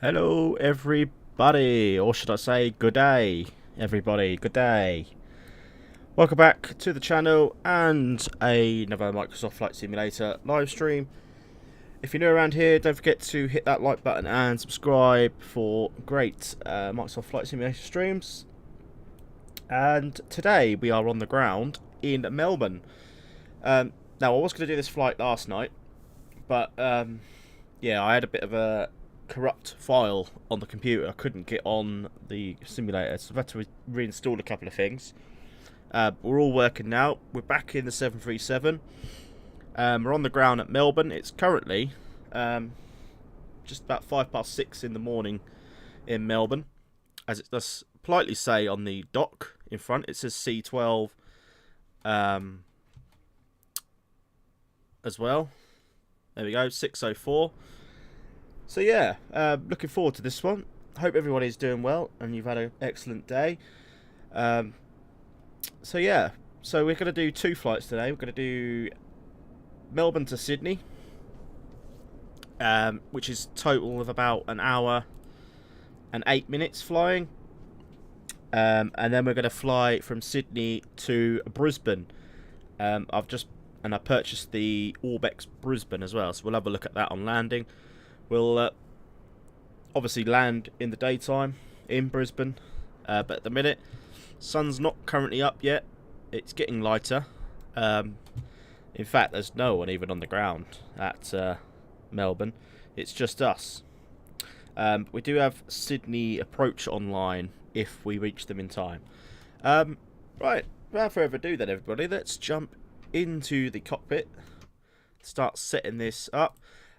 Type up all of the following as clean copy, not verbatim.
Hello everybody, or should I say good day everybody, good day. Welcome back to the channel and another Microsoft Flight Simulator live stream. If you're new around here, don't forget to hit that like button and subscribe for great Microsoft Flight Simulator streams. And today we are on the ground in Melbourne. Now I was going to do this flight last night, but yeah, I had a bit of a corrupt file on the computer. I couldn't get on the simulator, so I've had to reinstall a couple of things. We're all working now. We're back in the 737. We're on the ground at Melbourne. It's currently just about 6:05 in the morning in Melbourne, as it does politely say on the dock in front. It says C12 as well. There we go, 6:04. So yeah, looking forward to this one. Hope everybody's doing well and you've had an excellent day. So yeah, so we're going to do two flights today. We're going to do Melbourne to Sydney, which is total of about an hour and 8 minutes flying. And then we're going to fly from Sydney to Brisbane. I purchased the Orbex Brisbane as well, so we'll have a look at that on landing. We'll obviously land in the daytime in Brisbane, but at the minute, sun's not currently up yet. It's getting lighter. In fact, there's no one even on the ground at Melbourne. It's just us. We do have Sydney approach online if we reach them in time. Right, without further ado then everybody, let's jump into the cockpit, start setting this up.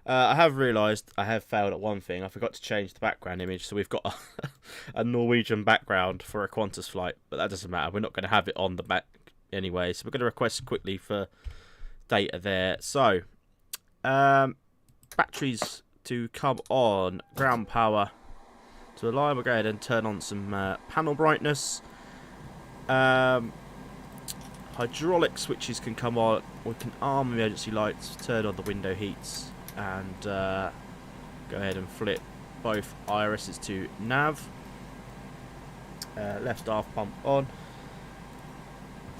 I have realised I have failed at one thing. I forgot to change the background image, so we've got a Norwegian background for a Qantas flight, but that doesn't matter. We're not going to have it on the back anyway, so we're going to request quickly for data there. So, batteries to come on, ground power to align. We'll go ahead and turn on some panel brightness. Hydraulic switches can come on. We can arm emergency lights, turn on the window heats, and go ahead and flip both irises to nav. Left aft pump on.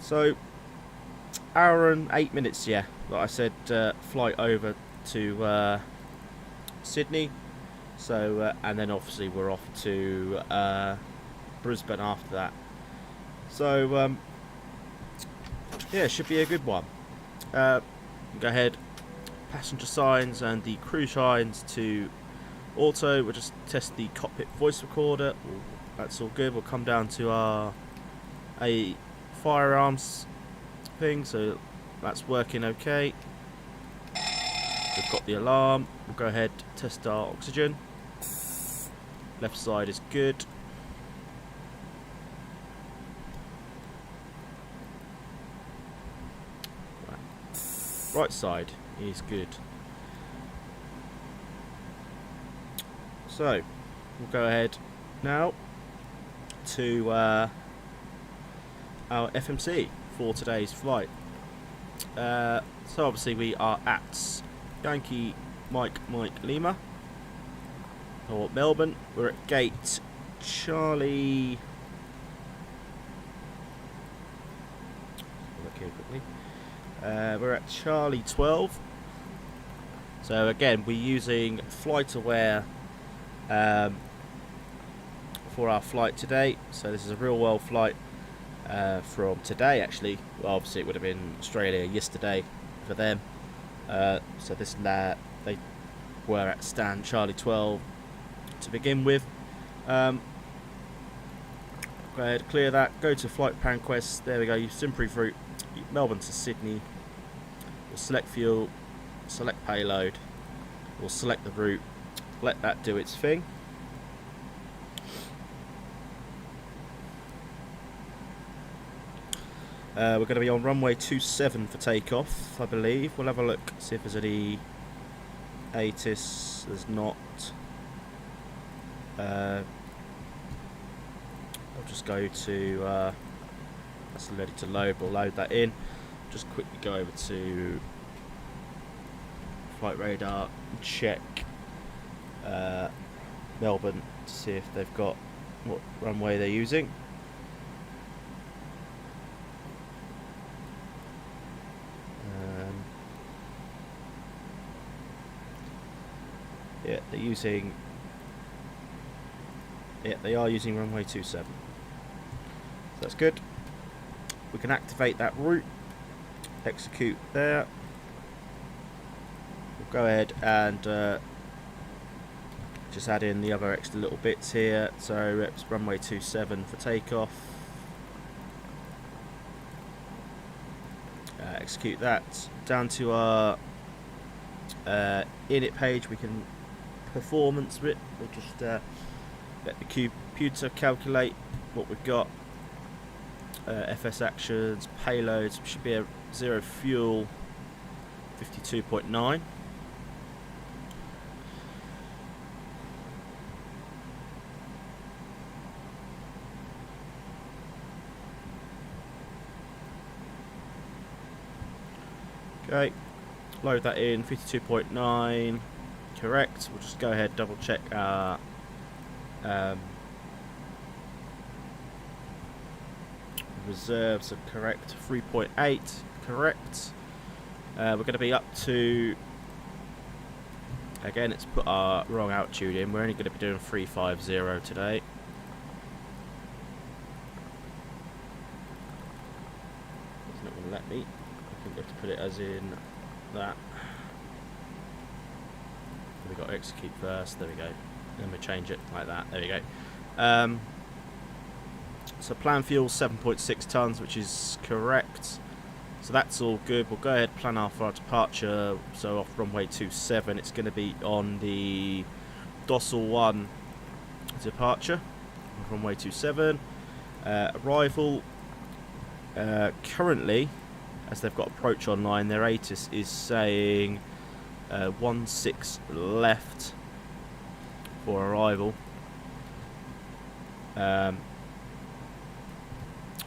So, hour and 8 minutes, yeah. Like I said, flight over to Sydney. So, and then obviously we're off to Brisbane after that. So, yeah, it should be a good one. Go ahead. Passenger signs and the crew signs to auto. We'll just test the cockpit voice recorder. That's all good. We'll come down to our firearms thing, so that's working okay. We've got the alarm. We'll go ahead, test our oxygen. Left side is good. Right side is good. So we'll go ahead now to our FMC for today's flight. So obviously we are at Yankee Mike Lima, or Melbourne. We're at gate Charlie. Look here quickly. We're at Charlie 12. So again, we're using FlightAware for our flight today. So this is a real world flight. from today, actually. Well, obviously, it would have been Australia yesterday for them. So this they were at stand Charlie 12 to begin with. Go ahead, clear that. Go to flight plan quest. There we go. You Simproof route, Melbourne to Sydney. We'll select fuel, select payload. We'll select the route. Let that do its thing. We're going to be on runway 27 for takeoff, I believe. We'll have a look, see if there's any ATIS. There's not. I'll just go to. That's ready to load. We'll load that in. Just quickly go over to flight radar and check Melbourne to see if they've got what runway they're using. Yeah, they're using. Yeah, they are using runway 27. So that's good. We can activate that route. Execute there. We'll go ahead and just add in the other extra little bits here. So it's runway 27 for takeoff. Execute that. Down to our init page, we can performance bit. We'll just let the computer calculate what we've got. FS actions, payloads, should be a 0 fuel, 52.9. Okay, load that in, 52.9, correct. We'll just go ahead, double check our reserves are correct. 3.8 correct. We're going to be up to, again, it's put our wrong altitude in. We're only going to be doing 350 today. It's not going to let me. I think we have to put it as in that. We've got to execute first. There we go. Then we change it like that. There we go. So plan fuel 7.6 tons, which is correct. So that's all good. We'll go ahead and plan for our departure. So off runway 27, it's going to be on the Docile 1 departure. Runway 27. Arrival. Currently, as they've got approach online, their ATIS is saying 16 left for arrival.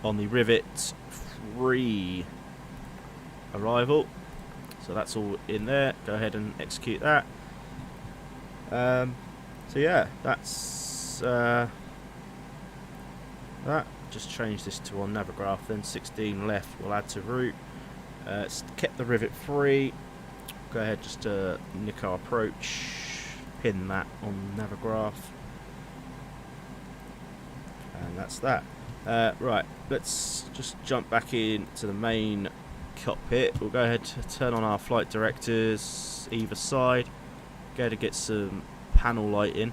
On the Rivet 3 arrival, so that's all in there. Go ahead and execute that. So yeah, that's that. Just change this to on Navigraph. Then 16 left. We'll add to route. It's kept the Rivet 3. Go ahead, just nick our approach. Pin that on Navigraph, and that's that. Right, let's just jump back into the main cockpit. We'll go ahead to turn on our flight directors either side. Go to get some panel lighting.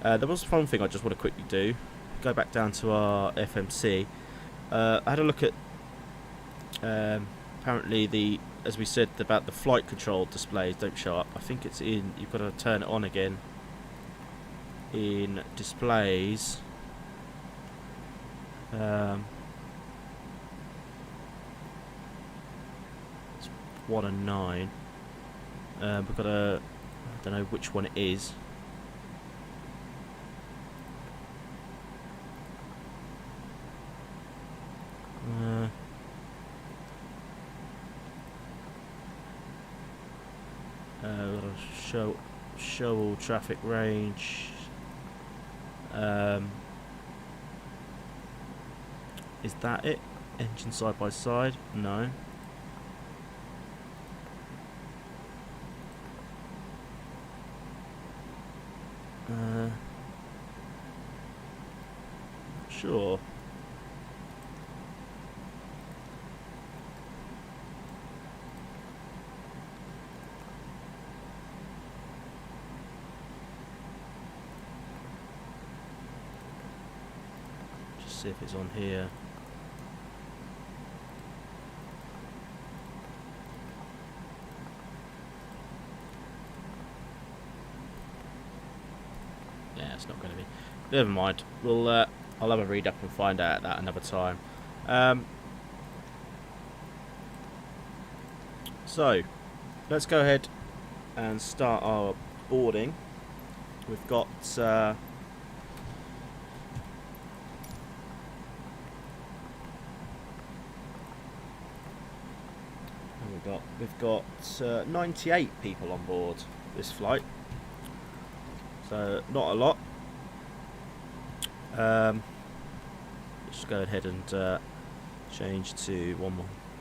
There was one thing I just want to quickly do. Go back down to our FMC. I had a look at apparently as we said about the flight control displays don't show up. I think it's in. You've got to turn it on again in displays. It's 1 and 9. We've got I don't know which one it is. Show all traffic range. Is that it? Engine side by side? No. Not sure. see if it's on here. Yeah, it's not going to be. Never mind. We'll I'll have a read up and find out that another time. So let's go ahead and start our boarding. We've got we've got 98 people on board this flight, so not a lot. Let's go ahead and change to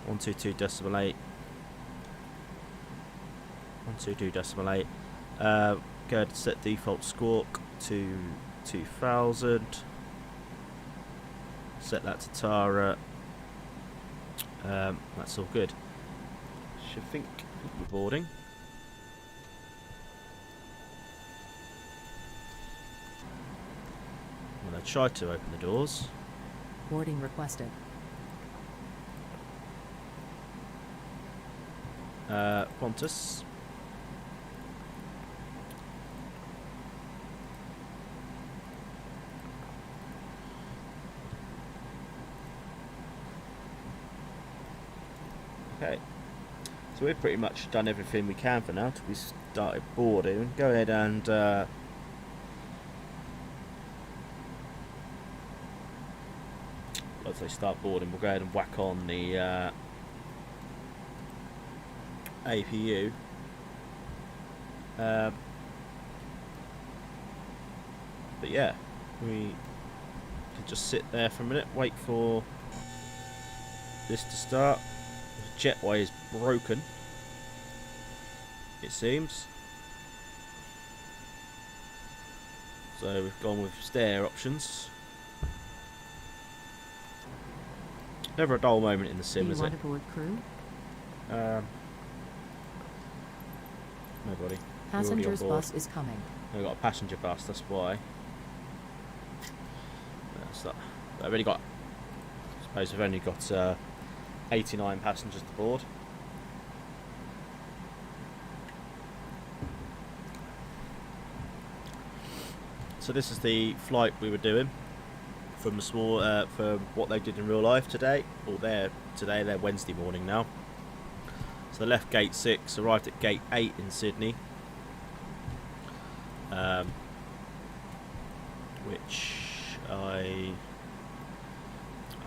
122.8. 122.8. Go ahead and set default squawk to 2000. Set that to Tara. That's all good. Should think we're boarding. I'm going to try to open the doors. Boarding requested. Qantas. Okay, so we've pretty much done everything we can for now till we started boarding. Go ahead and once they start boarding, we'll go ahead and whack on the APU. But yeah, we can just sit there for a minute, wait for this to start. The jetway is broken, it seems. So we've gone with stair options. Never a dull moment in the sim, is it? Board crew? Nobody. Passengers bus is coming. We've got a passenger bus, that's why. That's that. I've already got. I suppose we've only got 89 passengers to board. So this is the flight we were doing from the small for what they did in real life today, or they're Wednesday morning now. So they left gate 6, arrived at gate 8 in Sydney, which I've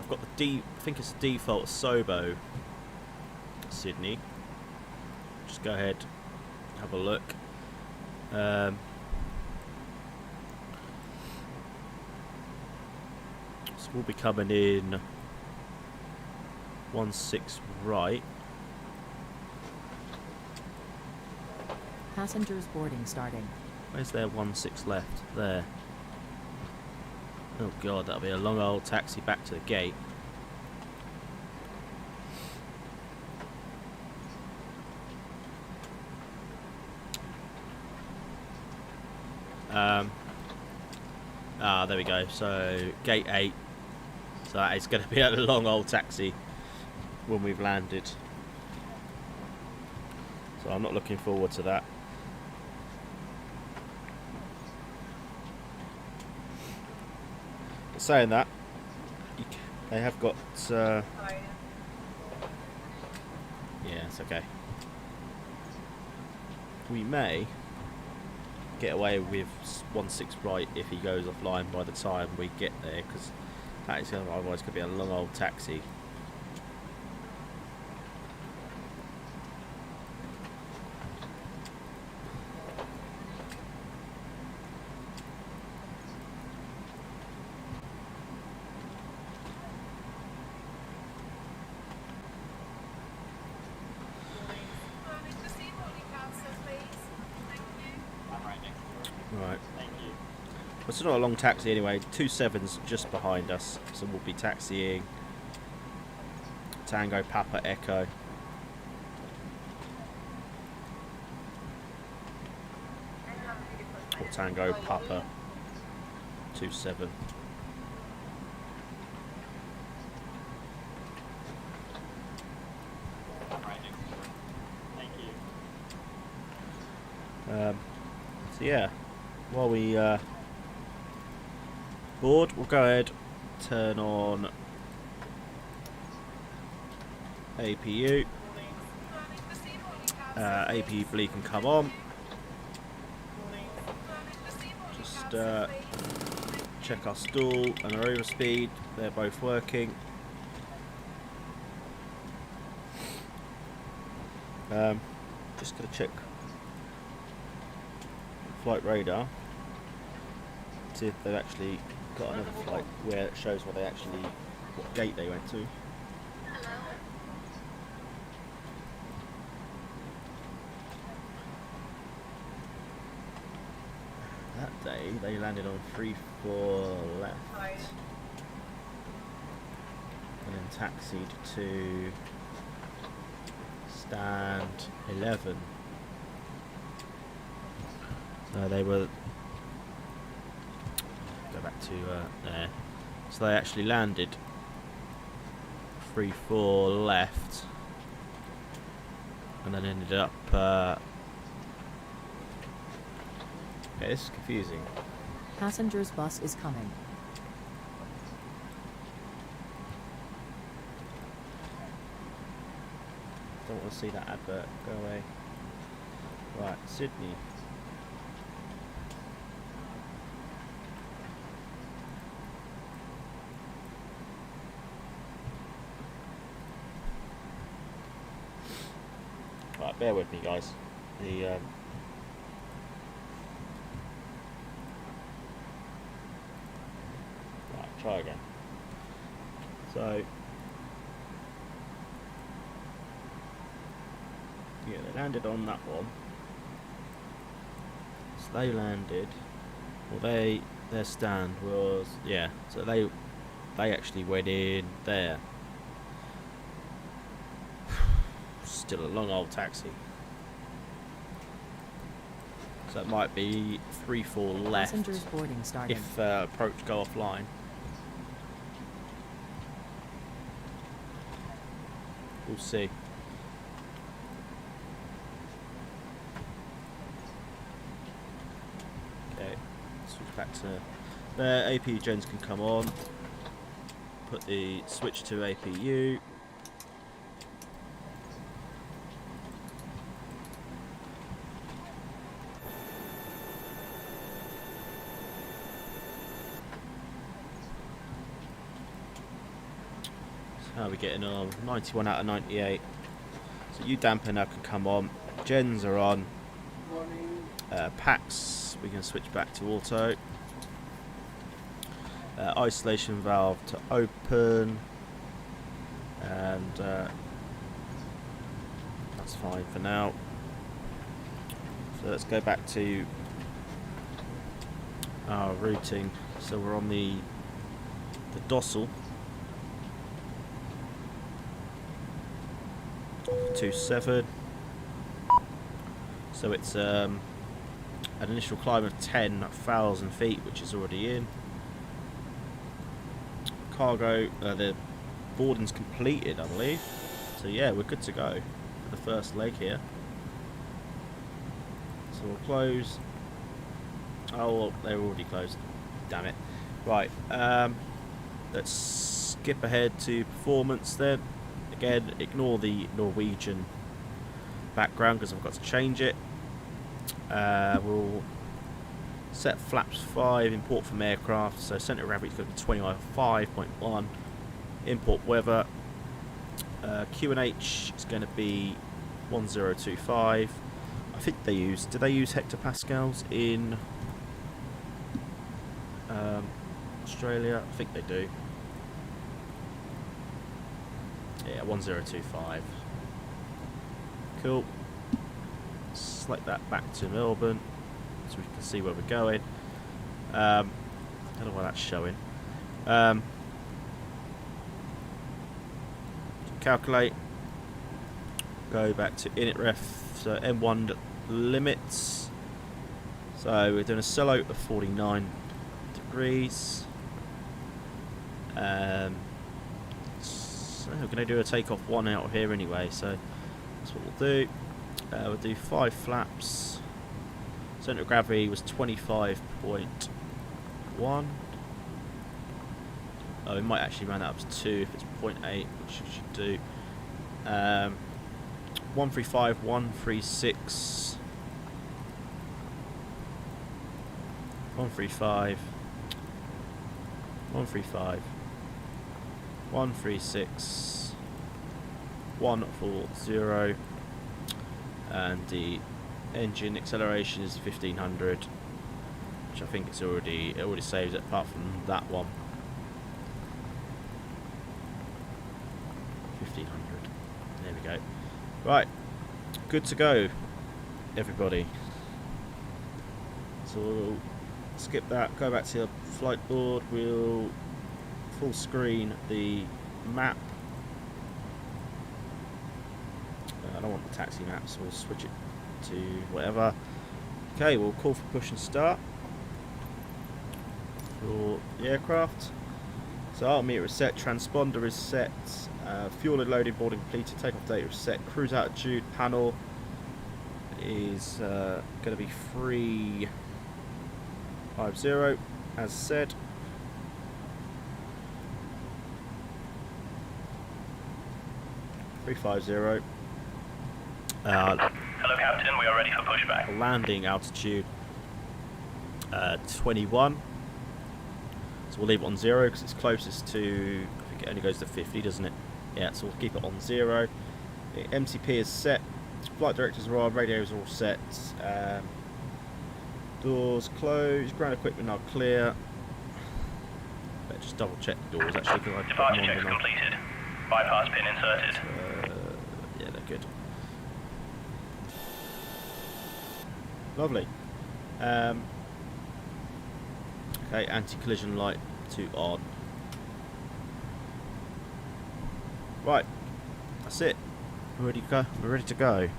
got I think it's the default Sobo Sydney. Just go ahead, have a look. So we'll be coming in 16 right. Passengers boarding starting. Where's their 16 left? There. Oh god, that'll be a long old taxi back to the gate. There we go. So gate 8. So that is going to be a long old taxi when we've landed. So I'm not looking forward to that. But saying that, they have got. Yeah, it's okay. We may get away with 16 right if he goes offline by the time we get there, because that is otherwise going to be a long old taxi. Right. It's not a long taxi anyway. 27's just behind us, so we'll be taxiing Tango Papa Echo. Or Tango Papa 27. So yeah, while we board, we'll go ahead, turn on APU. APU bleed can come on. Just check our stall and our overspeed. They're both working. Just gonna check flight radar, see if they've actually got another flight where it shows what gate they went to. That day they landed on 3-4 left and then taxied to stand 11. So they were, go back to there. So they actually landed 3-4 left and then ended up okay, this is confusing. Passengers bus is coming. Don't want to see that advert. Go away. Right, Sydney. Right, bear with me, guys. The right, try again. So yeah, they landed on that one. So they landed. Well, their stand was, yeah. So they actually went in there. Still a long old taxi. So it might be 3-4 left. Passengers boarding starting. If approach go offline. We'll see. Okay, switch back to there. APU gens can come on. Put the switch to APU. How are we getting on? 91 out of 98. So U dampener can come on. Gens are on. Packs, we can switch back to auto. Isolation valve to open. And that's fine for now. So let's go back to our routing. So we're on the dorsal. 27. So it's an initial climb of 10,000 feet, which is already in. Cargo, the boarding's completed, I believe. So yeah, we're good to go for the first leg here. So we'll close. Oh, well, they're already closed. Damn it. Right, let's skip ahead to performance then. Again, ignore the Norwegian background because I've got to change it. We'll set flaps 5, import from aircraft, so centre of gravity is going to be 25.1. Import weather. Q&H is going to be 1025. I think do they use hectopascals in Australia? I think they do. Yeah, 1025. Cool. Select that back to Melbourne so we can see where we're going. Don't know why that's showing. Calculate. Go back to init ref. So M1 limits. So we're doing a sellout of 49 degrees. So we're going to do a takeoff 1 out of here anyway, so that's what we'll do. We'll do 5 flaps. Centre of gravity was 25.1. Oh, we might actually round that up to 2 if it's 0.8, which we should do. 135, 136, 135, 135, 136, 140, and the engine acceleration is 1500, which I think it already saves it apart from that one. 1500. There we go. Right, good to go, everybody. So we'll skip that, go back to the flight board. We'll full screen the map. I don't want the taxi map, so we'll switch it to whatever. Okay, we'll call for push and start for the aircraft. So altimeter is set, transponder is set, fuel and loading boarding completed, takeoff data is set, cruise altitude panel is going to be 350 as said. Hello Captain, we are ready for pushback. Landing altitude 21. So we'll leave it on 0 because it's closest to, I think it only goes to 50, doesn't it? Yeah, so we'll keep it on 0. The MCP is set, flight directors are on, radios are all set, doors closed, ground equipment are clear. Let's just double check the doors actually. Departure checks completed. Bypass pin inserted. Yeah, they're good. Lovely. Okay, anti-collision light to on. Right, that's it. We're ready to go. We're ready to go.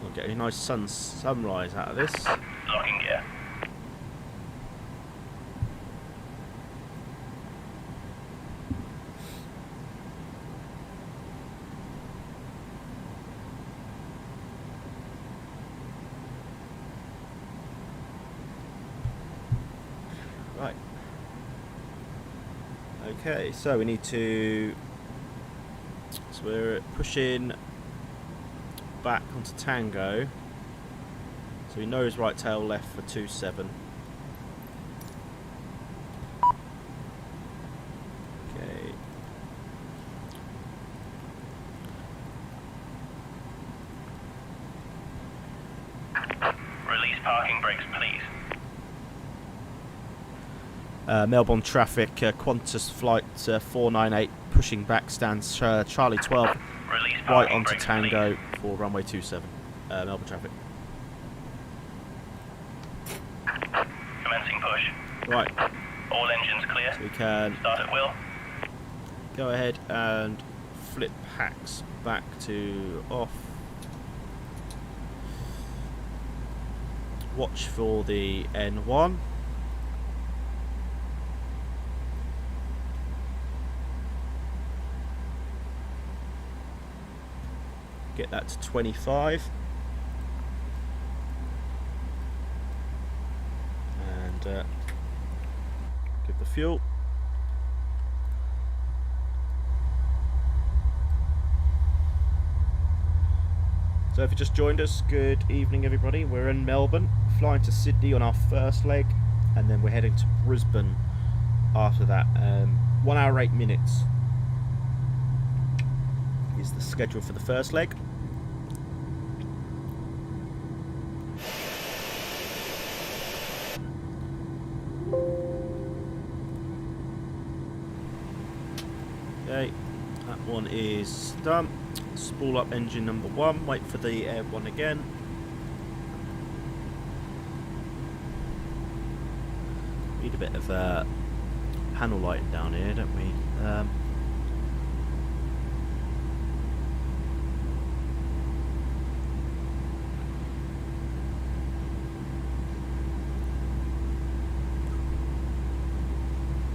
We'll get a nice sunrise out of this. Locking gear. Right. Okay, so we need to. So we're pushing back onto Tango. So we nose right tail left for 27. Okay. Release parking brakes, please. Melbourne traffic, Qantas flight 498 pushing back, stands Charlie 12 Release right parking onto brakes, Tango please. for runway 27. Melbourne traffic. Commencing push. Right, All engines clear. so we can Start at will. go ahead and flip hacks back to off. Watch for the N1. Get that to 25. And give the fuel. So if you just joined us, good evening everybody. We're in Melbourne, flying to Sydney on our first leg, and then we're heading to Brisbane after that. 1 hour 8 minutes is the schedule for the first leg. Okay, that one is done. Spool up engine number 1, wait for the air one again. Need a bit of panel lighting down here, don't we?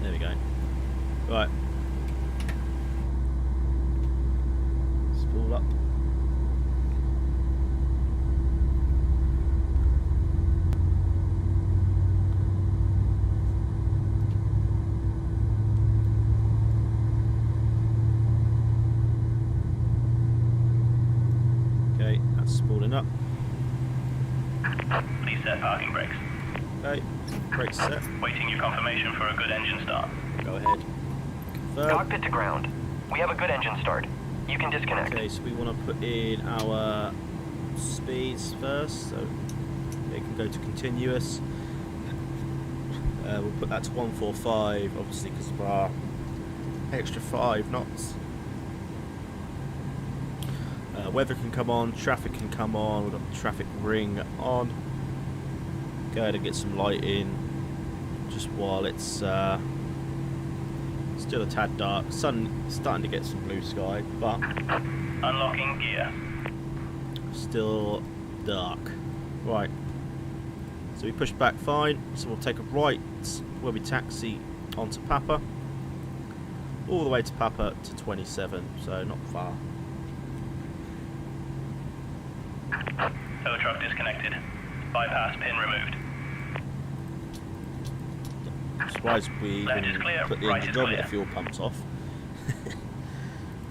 There we go. Right. all up. Okay, that's spooling up. Please set parking brakes. Okay, brakes set. Waiting your confirmation for a good engine start. Go ahead. Confirm. Cockpit to ground. We have a good engine start. You can disconnect. Okay, so we want to put in our speeds first, so it can go to continuous. We'll put that to 145, obviously, because of our extra 5 knots. Weather can come on, traffic can come on. We've got the traffic ring on. Go ahead and get some light in, just while it's still a tad dark. Sun starting to get some blue sky, but Unlocking gear. still dark. Right. So we push back fine. So we'll take a right where we taxi onto Papa, all the way to Papa to 27. So not far. Tow truck disconnected. Bypass pin removed. I'm surprised we Left even is clear, put the right engine is on with clear. the fuel pumps off.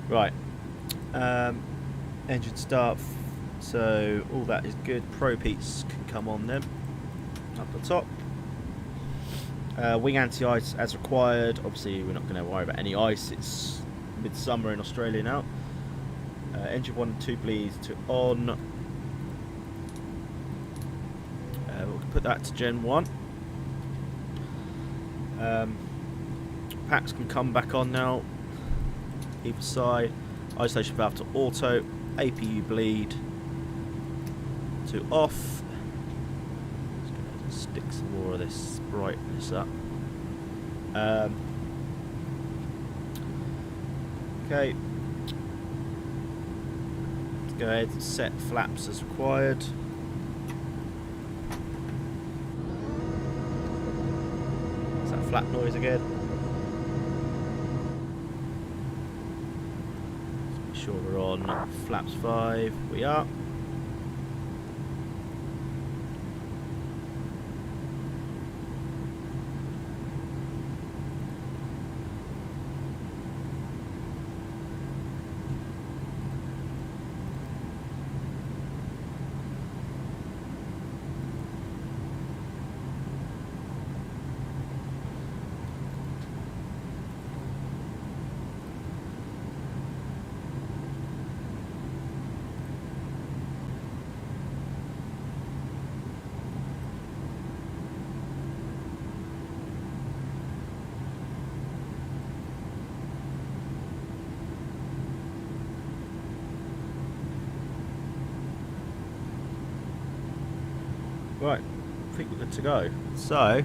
Right. Engine start. So all that is good. Pro Peats can come on then. Up the top. Wing anti-ice as required. Obviously we're not going to worry about any ice. It's midsummer in Australia now. Engine 1 and 2 please to on. We'll put that to Gen 1. Packs can come back on now. Either side. Isolation valve to auto. APU bleed to off. Just stick some more of this brightness up. Okay. Let's go ahead and set flaps as required. Is that flap noise again? Let's make sure we're on flaps 5. We are. Right, I think we're good to go. So,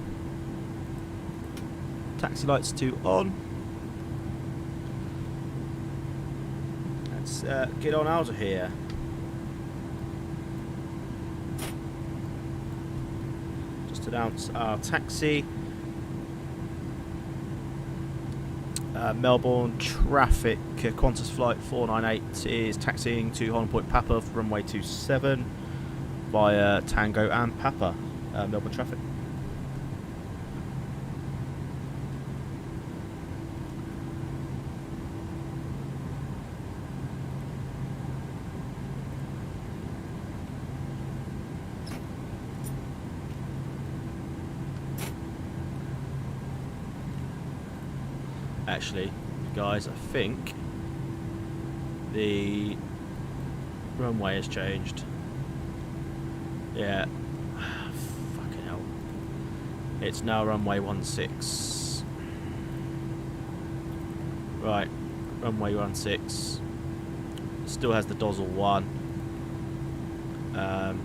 taxi lights 2 on. Let's get on out of here. Just announce our taxi. Melbourne traffic. Qantas flight 498 is taxiing to Holland Point Papa for runway 27. Via Tango and Papa, Melbourne traffic. Actually, guys, I think the runway has changed. Yeah, fucking hell. It's now runway 16. Right, runway 16. Still has the Dozzle 1. Damn,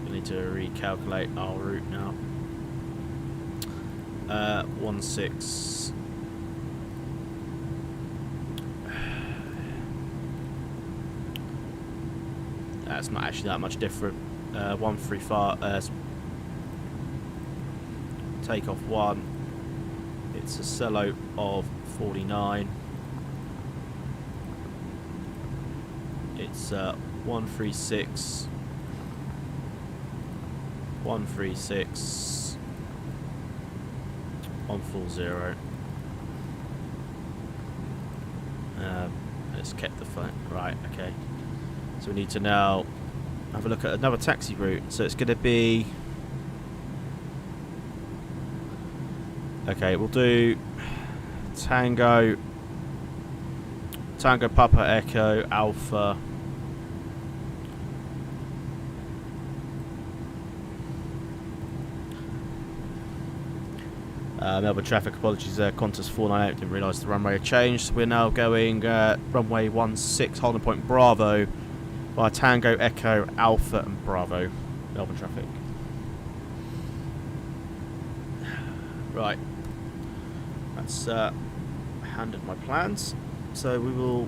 we need to recalculate our route now. 16. That's not actually that much different. 135. Takeoff 1. It's a cello of 49. It's 136, 136, 140. It's kept the phone. Right, okay. So we need to now have a look at another taxi route. So it's going to be... Okay, we'll do Tango Papa Echo Alpha. Melbourne traffic, apologies there. Qantas 498, didn't realise the runway had changed. We're now going runway 16, holding point Bravo, via Tango Echo Alpha and Bravo. Melbourne traffic. Right. That's handed my plans. So we will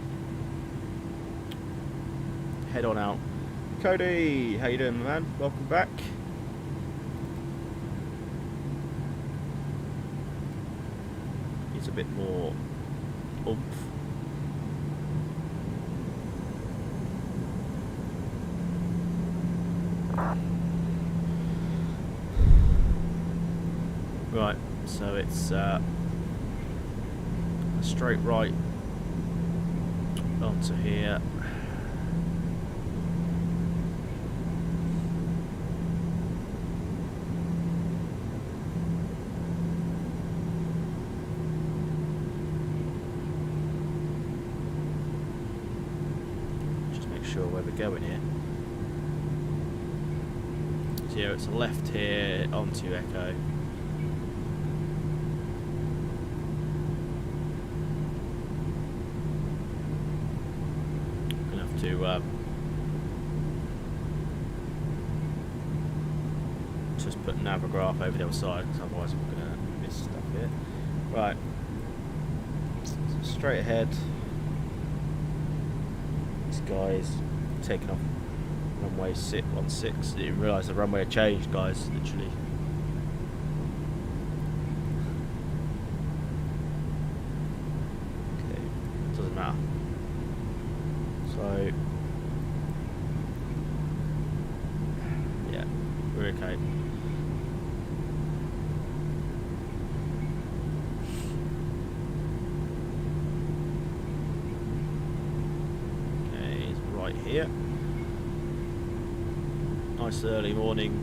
head on out. Cody, how you doing, my man? Welcome back. Needs a bit more oomph. Right, so it's a straight right onto here. Just make sure where we're going here. So yeah, it's a left here onto Echo. To just put Navigraph over the other side, because otherwise I'm going to miss stuff here. Right, so straight ahead. This guy's taking off runway 16. Didn't realise the runway had changed, guys, literally. Okay, doesn't matter. So, yeah, we're okay. Okay, it's right here. Nice early morning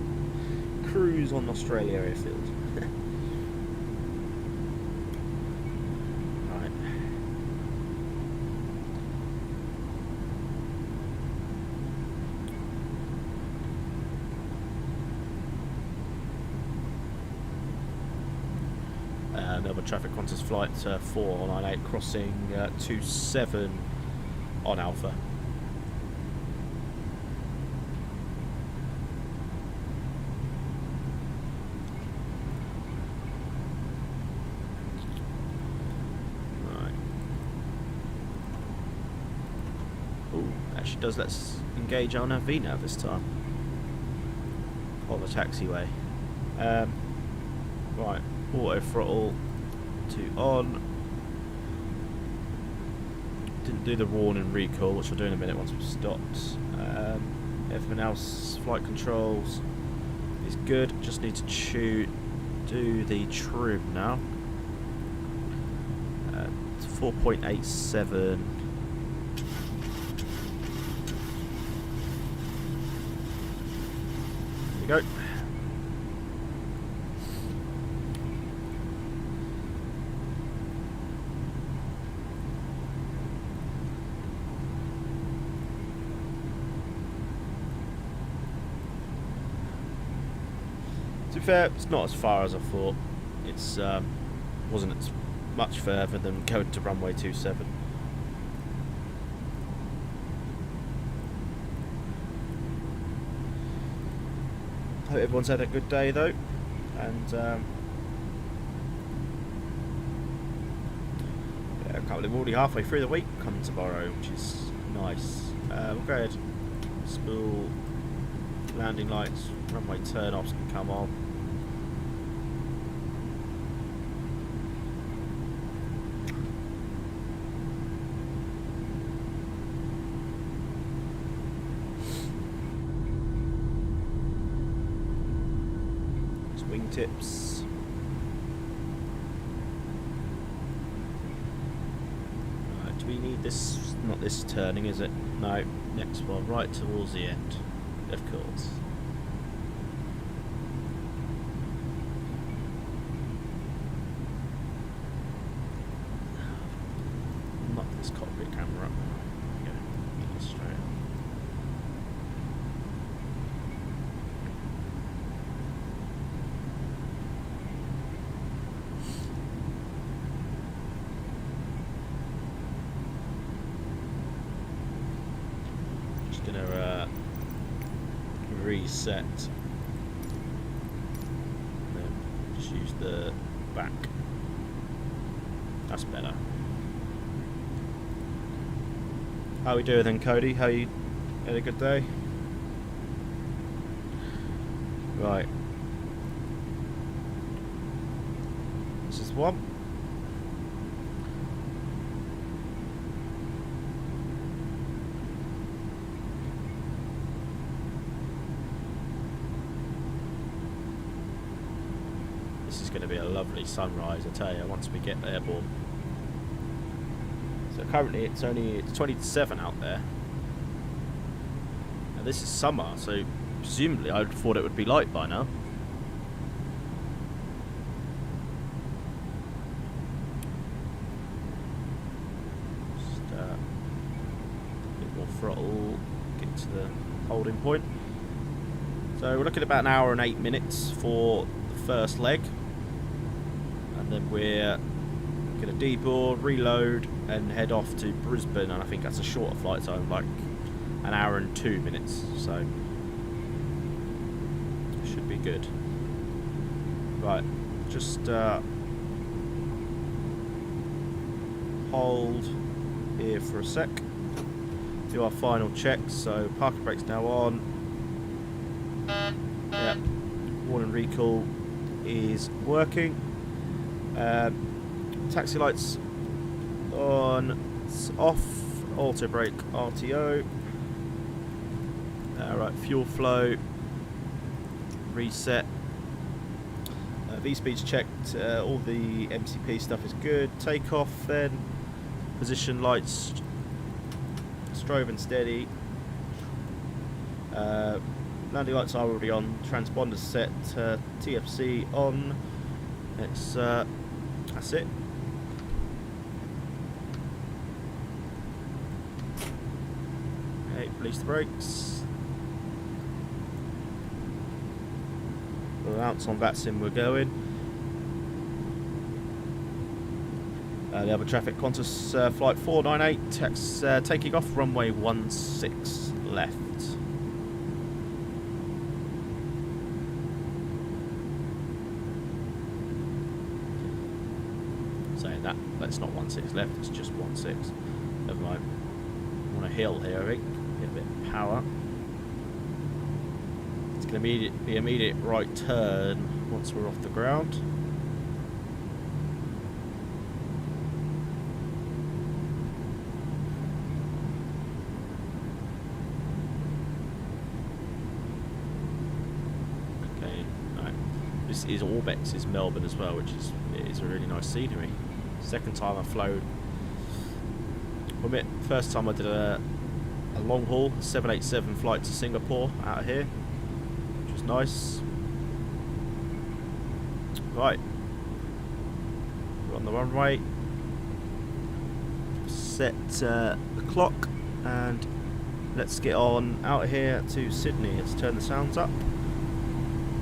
cruise on Australia airfield. Melbourne traffic, Qantas flight 498 crossing 27 on Alpha. Right. Ooh, actually does let's engage on our VNav this time. On the taxiway. Right, auto throttle to on. Didn't do the warning recall, which I'll do in a minute once we've stopped. Everything else, flight controls is good. Just need to do the trim now. It's 4.87. There we go. To be fair, it's not as far as I thought. It's wasn't as much further than going to runway 27. Hope everyone's had a good day though, and yeah, I can't believe we're already halfway through the week come tomorrow, which is nice. We'll go ahead, spool, landing lights, runway turn offs can come on. wingtips. Right, do we need this? Not this turning, is it? No, next one, right towards the end, of course. Not this cockpit camera. There we go. Straight up. Gonna reset, then just use the back. That's better. How we doing then, Cody? How you had a good day? Right. This is one. This is going to be a lovely sunrise, I tell you, once we get airborne. So currently it's 27 out there. Now this is summer, so presumably I thought it would be light by now. Just a bit more throttle, get to the holding point. So we're looking at about an hour and 8 minutes for the first leg. And then we're going to deboard, reload, and head off to Brisbane. And I think that's a shorter flight, so like an hour and 2 minutes. So should be good. Right, just hold here for a sec. Do our final checks. So parking brake's now on. Yep. Warning recall is working. Taxi lights on, it's off, auto brake RTO. Right, fuel flow reset. V-speed's checked, all the MCP stuff is good. Takeoff then, position lights, strobe and steady. Landing lights are already on, transponders set, TFC on. It's that's it. Okay, release the brakes. Out on VATSIM we're going. The other traffic, Qantas flight 498, taking off runway 16 left. Saying that's not 16 left, it's just 16. Never mind. I'm on a hill here, I think. Get a bit of power. It's going to be immediate right turn once we're off the ground. Okay, right. This is Orbex, is Melbourne as well, which is a really nice scenery. Second time I've flown. First time I did a long haul 787 flight to Singapore out of here, which was nice. Right, we're on the runway. Set the clock and let's get on out of here to Sydney. Let's turn the sounds up.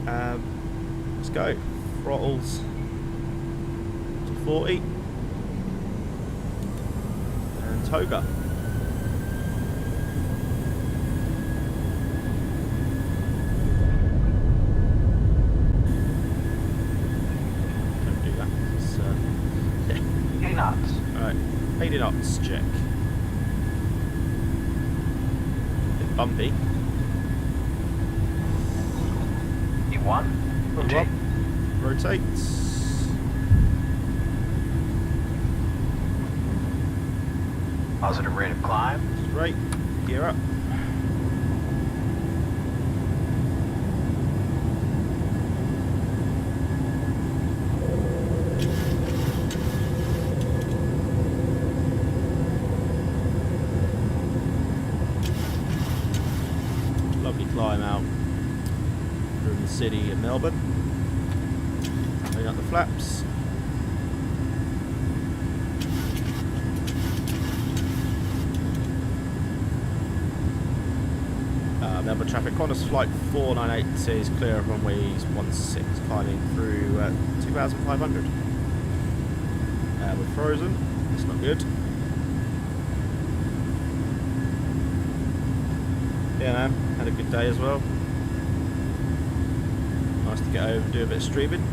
Let's go. Throttles to 40. And toga. Don't do that. It's, yeah. 80 knots. Alright, 80 knots, check. Bit bumpy. E1. Rotate. Rotates. Positive rate of climb. Straight. Gear up. time out from the city of Melbourne. Bring up the flaps. Melbourne traffic, Qantas flight 498 says clear of runways 16, climbing through 2,500. We're frozen, that's not good. Yeah man, had a good day as well. Nice to get over and do a bit of streaming.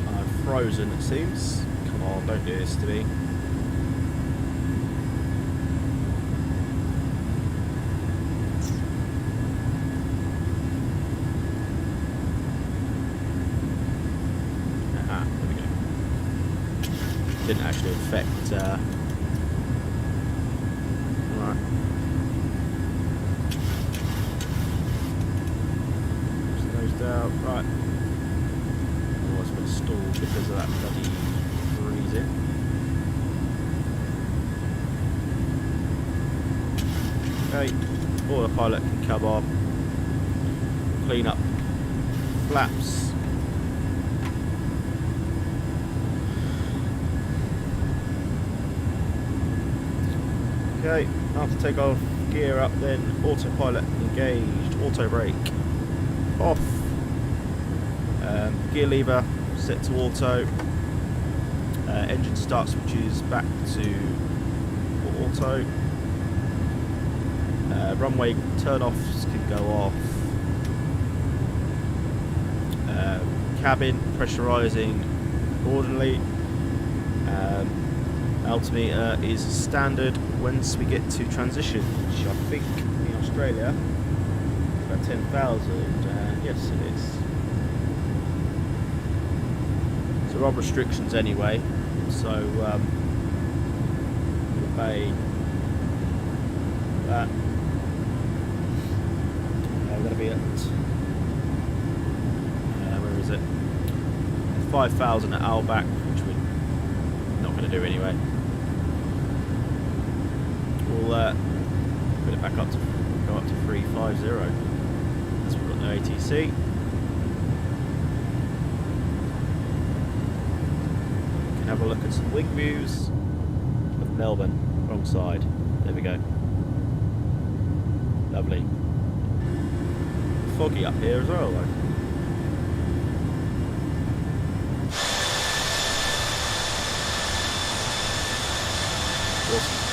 I'm frozen it seems. Come on, don't do this to me. Didn't actually affect right. Closed out, right. Oh, it's been stalled because of that bloody freezing. Okay, autopilot can come on. Clean up flaps. Okay, after take off, gear up, then autopilot engaged, auto brake off, gear lever set to auto, engine start switches back to auto, runway turn offs can go off, cabin pressurising ordinarly. Altimeter is standard once we get to transition, which I think in Australia is about 10,000. Yes, it is. So we're on restrictions anyway, so we'll obey that. We're going to be at where is it? 5,000 at Outback, which we're not going to do anyway. We'll put it back up to go up to 350 as we've got no ATC. We can have a look at some wing views of Melbourne. Wrong side. There we go. Lovely. Foggy up here as well though. Awesome.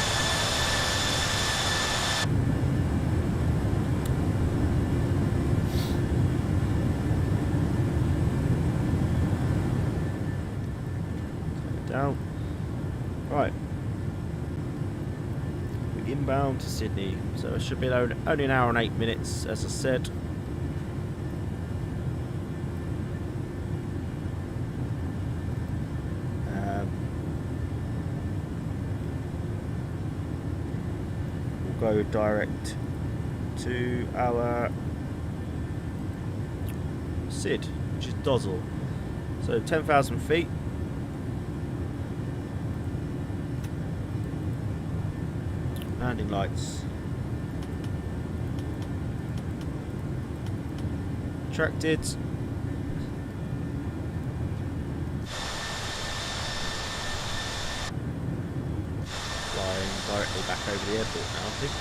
Down. Right. We're inbound to Sydney, so it should be only an hour and 8 minutes, as I said. We'll go direct to our SID, which is Dozzle. So 10,000 feet. Landing lights. Attracted. Flying directly back over the airport now, I think.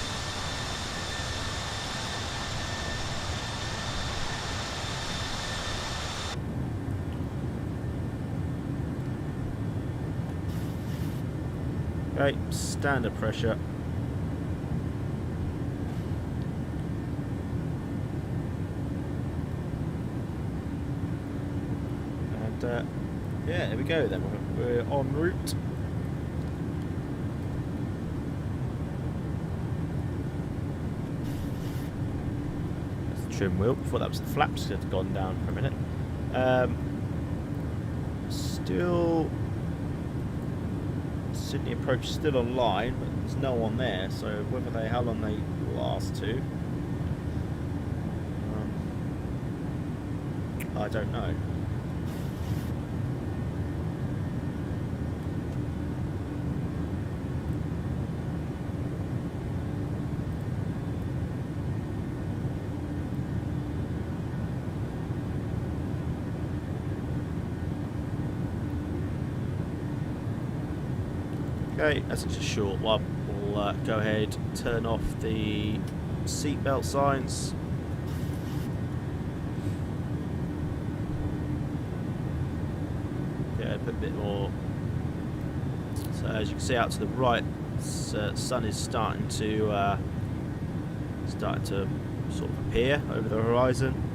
Okay, standard pressure. Yeah, here we go then, we're en route. That's the trim wheel, before that was the flaps that had gone down for a minute. Still, Sydney approach still online, but there's no one there, so how long they last to, I don't know. Okay, as it's a short one, we'll go ahead, turn off the seatbelt signs. Yeah, put a bit more. So as you can see out to the right, the sun is starting to sort of appear over the horizon.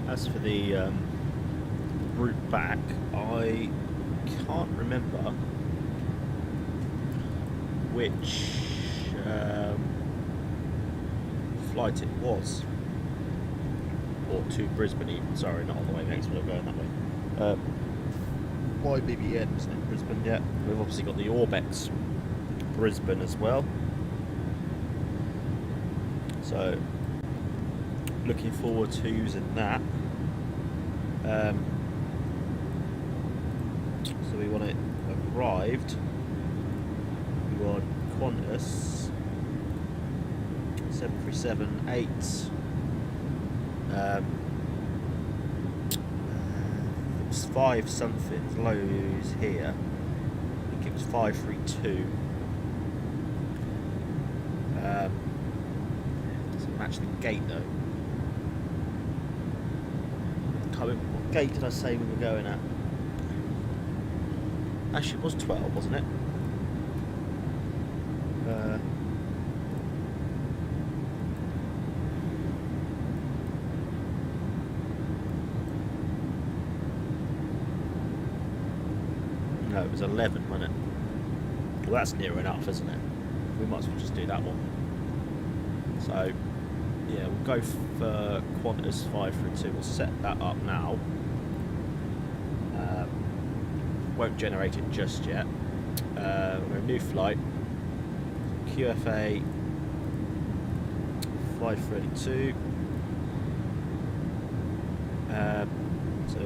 As for the route back, I can't remember which flight it was, or to Brisbane even, sorry, not on the way next, we're going that way. YBBN, isn't it, Brisbane, yeah. We've obviously got the Orbex Brisbane as well. So, looking forward to using that. So we want it arrived. We want Qantas 737-8. It was 5 something lows here. I think it was 532. Doesn't match the gate though. What gate did I say we were going at? Actually, it was 12, wasn't it? No, it was 11, wasn't it? Well, that's near enough, isn't it? We might as well just do that one. So, yeah, we'll go for Qantas 532. We'll set that up now. Won't generate it just yet. We're a new flight. QFA 532. So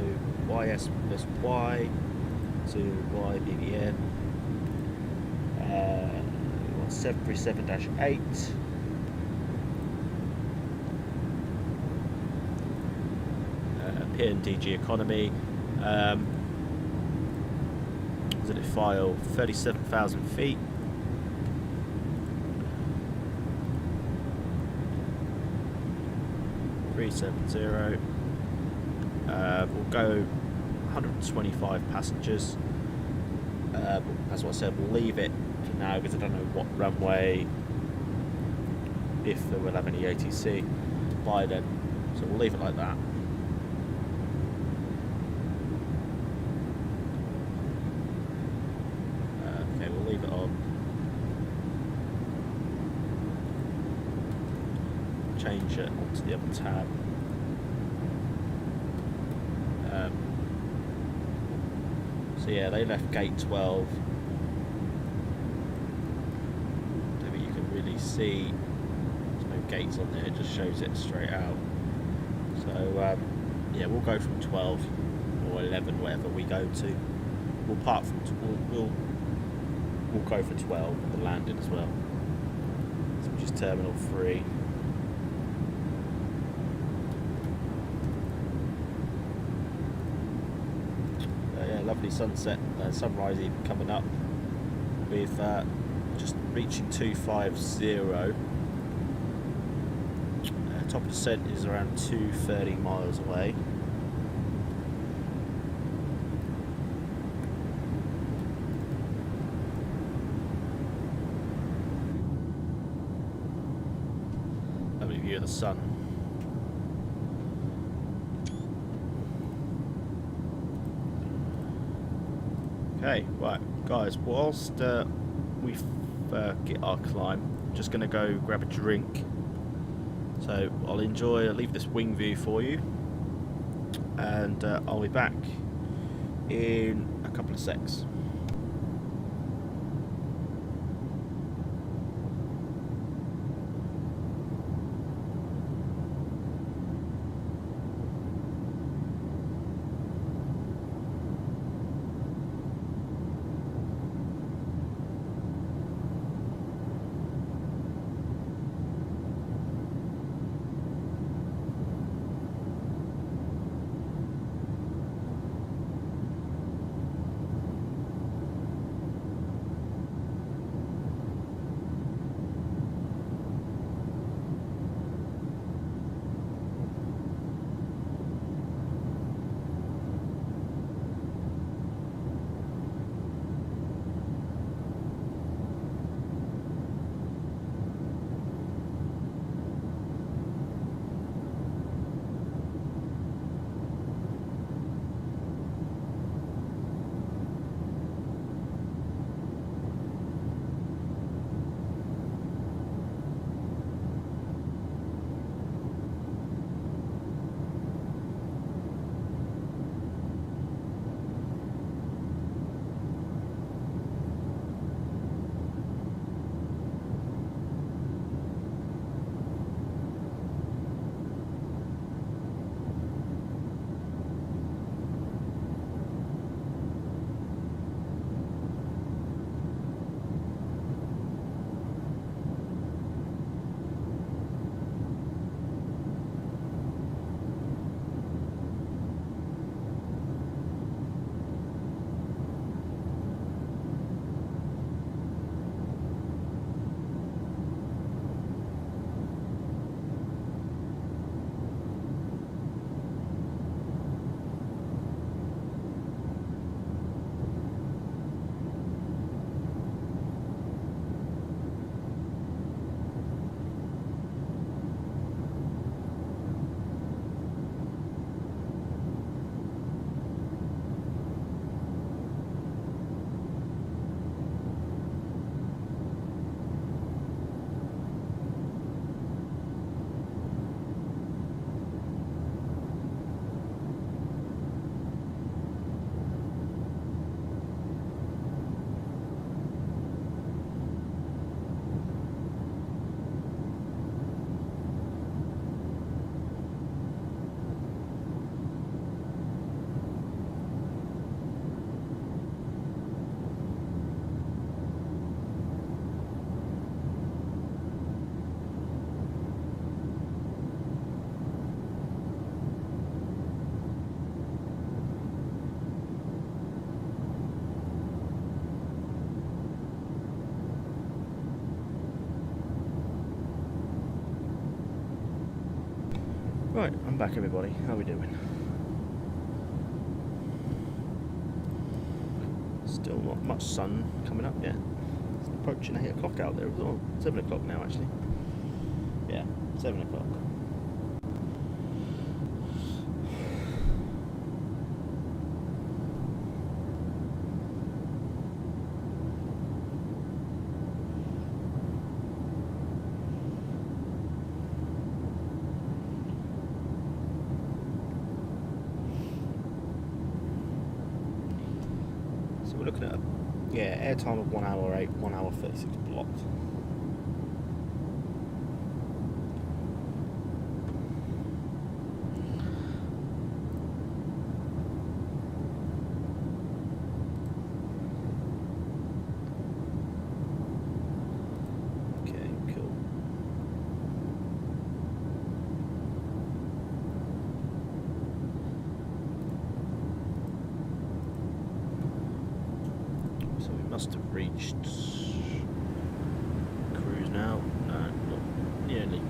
YSSY to YBBN. 737-8. PNDG economy. Was it file 37,000 feet. $370. We'll go 125 passengers. As what I said, we'll leave it for now because I don't know what runway, if we'll have any ATC by then. So we'll leave it like that. Okay, we'll leave it on. Change it onto the other tab. So yeah, they left gate 12. Maybe you can really see there's no gates on there, it just shows it straight out. So yeah, we'll go from 12 or 11, whatever we go to. We'll park from we'll go for 12 with the landing as well. So which is terminal 3. Lovely sunset, sunrise even coming up. With just reaching 250. Top of descent is around 230 miles away. Lovely view of the sun. Okay, right, guys, whilst we get our climb, just going to go grab a drink. So I'll leave this wing view for you, and I'll be back in a couple of secs. Right, I'm back, everybody. How are we doing? Still not much sun coming up yet. It's approaching 8 o'clock out there as well. 7 o'clock now, actually. Yeah, 7 o'clock. We're looking at airtime of 1 hour 8, 1 hour 36 blocked. Okay, cool. So we must have reached cruise now. No, not nearly.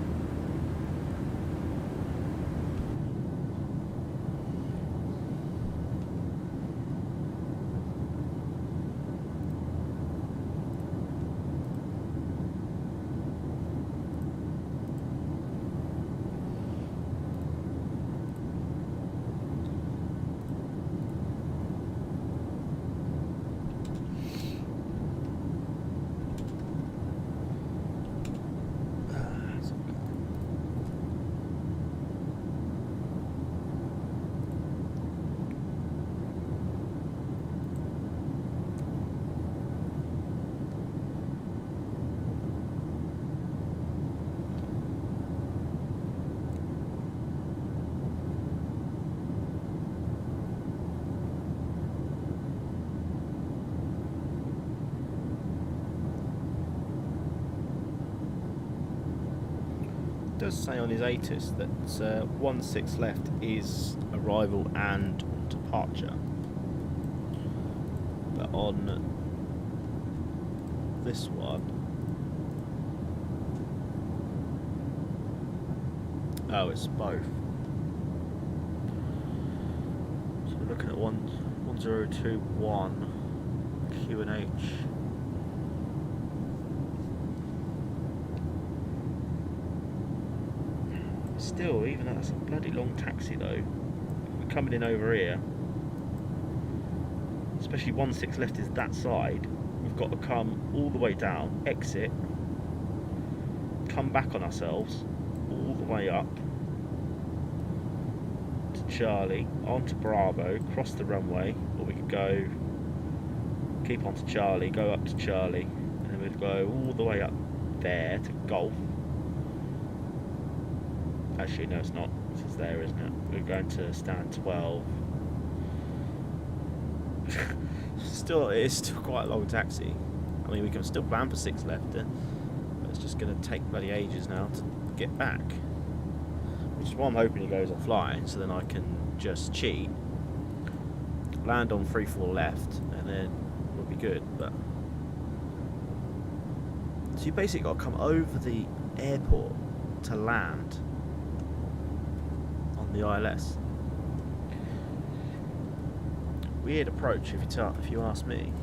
does say on his ATIS that 1-6 left is arrival and departure. But on this one, oh, it's both. So we're looking at 1021 QNH. Still, even that's a bloody long taxi though. We're coming in over here, especially 1-6 left is that side. We've got to come all the way down, exit, come back on ourselves, all the way up to Charlie, onto Bravo, cross the runway, or we could go, keep on to Charlie, go up to Charlie, and then we'd go all the way up there to Golf. Actually, no, it's not. It's there, isn't it? We're going to stand 12. Still, it is still quite a long taxi. I mean, we can still plan for 6 left, but it's just going to take bloody ages now to get back. Which is why I'm hoping he goes offline, so then I can just cheat, land on 3-4 left, and then we'll be good. But so you basically got to come over the airport to land on the ILS. Weird approach, if you ask me.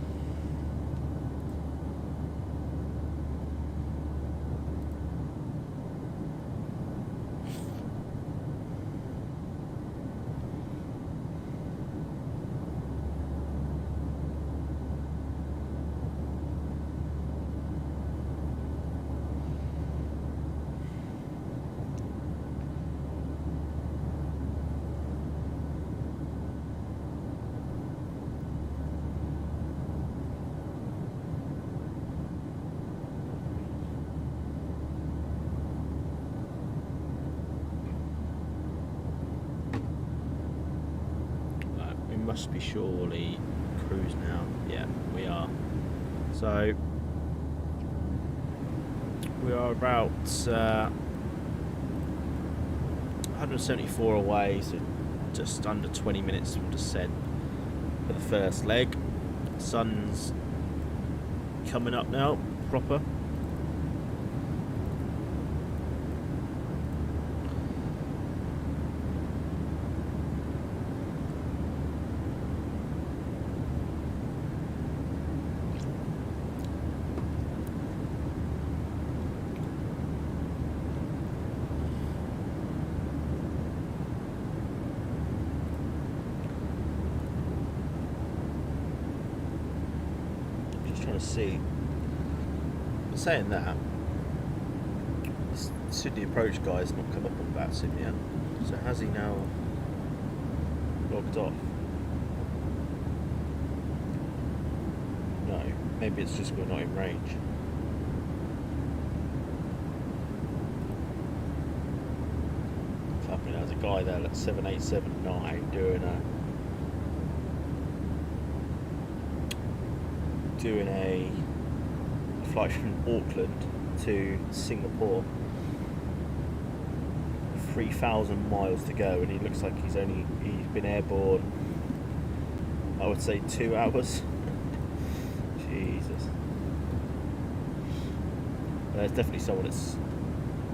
Must be surely cruise now. Yeah, we are. So we are about 174 away, so just under 20 minutes from descent for the first leg. Sun's coming up now, proper. To see. But saying that, this Sydney approach guy's not come up on that Sydney yet. So has he now logged off? No, maybe it's just we're not in range. I mean, there's a guy there at 7879 doing a flight from Auckland to Singapore, 3,000 miles to go, and he looks like he's been airborne, I would say 2 hours. Jesus. There's definitely someone that's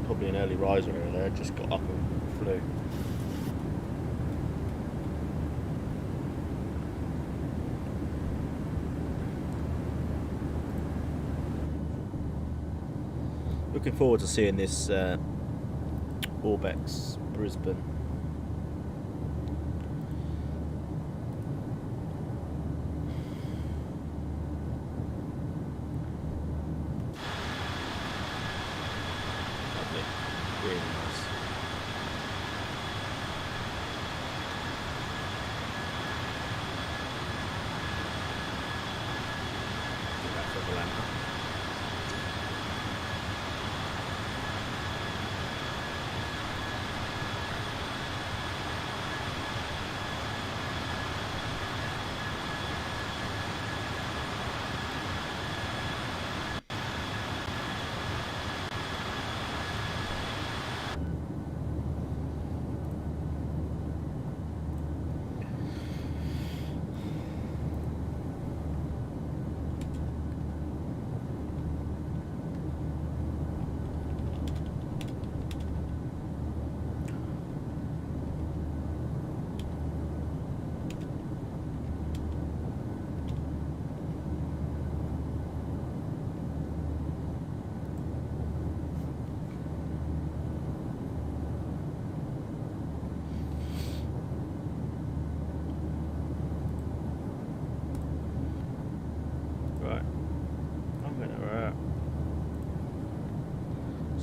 probably an early riser over there, just got up and flew. Looking forward to seeing this Orbex Brisbane. Lovely, really nice. Get that for the lander.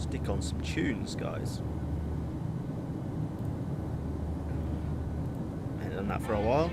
stick on some tunes, guys. I haven't done that for a while.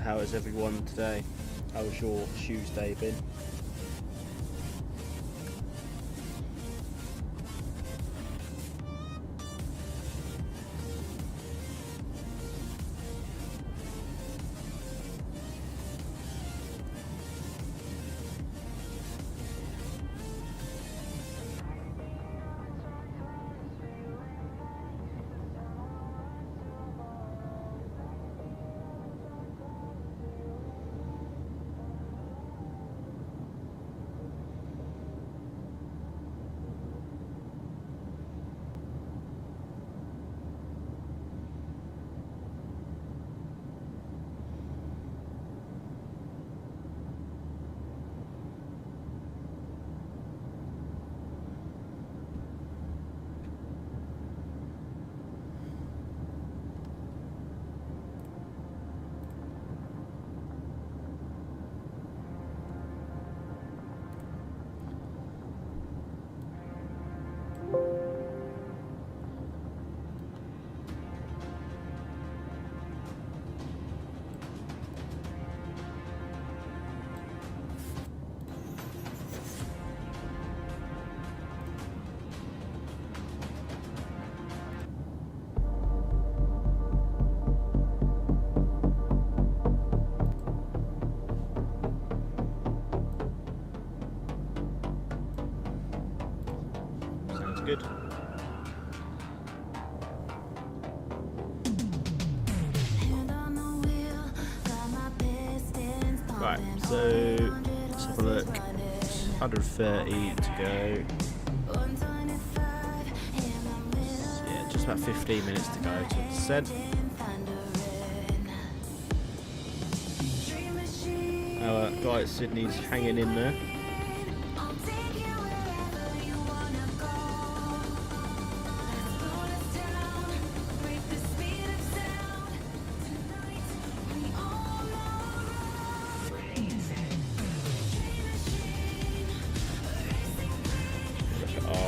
How is everyone today? How has your Tuesday been? Good. Right, so let's have a look. 130 to go. Yeah, just about 15 minutes to go to descent. Our guy at Sydney's hanging in there.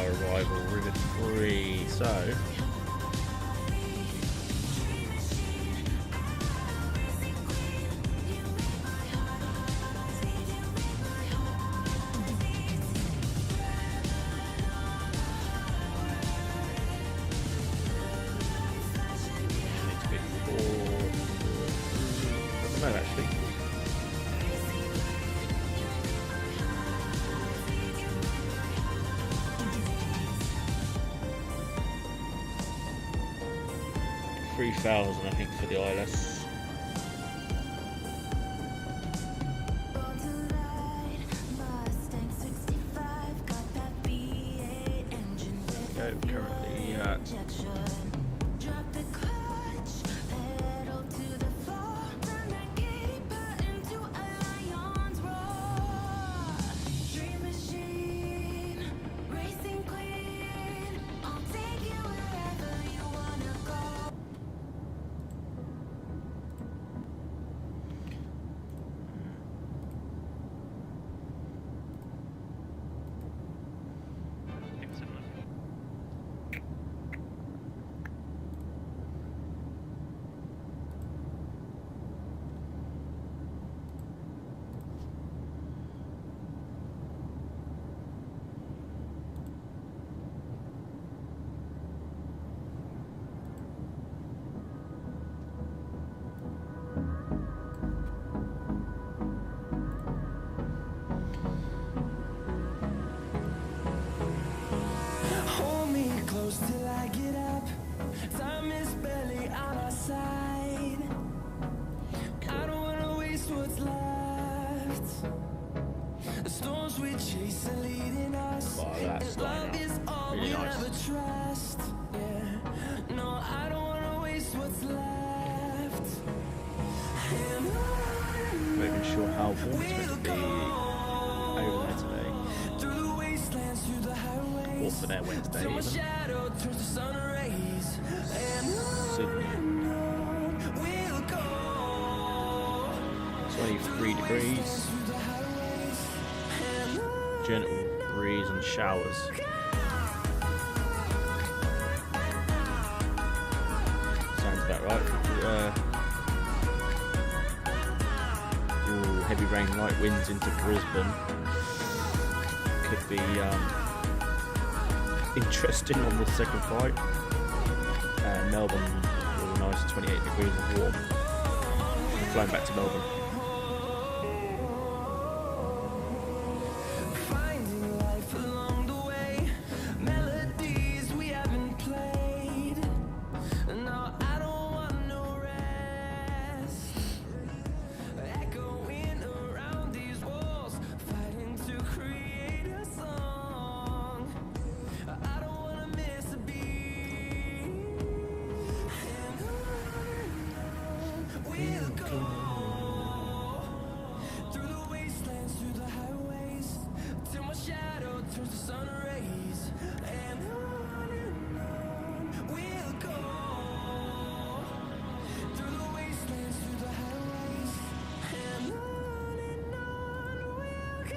Arrival rivet 3, so no, actually. $3,000, I think, for the ILS. Go currently at waste what's left. The storms we chase are leading us. Oh, that's And love nice. is all Really we'll nice. ever trust. Yeah. No, I don't wanna waste what's left. And I'm not even sure how warm it's meant to be over there today. through the wastelands, through the highways. Or for their Wednesday Till my even. shadow turns to sun rays. And Sydney, we'll go 23 degrees, through the highways. And gentle breeze and showers. Sounds about right. Ooh, heavy rain, light winds into Brisbane. Could be interesting on the second flight. Melbourne, all nice, 28 degrees and warm. I'm flying back to Melbourne. finding life along the way, melodies we haven't played. No, I don't want no rest. Echoing around these walls, fighting to create a song. I don't wanna miss a beat. And on we'll go. Through the wastelands, through the highways, till my shadow turns to sun rays. And on we'll go. Through the wastelands, through the highways, and on we'll go.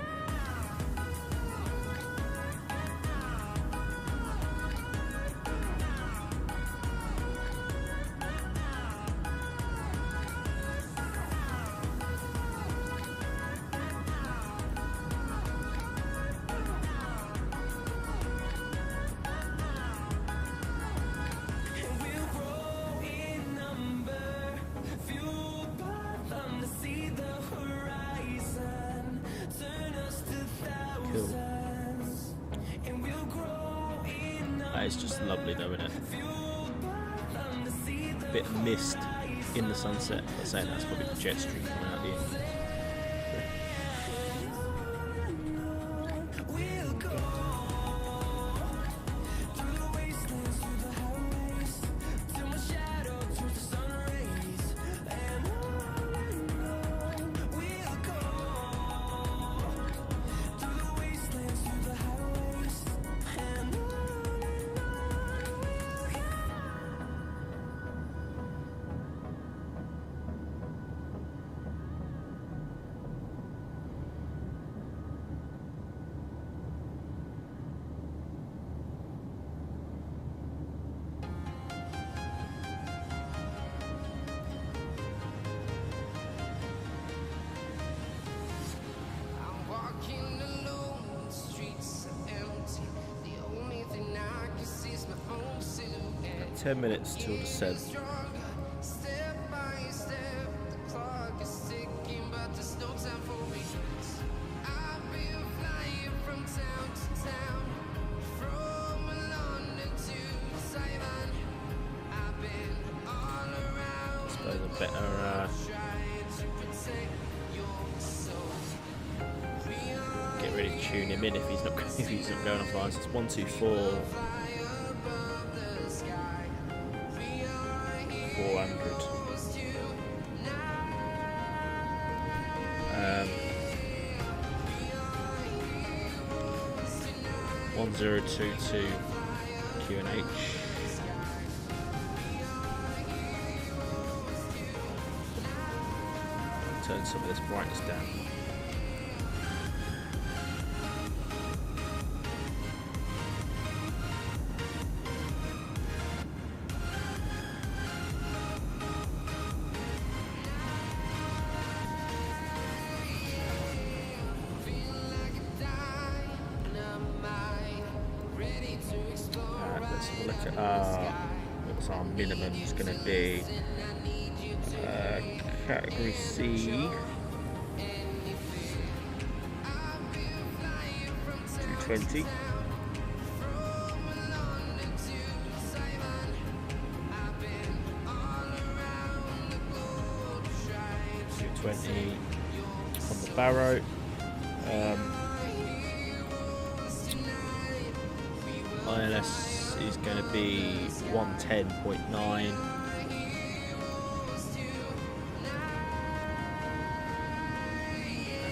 And we'll grow in number, fueled by them to see the horizon, turn us to thousands. And we'll grow in That is just lovely though, isn't it? fueled by them to see the Bit of mist in the sunset. I'm saying that's probably the jet stream coming out the end. we'll go. Through the wastelands, through the highways, till my shadow turns to sun rays. And on we'll go. Through the wastelands, through the highways, and on we'll go. I'm walking alone, the streets are empty. The only thing I can see is my own silhouette. 10 minutes till descent. Stronger, step by step, the clock is ticking, but there's no time for regrets. I've been flying from town to town, from London to Taiwan. I've been all around, Suppose a better trying to protect your soul. get ready to tune him in if he's not going off lines. It's 124 400. 1022 QNH. Turn some of this brightness down. Alright, let's have a look at what's our minimum is going to be. Category C. 220. 220. Barrow. ILS is going to be 110.9.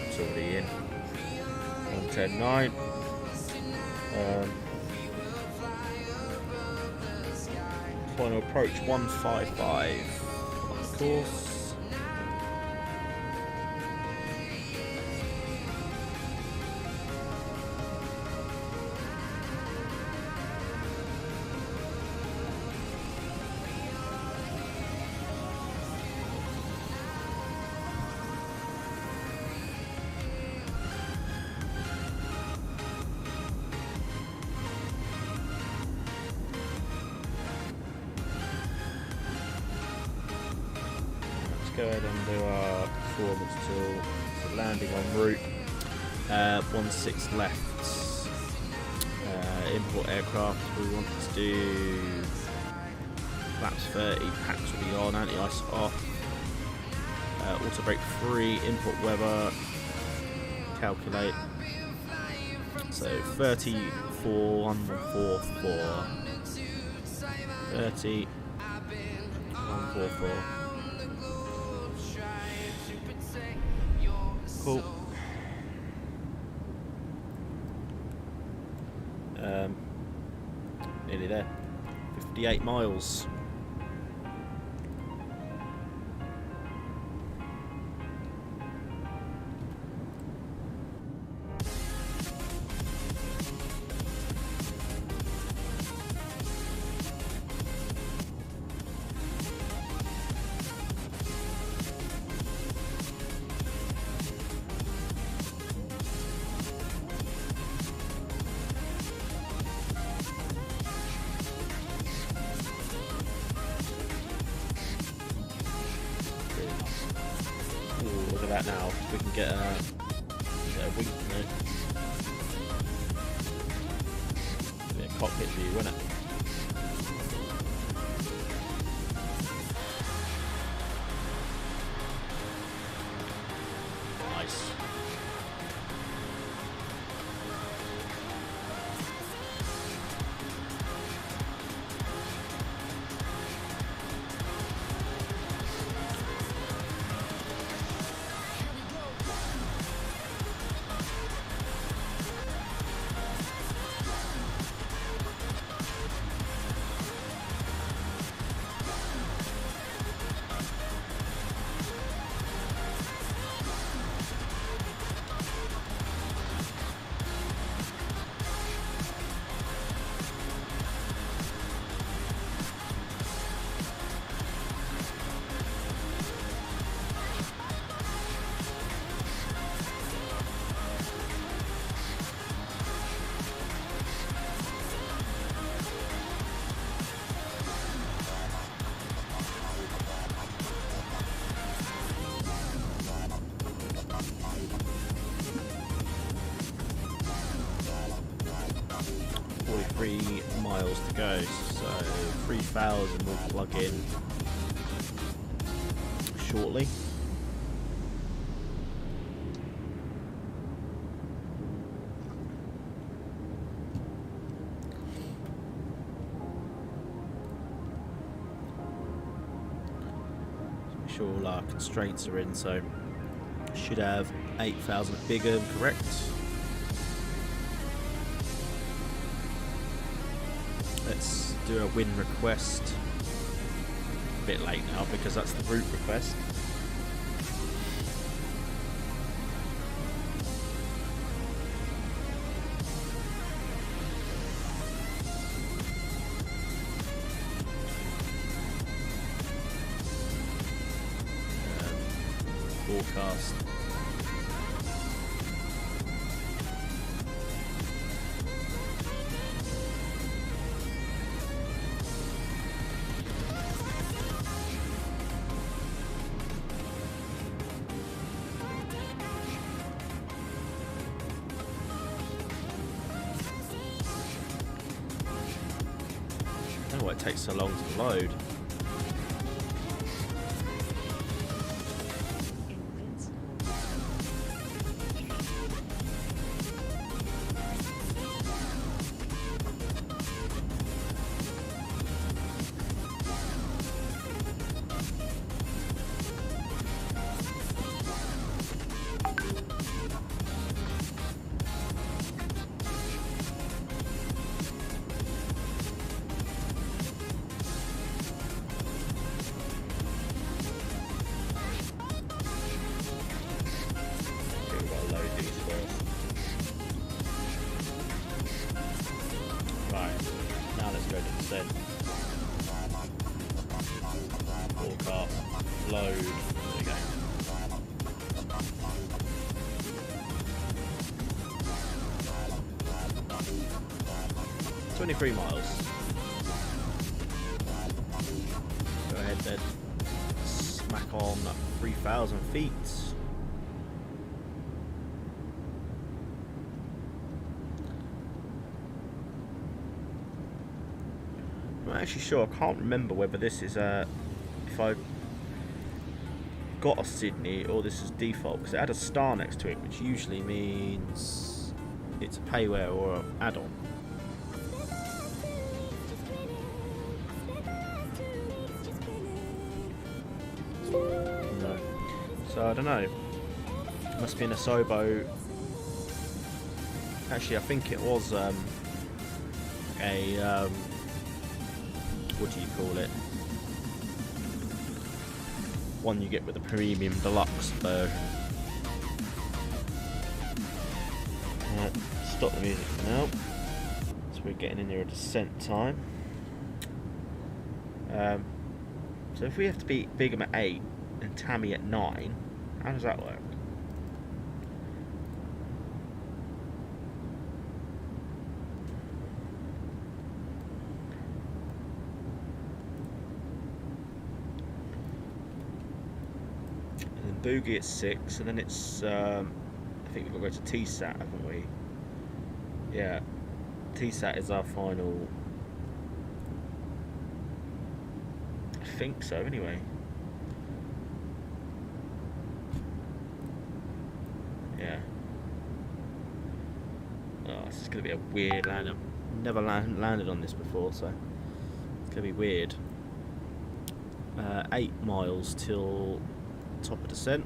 It's already in. 110.9. Final approach 155 on the course. Go ahead and do our performance tool. So landing en route, 16 left. Import aircraft, we want to do flaps 30, packs will be on, anti-ice off, auto brake free, import weather, calculate. So 34, 144, 30, 144. Cool. Nearly there. 58 miles. Look at that now. We can get a wing from it. Be a cockpit view, wouldn't it? Nice. Miles to go, so 3,000 will plug in shortly. Make sure all our constraints are in, so should have 8,000 bigger, correct? Let's do a win request. A bit late now because that's the route request. Forecast. I don't know why it takes so long to load. 23 miles. Go ahead then. Smack on 3,000 feet. I'm not actually sure. I can't remember whether this is if I got a Sydney or this is default, because it had a star next to it, which usually means it's a payware or an add-on. No. So I don't know. Must be an Asobo. Actually, I think it was a what do you call it? One you get with the premium deluxe version. Right, stop the music for now. So we're getting in near a descent time. So if we have to beat Bigham at 8 and Tammy at 9, how does that work? Boogie at 6, and then it's I think we've got to go to TSAT, haven't we? Yeah, TSAT is our final. I think so, anyway. Yeah. Oh, this is going to be a weird land. I've never landed on this before, so it's going to be weird. 8 miles till top of descent.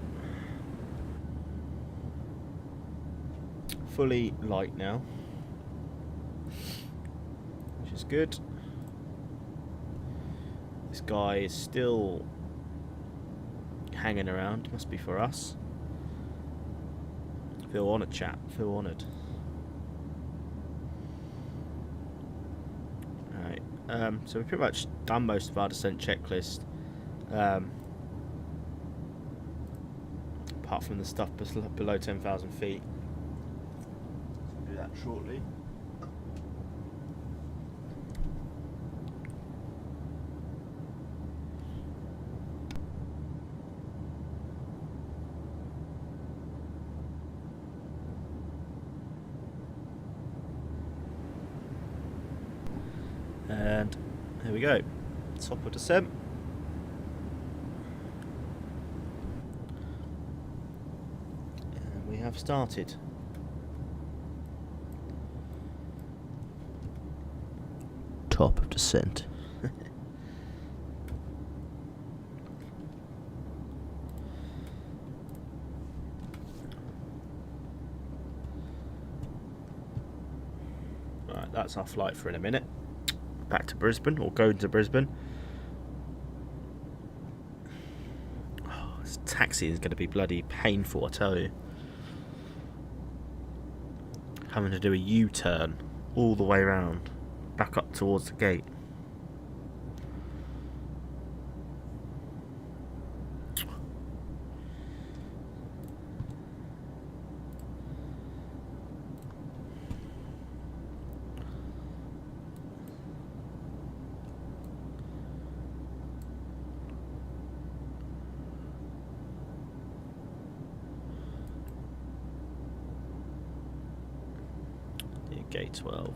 Fully light now, which is good. This guy is still hanging around. Must be for us. Feel honoured, chap. Feel honoured. Alright. So we've pretty much done most of our descent checklist. Apart from the stuff below 10,000 feet. We'll do that shortly. And here we go. Top of descent. Have started. Top of descent. Right, that's our flight for in a minute. Back to Brisbane, or going to Brisbane. Oh, this taxi is going to be bloody painful, I tell you. Having to do a U-turn all the way around, back up towards the gate. Gate 12.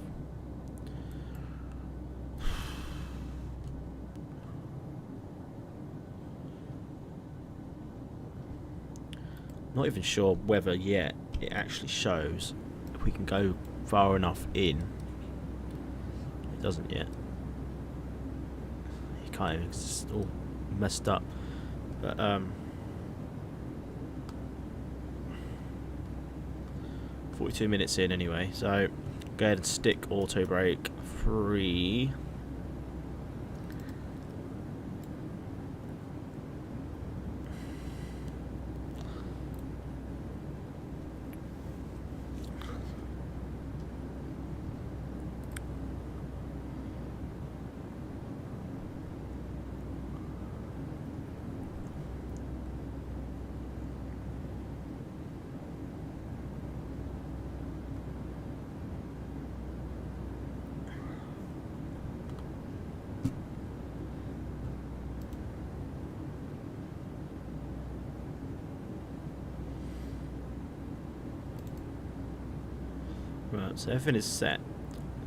Not even sure whether yet it actually shows if we can go far enough in. It doesn't yet. You can't even, it's all messed up. But 42 minutes in anyway, so go ahead and stick auto brake free. Right, so everything is set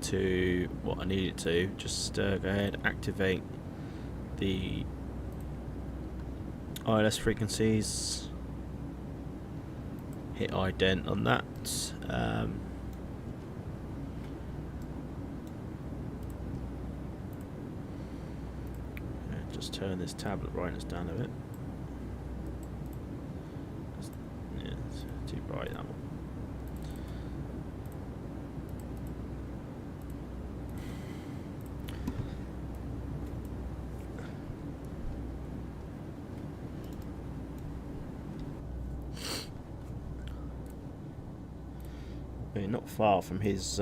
to what I need it to. Just go ahead, activate the ILS frequencies, hit ident on that. Just turn this tablet brightness down a bit. Yeah, it's too bright, that one. We're not far from his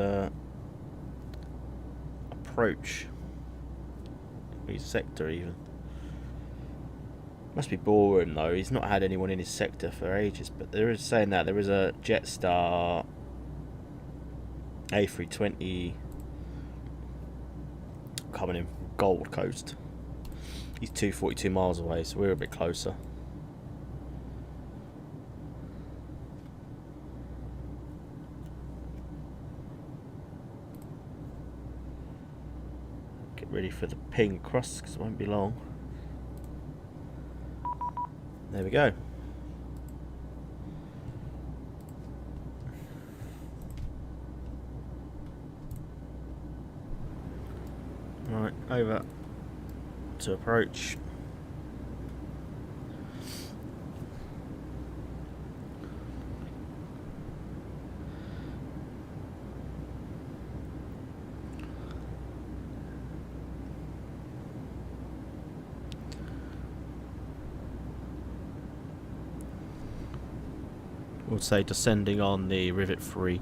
approach, his sector even. Must be boring though. He's not had anyone in his sector for ages. But there is saying that there is a Jetstar A320 coming in from Gold Coast. He's 242 miles away, so we're a bit closer. Get ready for the ping across because it won't be long. There we go. Right, over to approach. We'll say descending on the Rivet 3.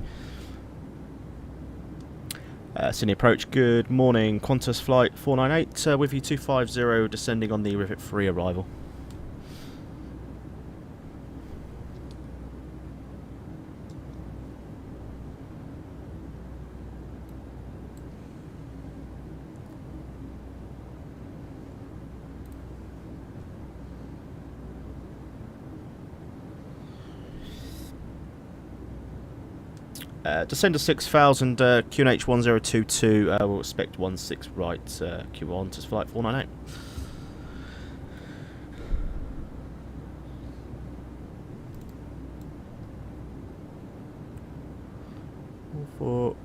Sydney approach, good morning. Qantas flight 498 with you 250, descending on the Rivet 3 arrival. Descend to 6000, QNH 1022, we'll expect 16 right, Q1 to flight 498. Four.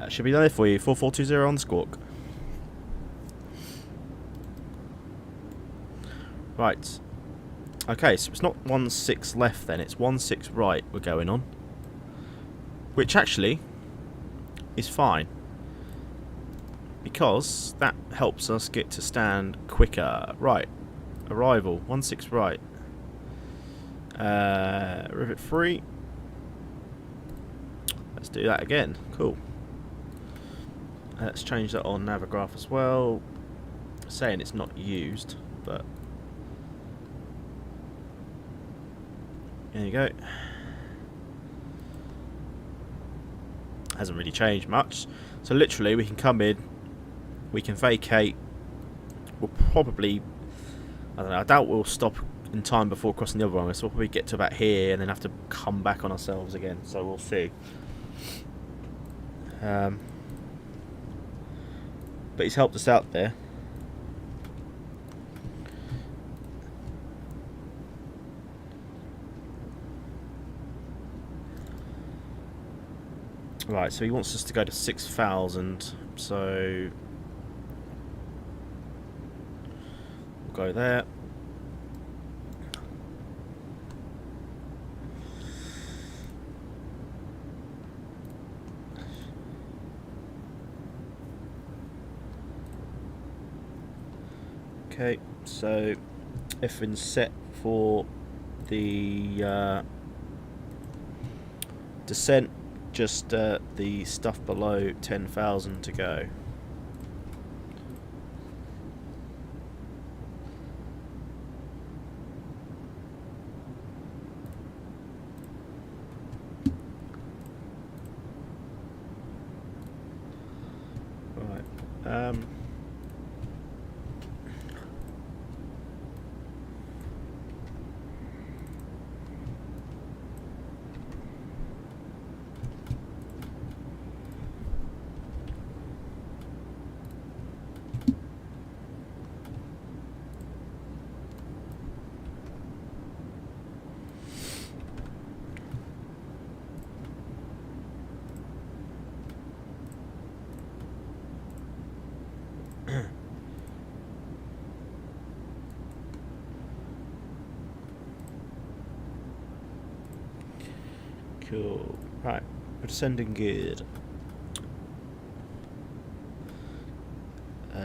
Should be there for you, 4420 on the squawk. Right. Okay, so it's not 16 left then, it's 16 right we're going on. Which actually is fine. Because that helps us get to stand quicker. Right, arrival, 16 right. Rivet 3. Let's do that again, cool. Let's change that on Navigraph as well. Saying it's not used, but there you go. Hasn't really changed much. So literally we can come in, we can vacate. We'll probably, I don't know, I doubt we'll stop in time before crossing the other one. So we'll probably get to about here and then have to come back on ourselves again. So we'll see. But he's helped us out there. Right, so he wants us to go to 6000, so we'll go there. Okay, so everything's set for the descent. Just the stuff below 10,000 to go. Right. Cool. Right, we're descending geared.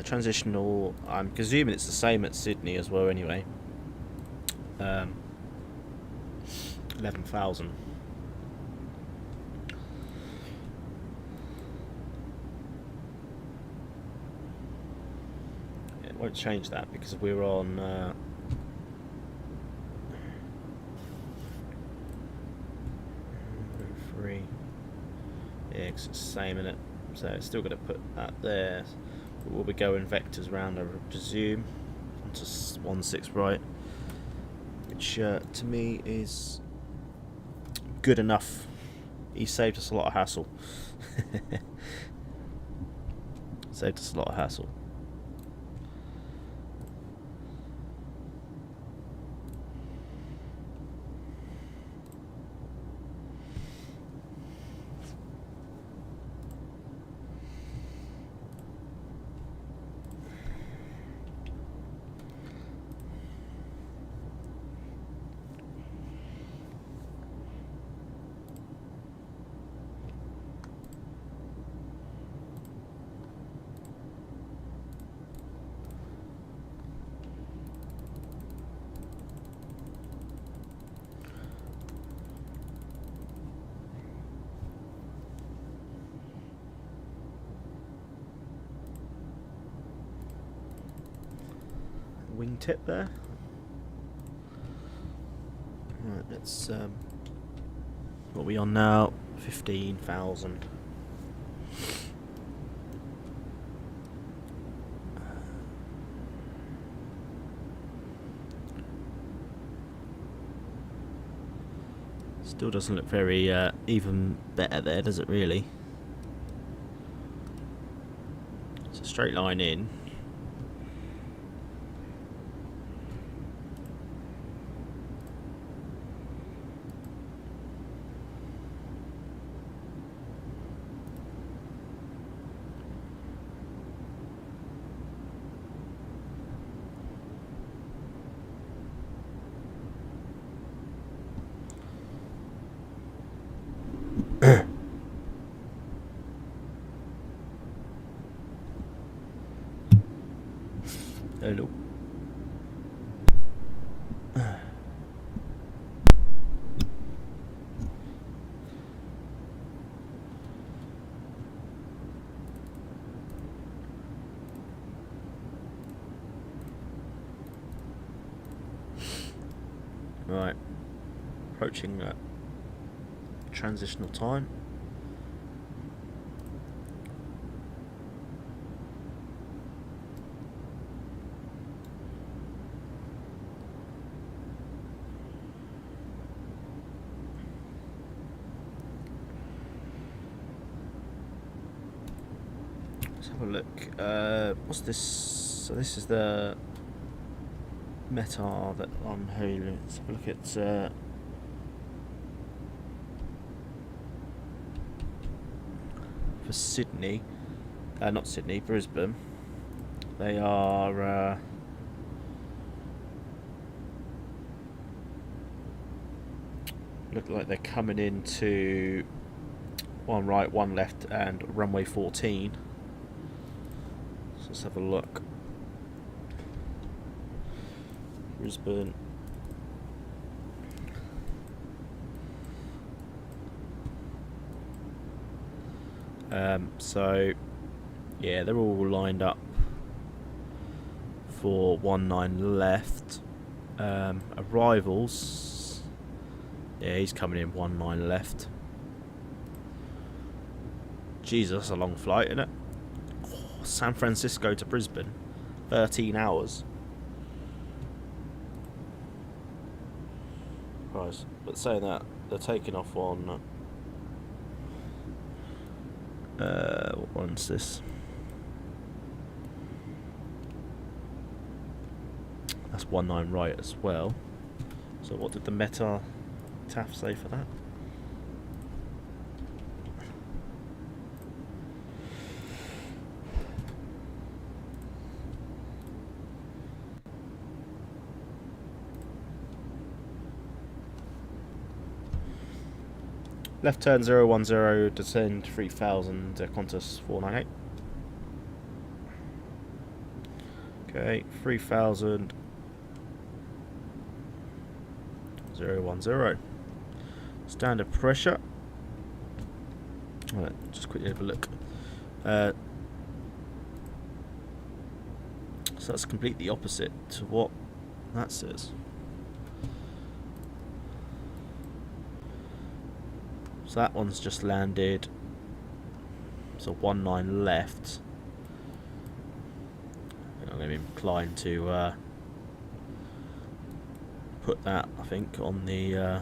Transitional, I'm presuming it's the same at Sydney as well anyway. 11,000. It won't change that because we're on 3. Yeah, it's the same in it, so it's still going to put that there. We'll be going vectors round, I presume, onto 1/6 right, which to me is good enough. He saved us a lot of hassle. Saved us a lot of hassle. Wingtip there. Right, let's what are we on now? 15,000. Still doesn't look very even better there, does it really? It's a straight line in. Hello. Right, approaching that transitional time. Let's have a look. What's this? So this is the METAR that I'm hailing. Let's have a look at for Sydney, not Sydney, Brisbane. They are look like they're coming into 1 right, 1 left, and runway 14. So let's have a look. Brisbane. So yeah, they're all lined up for 19 left. Arrivals. Yeah, he's coming in 19 left. Jesus, that's a long flight, isn't it? Oh, San Francisco to Brisbane, 13 hours. Right, but saying that, they're taking off on what one's this? That's 19 right as well. So what did the METAR TAF say for that? Left turn 010, descend 3000, Qantas 498. Okay, 3000, 010. Standard pressure. Alright, just quickly have a look. So that's completely opposite to what that says. So that one's just landed. So 19 left. I'm going to be inclined to put that, I think, on the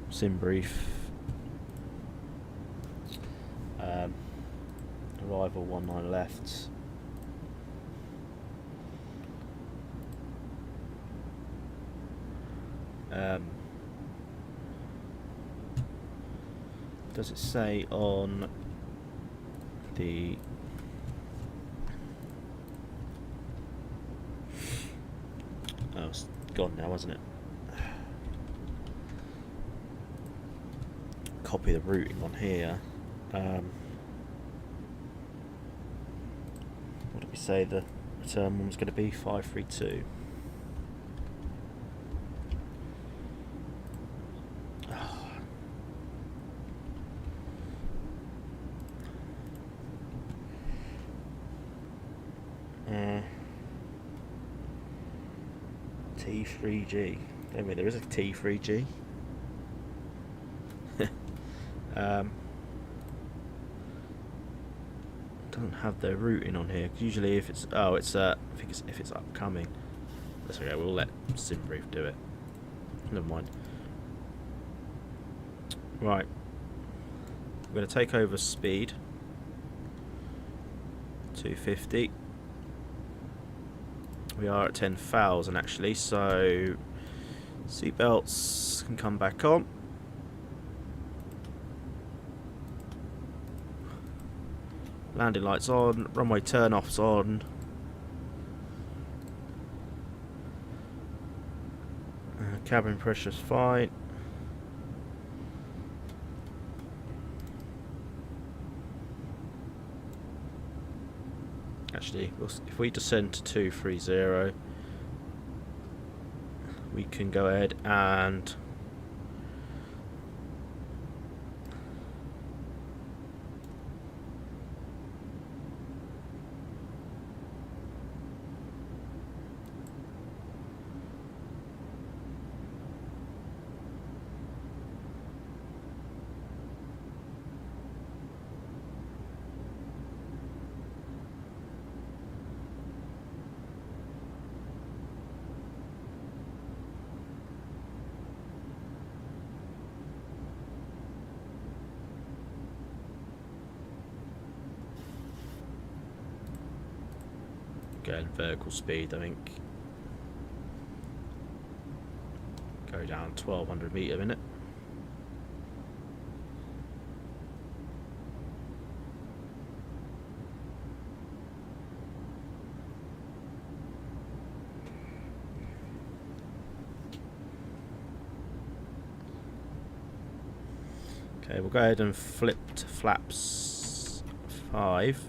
sim brief. Arrival 19 left. Does it say on the oh, it's gone now, hasn't it? Copy the routing on here. What did we say the return one was going to be? 532. T3G. I mean, there is a T3G. Doesn't have their routing on here. Usually, if it's I think it's if it's upcoming. That's okay. We'll let SimBrief do it. Never mind. Right. I'm going to take over speed. 250. We are at 10,000 actually, so seatbelts can come back on. Landing lights on, runway turn-offs on. Cabin pressure's fine. Actually, if we descend to 230, we can go ahead and get vertical speed, I think. Go down 1200 meter a minute. Okay, we'll go ahead and flip to flaps 5.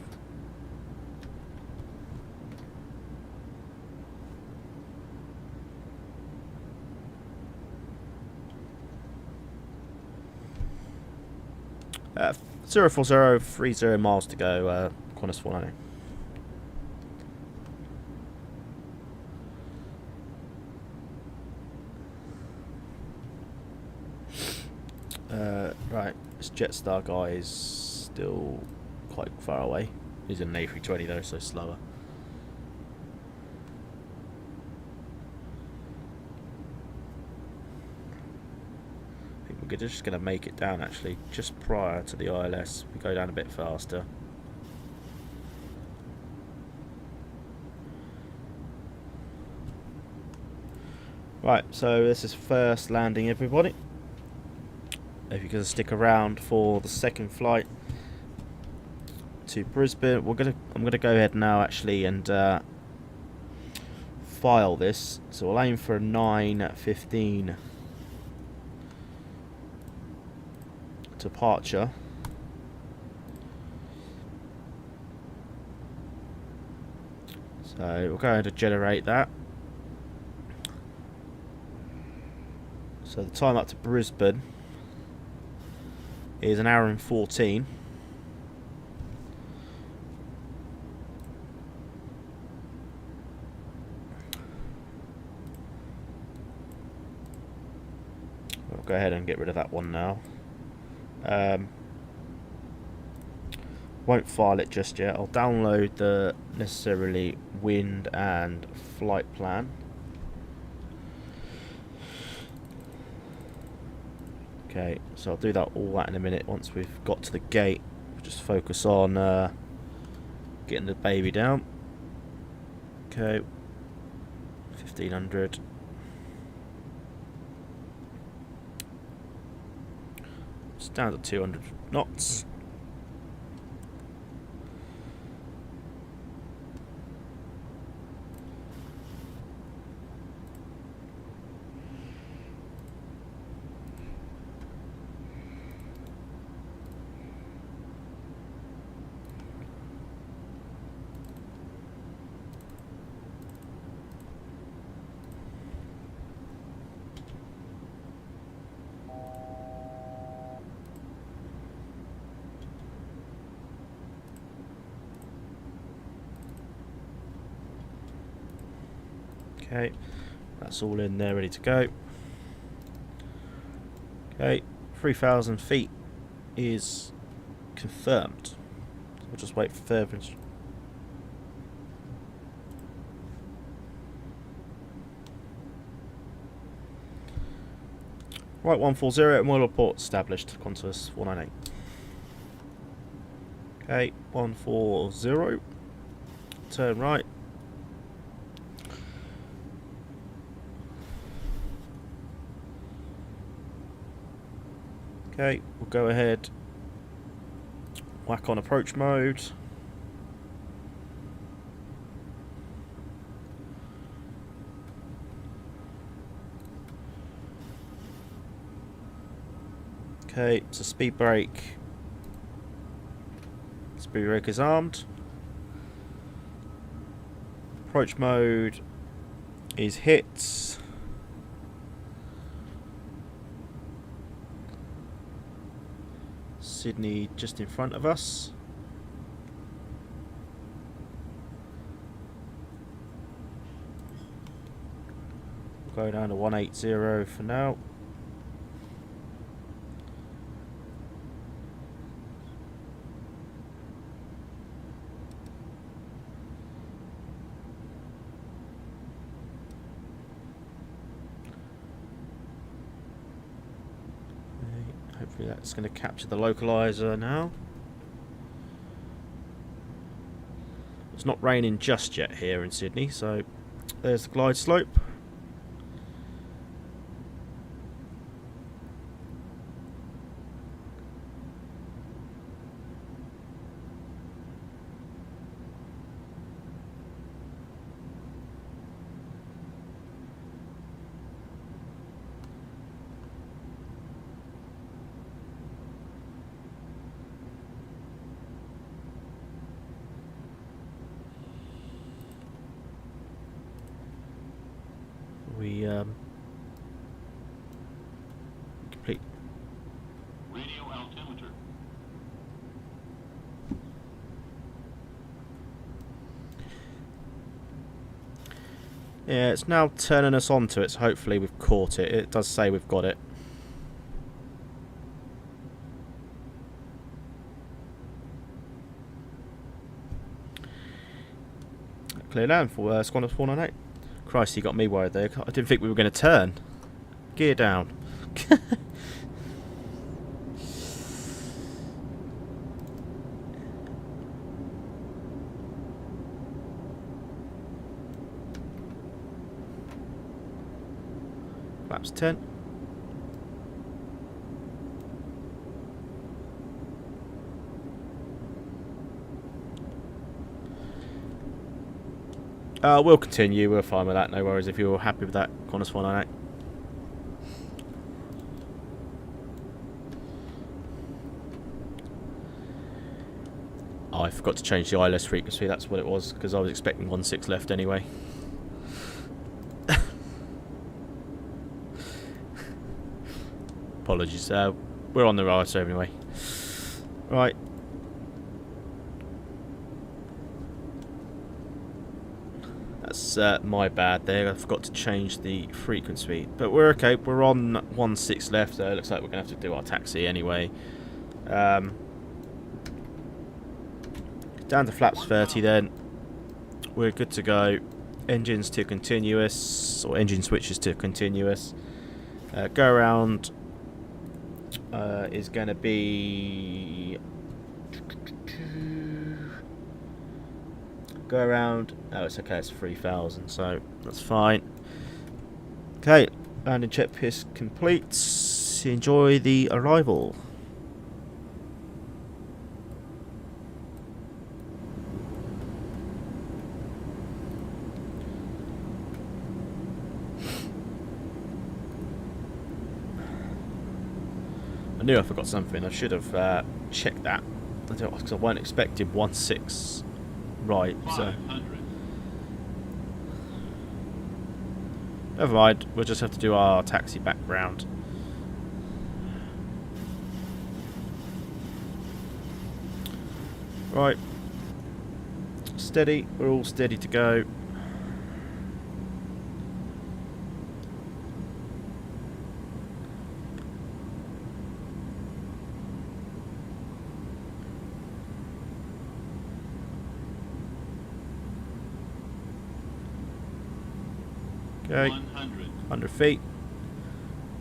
Uh, 04030 miles to go, Qantas 490. Right, this Jetstar guy is still quite far away. He's in an A320 though, so slower. I think we're just going to make it down actually, just prior to the ILS. We go down a bit faster. Right, so this is first landing, everybody. If you're going to stick around for the second flight to Brisbane, I'm gonna go ahead now actually and file this. So we'll aim for a 9:15 departure. So we're going to generate that. So the time up to Brisbane is 1 hour and 14. We'll go ahead and get rid of that one now. Won't file it just yet. I'll download the necessarily wind and flight plan. Okay, so I'll do all that in a minute once we've got to the gate. We'll just focus on getting the baby down. Okay, 1500. It's down to 200 knots. Okay, that's all in there, ready to go. Okay, 3,000 feet is confirmed. So we'll just wait for further Right, 140, and oil report established. Qantas 198. Okay, 140. Turn right. Okay, we'll go ahead, whack on approach mode. Okay, so speed brake. Speed brake is armed. Approach mode is hit. Sydney just in front of us. We'll go down to 180 for now. Hopefully that's going to capture the localizer now. It's not raining just yet here in Sydney, so there's the glide slope. We complete. Radio altimeter. Yeah, it's now turning us onto it, so hopefully we've caught it. It does say we've got it. Clear land for Qantas 498. Christ, you got me worried there. I didn't think we were going to turn. Gear down. Flaps 10. We'll continue. We're fine with that. No worries if you're happy with that. Qantas 198. I forgot to change the ILS frequency, that's what it was, because I was expecting 1.6 left anyway. Apologies, we're on the right anyway. Right. That's my bad there, I forgot to change the frequency. But we're okay, we're on 1.6 left, so it looks like we're going to have to do our taxi anyway. Down to flaps 30 then. We're good to go. Engines to continuous, or engine switches to continuous. Go around is going to be... Go around. Oh, it's okay, it's 3,000, so that's fine. Okay, landing checklist complete. Enjoy the arrival. I knew I forgot something. I should have checked that. Because I weren't expecting 1.6 right. So 500. never mind. We'll just have to do our taxi back round. Right. Steady. We're all steady to go. Okay, 100. 100 feet.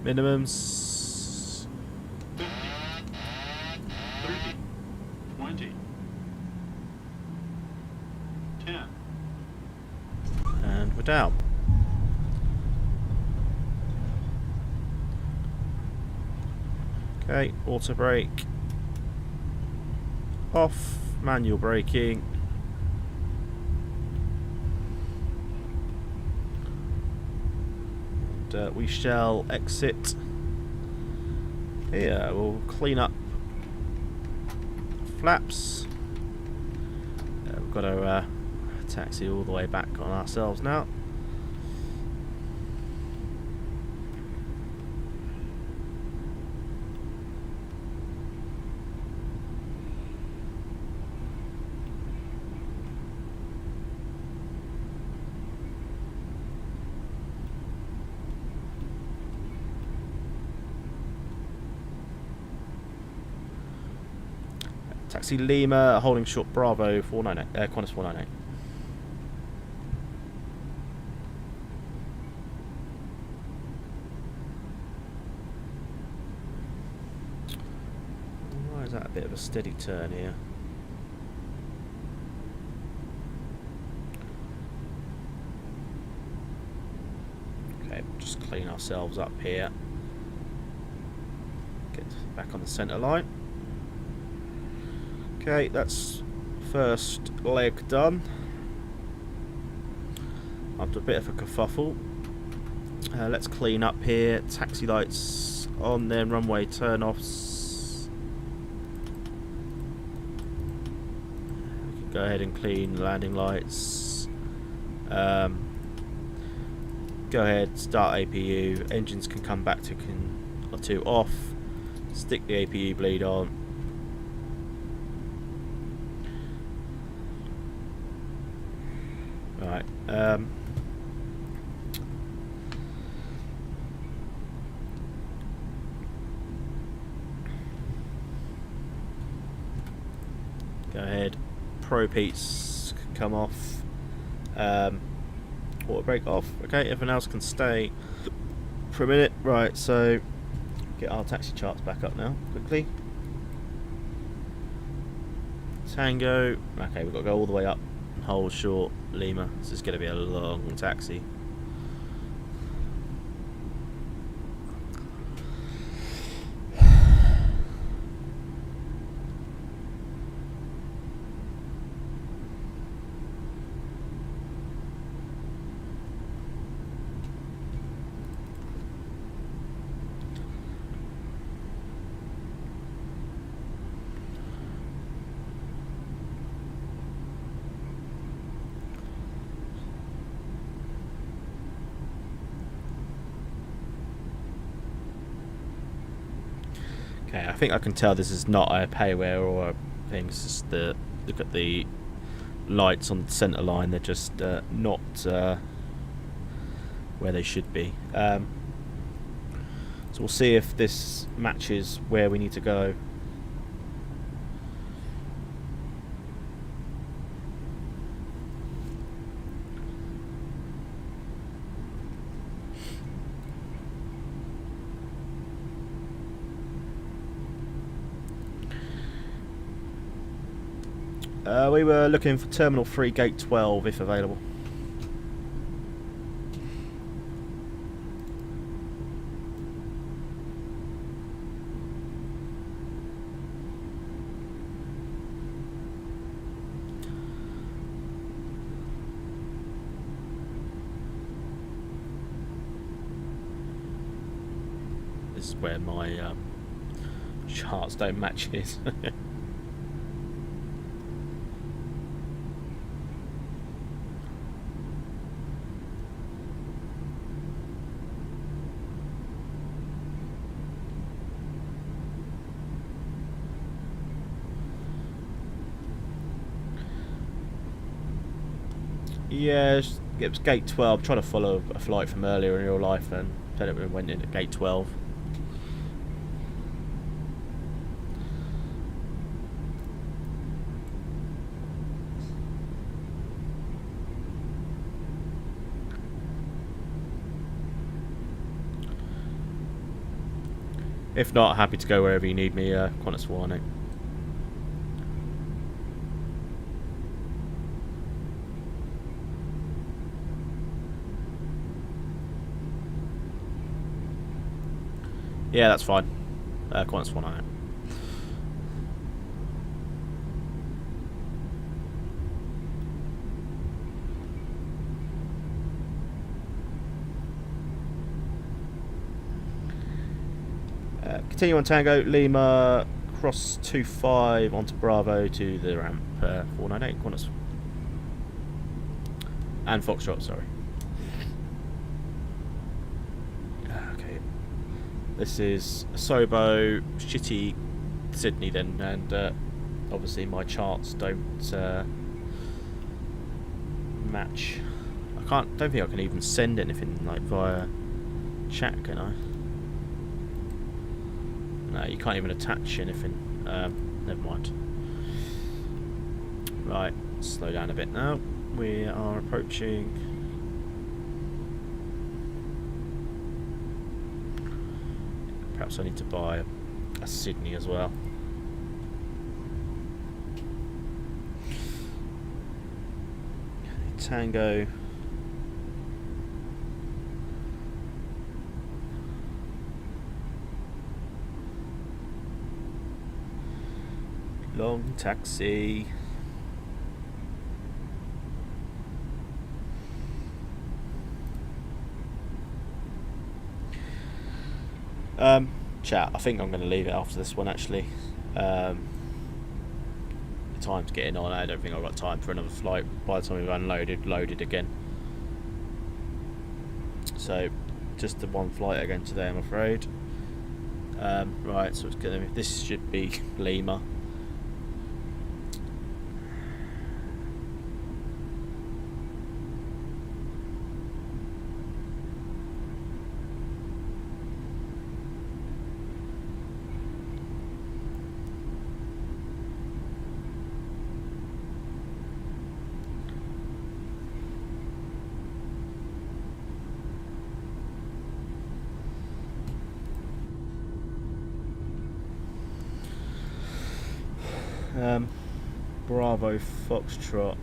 Minimums. 50. 30. 20. 10. And we're down. Okay, auto brake. Off. Manual braking. We shall exit here. We'll clean up flaps. We've got to taxi all the way back on ourselves now. Taxi Lima, holding short Bravo 498, Qantas 498. Why is that a bit of a steady turn here? Okay, we'll just clean ourselves up here. Get back on the centre line. Okay, that's first leg done. After a bit of a kerfuffle. Let's clean up here. Taxi lights on, then runway turn-offs. We can go ahead and clean landing lights. Go ahead, start APU. Engines can come back to off. Stick the APU bleed on. Right, go ahead, pro peats come off, auto brake off. Okay, everyone else can stay for a minute. Right, so get our taxi charts back up now, quickly. Tango, okay, we've got to go all the way up. Hold short Lima. This is going to be a long taxi. Okay, I think I can tell this is not a payware or a thing. It's just the look at the lights on the centre line. They're just not where they should be. So we'll see if this matches where we need to go. We were looking for Terminal 3, Gate 12, if available. This is where my charts don't match his. Yeah, it was Gate 12. Trying to follow a flight from earlier in real life, and then it went in at Gate 12. If not, happy to go wherever you need me, Qantas warning. Yeah, that's fine. Qantas 1 continue on Tango, Lima, cross 25 onto Bravo to the ramp 498, Qantas. And Foxtrot, sorry. Okay. This is Sobo, shitty Sydney then, and obviously my charts don't match. Don't think I can even send anything like via chat, can I? No, you can't even attach anything. Never mind. Right, slow down a bit now. We are approaching. Perhaps I need to buy a Sydney as well. Tango. Long taxi. Chat, I think I'm going to leave it after this one actually. The time's getting on. I don't think I've got time for another flight by the time we've unloaded, loaded again. So, just the one flight again today, I'm afraid. Right, so it's going to. This should be Lima. Bravo Foxtrot.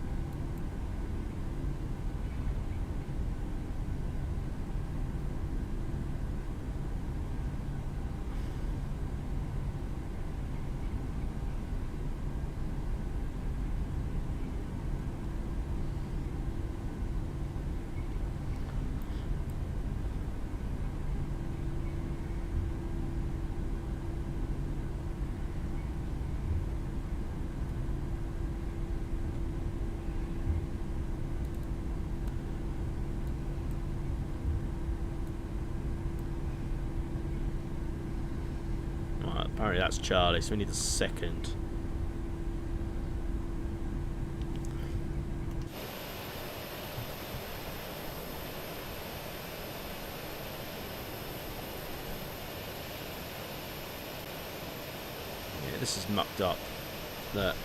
Apparently that's Charlie, so we need a second. Yeah, this is mucked up. Look.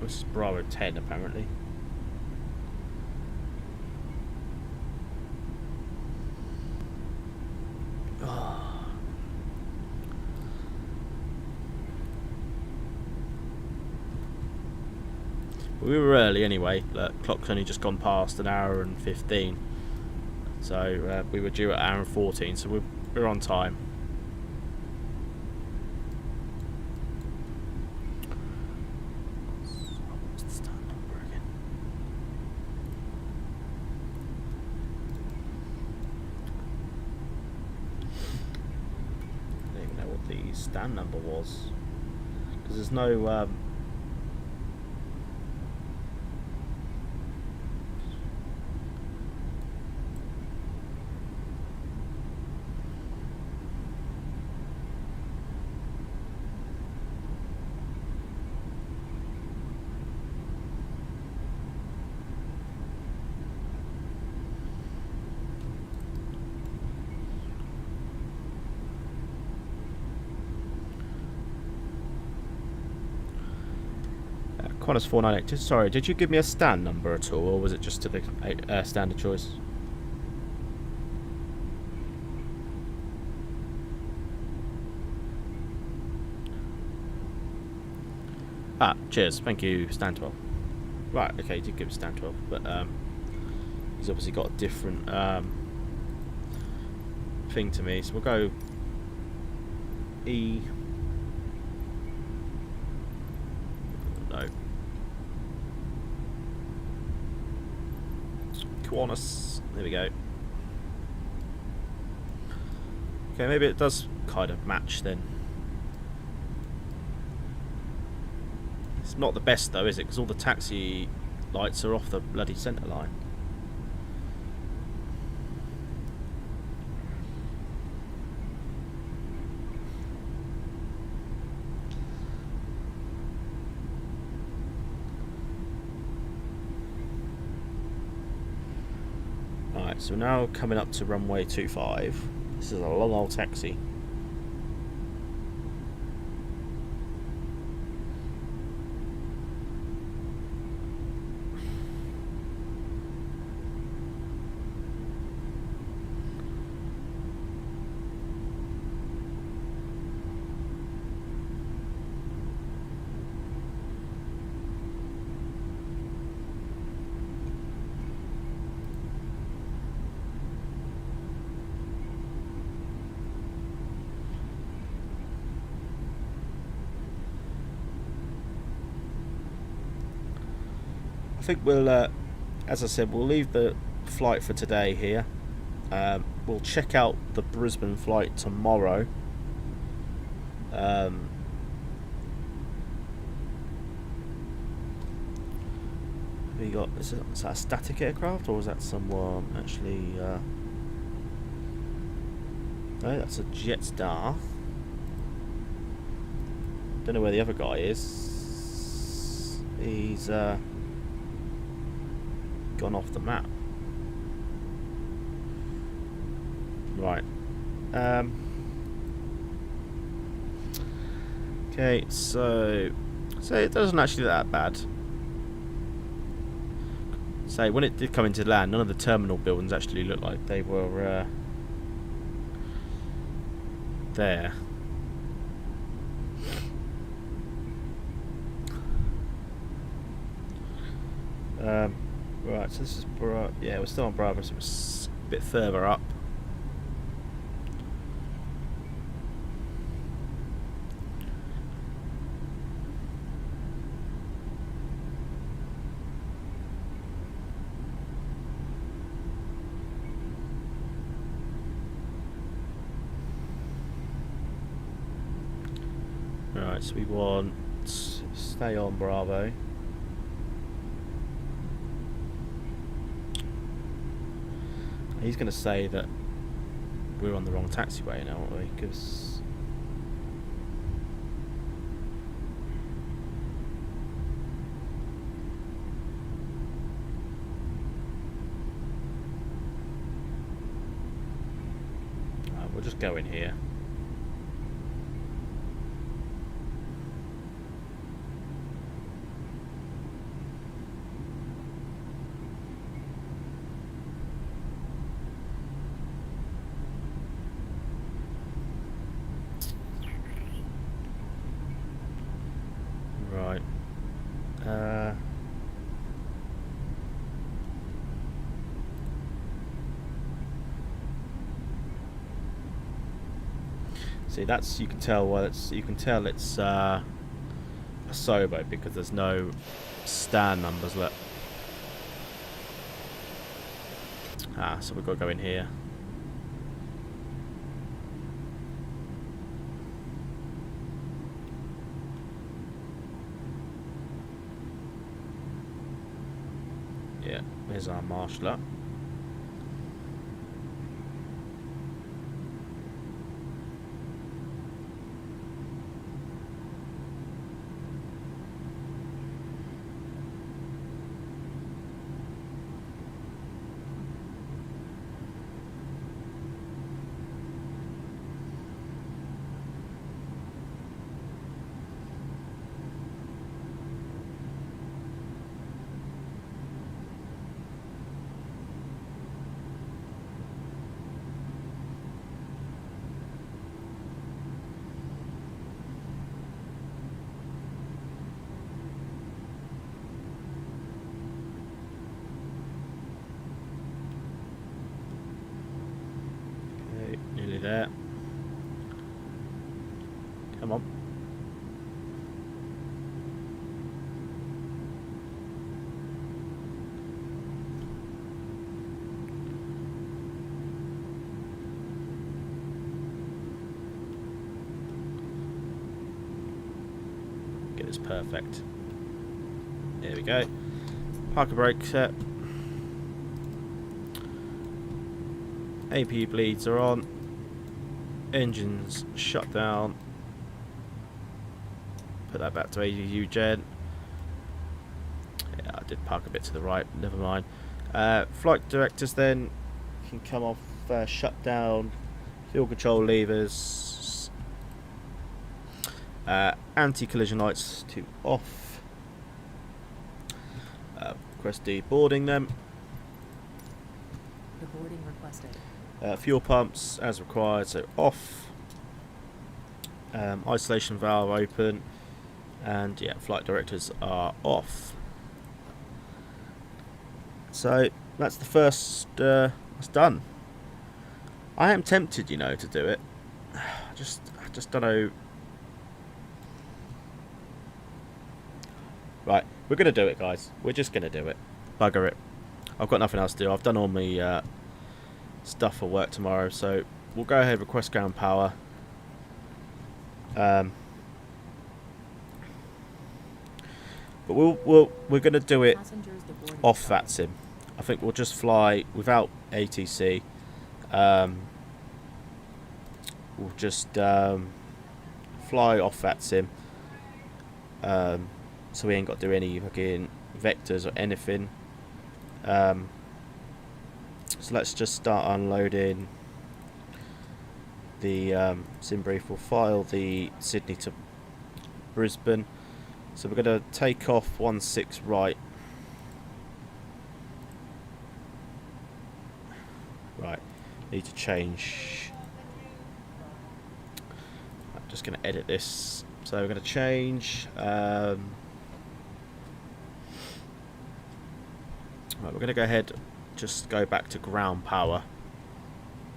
This is Bravo 10 apparently. Oh. We were early anyway. Look, clock's only just gone past an hour and 15. So we were due at an hour and 14, so we're on time. Stand number was, because there's no Qantas 498. Sorry, did you give me a stand number at all, or was it just to the standard choice? Ah, cheers. Thank you, stand 12. Right, okay, you did give me stand 12, but he's obviously got a different thing to me, so we'll go E. No. Qantas. There we go. Okay, maybe it does kind of match then. It's not the best though, is it? Because all the taxi lights are off the bloody centre line. Alright, so we're now coming up to runway 25. This is a long old taxi. I think we'll, as I said, we'll leave the flight for today here. We'll check out the Brisbane flight tomorrow. We got, is that a static aircraft, or is that someone actually? No, that's a Jetstar. Don't know where the other guy is. He's gone off the map. Right. Okay, so it doesn't actually look that bad. So when it did come into land, none of the terminal buildings actually looked like they were there. Right, so this is yeah, we're still on Bravo, so it's a bit further up. Right, so we want stay on Bravo. He's going to say that we're on the wrong taxiway now, aren't we? Because we'll just go in here. Right. See, that's you can tell. Well, it's a Sobo because there's no stand numbers. Look. So we've got to go in here. Yeah, there's our marshaller. Nearly there. Come on. Get this perfect. There we go. Parker brake set. AP bleeds are on. Engines shut down. Put that back to ADU gen. Yeah, I did park a bit to the right. Never mind. Flight directors then can come off. Shut down. Fuel control levers. Anti-collision lights to off. Request deboarding them. The boarding requested. Fuel pumps as required, so off. Isolation valve open, and yeah, flight directors are off. So that's the first. That's done. I am tempted, you know, to do it. I just don't know. Right, we're gonna do it, guys. We're just gonna do it. Bugger it. I've got nothing else to do. I've done all my stuff for work tomorrow, so we'll go ahead, request ground power. But we're gonna do it Passengers deboarding off started. VATSIM. I think we'll just fly without ATC. We'll just fly off VATSIM. So we ain't got to do any fucking vectors or anything. So let's just start unloading the sim brief. We'll file the Sydney to Brisbane. So we're going to take off 16 right. Right, need to change. I'm just going to edit this. So we're going to change. Right, we're going to go ahead, just go back to ground power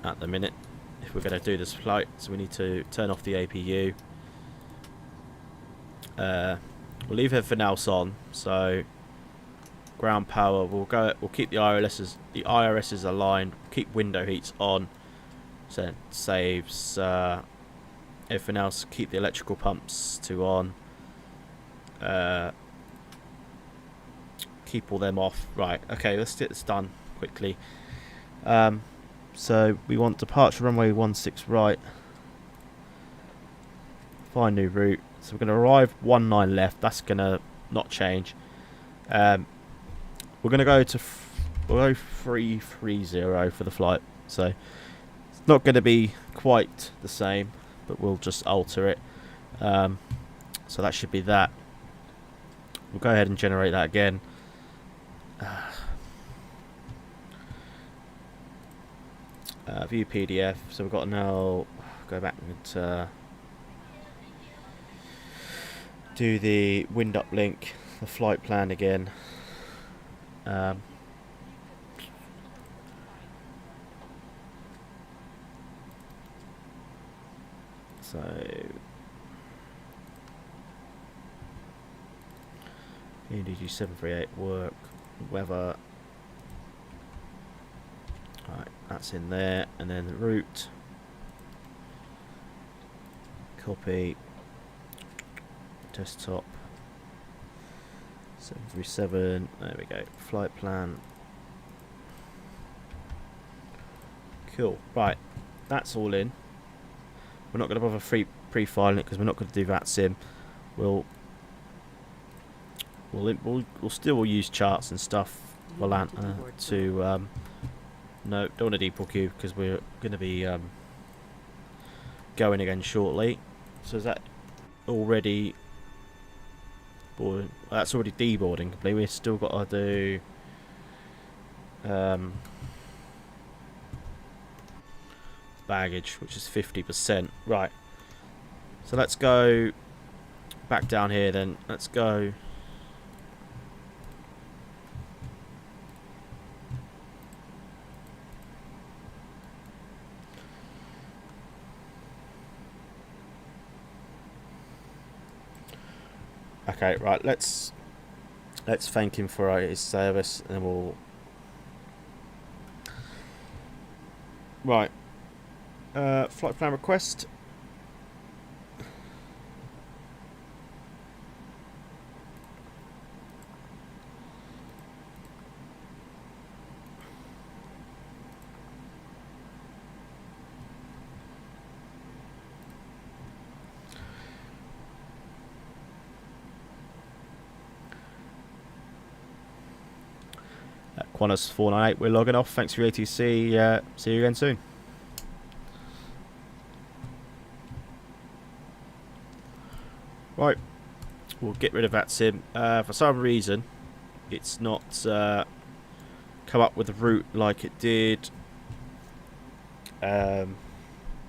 at the minute if we're going to do this flight. So we need to turn off the APU. We'll leave everything else on. So ground power, we'll keep the IRSs aligned, keep window heats on, so it saves Everything else, keep the electrical pumps to on. Keep all them off. Right, okay, let's get this done quickly. So we want departure runway 16 right. Find new route. So we're going to arrive 19 left. That's going to not change. We're going to go to we'll go 330 for the flight. So it's not going to be quite the same, but we'll just alter it. So that should be that. We'll go ahead and generate that again. View PDF. So we've got now go back and do the wind uplink, the flight plan again. So EDG 738 work, weather. Right, that's in there, and then the route. Copy. Desktop. 737. There we go. Flight plan. Cool. Right, that's all in. We're not going to bother pre-filing it because we're not going to do that sim. We'll still use charts and stuff for Lanta to no, don't want to depot queue because we're going to be going again shortly. So is that already boarding? That's already deboarding completely. We've still got to do baggage, which is 50%. Right. So let's go back down here then. Let's go. Okay, right, let's thank him for his service, and then we'll... Right. Flight plan request. Qantas 498, we're logging off. Thanks for your ATC. See you again soon. Right, we'll get rid of that sim. For some reason, it's not come up with a route like it did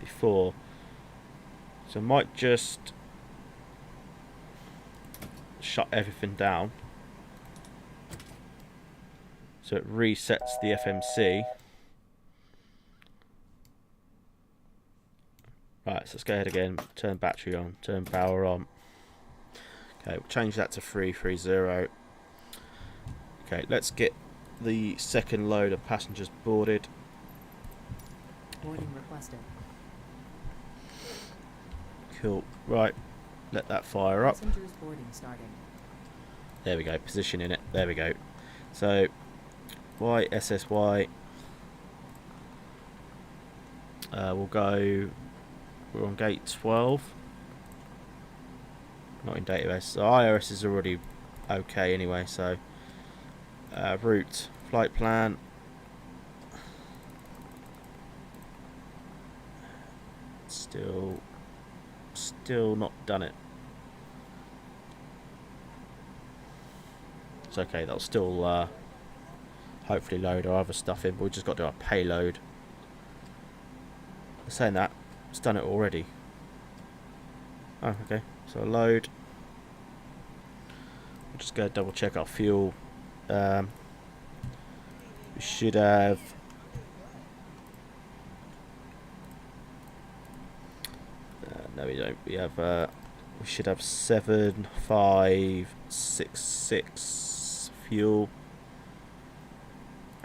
before. So I might just shut everything down. So it resets the FMC. Right, so let's go ahead again, turn battery on, turn power on. Okay, we'll change that to 330. Okay, let's get the second load of passengers boarded. Boarding requested. Cool, right, let that fire up. Passengers boarding starting. There we go, positioning it, there we go. So, YSSY, we'll go, we're on gate 12, not in database, so IRS is already okay anyway, so route, flight plan, still not done it. It's okay, that'll still hopefully load our other stuff in, but we've just got to do our payload. Saying that, it's done it already. Oh, okay, so load. We'll just go double check our fuel. We should have no, we don't. We have we should have 7566 fuel.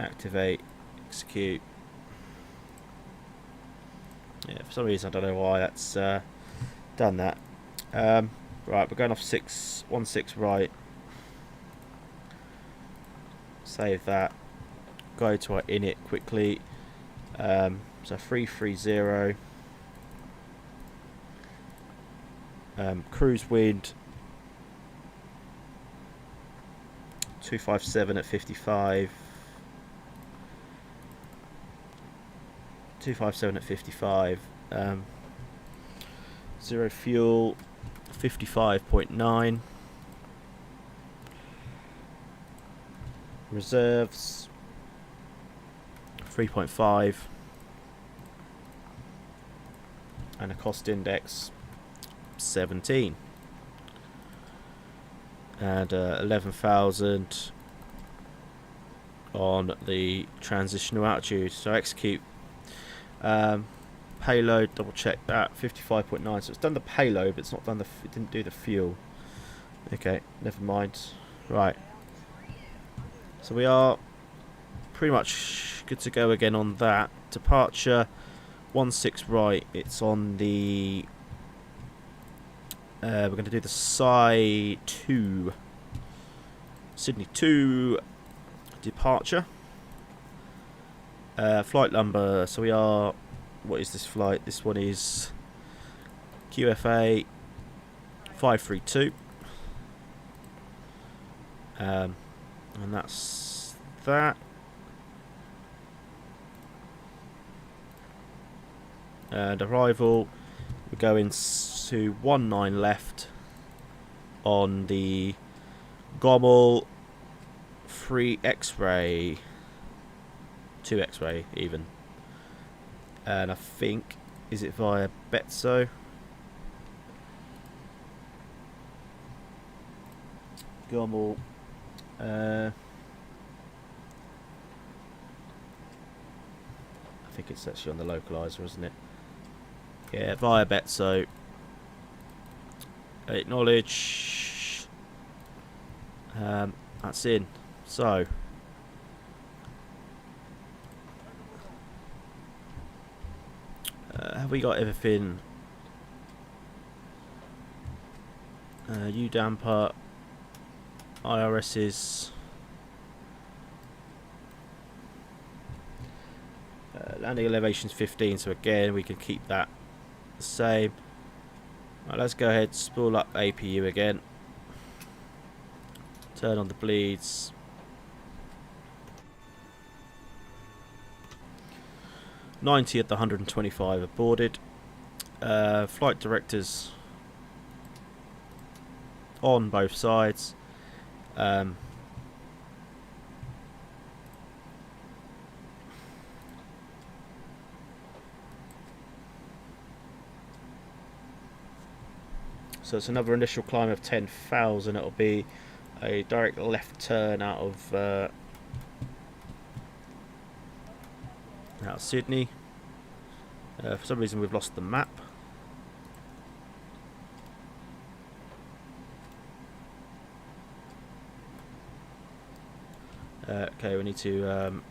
Activate, execute. Yeah, for some reason I don't know why that's Done that. Right, we're going off 616 right. Save that. Go to our init quickly. So 330. Cruise wind 257 at 55. 257 at 55. Zero fuel 55.9. Reserves 3.5. And a cost index 17. And 11,000 on the transitional altitude. So execute. Payload, double check that, 55.9. So it's done the payload, but it's not done the. It didn't do the fuel. Okay, never mind. Right. So we are pretty much good to go again on that. Departure 16 right. It's on the. We're going to do the Sydney 2 departure. Flight number. So we are. What is this flight? This one is QFA 532. And that's that. And arrival, we're going to 19 left on the Gommel 3 X-ray, 2 X-ray even. And I think, is it via Betso? Gommel. I think it's actually on the localizer, isn't it? Yeah, via Betso. Acknowledge. That's in. So. Have we got everything? U-damper, IRSs, landing elevation's 15, so again we can keep that the same. Right, let's go ahead, spool up APU again, turn on the bleeds. $90 at the 125 aborted. Flight directors on both sides. So it's another initial climb of 10,000. It'll be a direct left turn out of Sydney. For some reason we've lost the map. Okay, we need to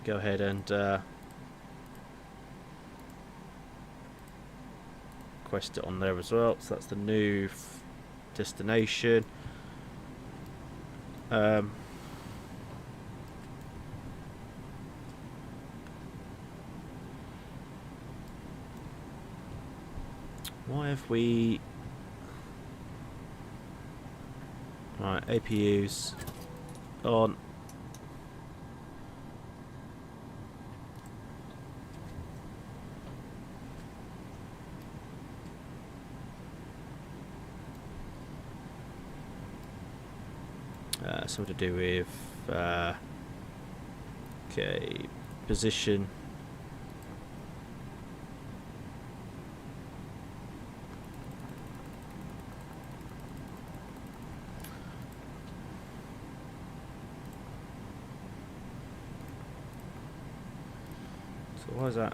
go ahead and quest it on there as well. So that's the new destination. Why have we... Right, APUs on. Something to do with okay, position. So why is that?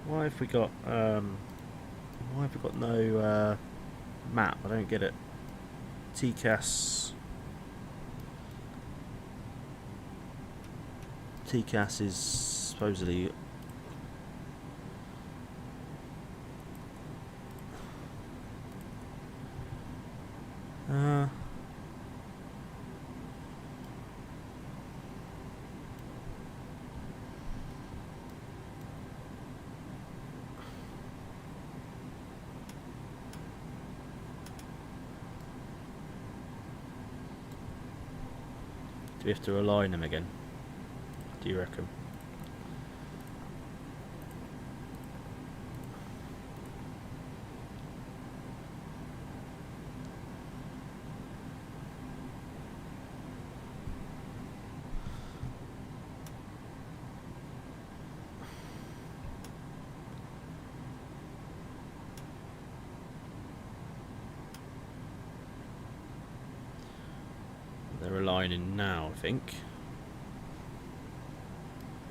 Why have we got no map? I don't get it. TCAS is supposedly do we have to align them again? Do you reckon? They're aligning now, I think.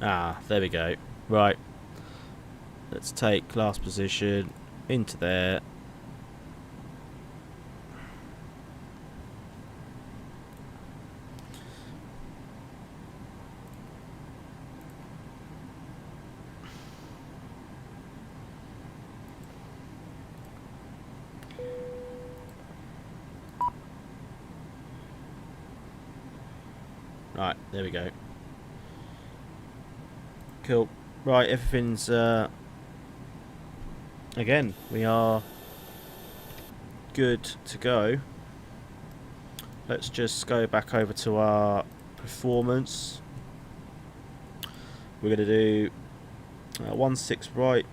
Ah, there we go. Right. Let's take last position into there. Right, there we go. Cool. Right, everything's again, we are good to go. Let's just go back over to our performance. We're going to do 1-6 right.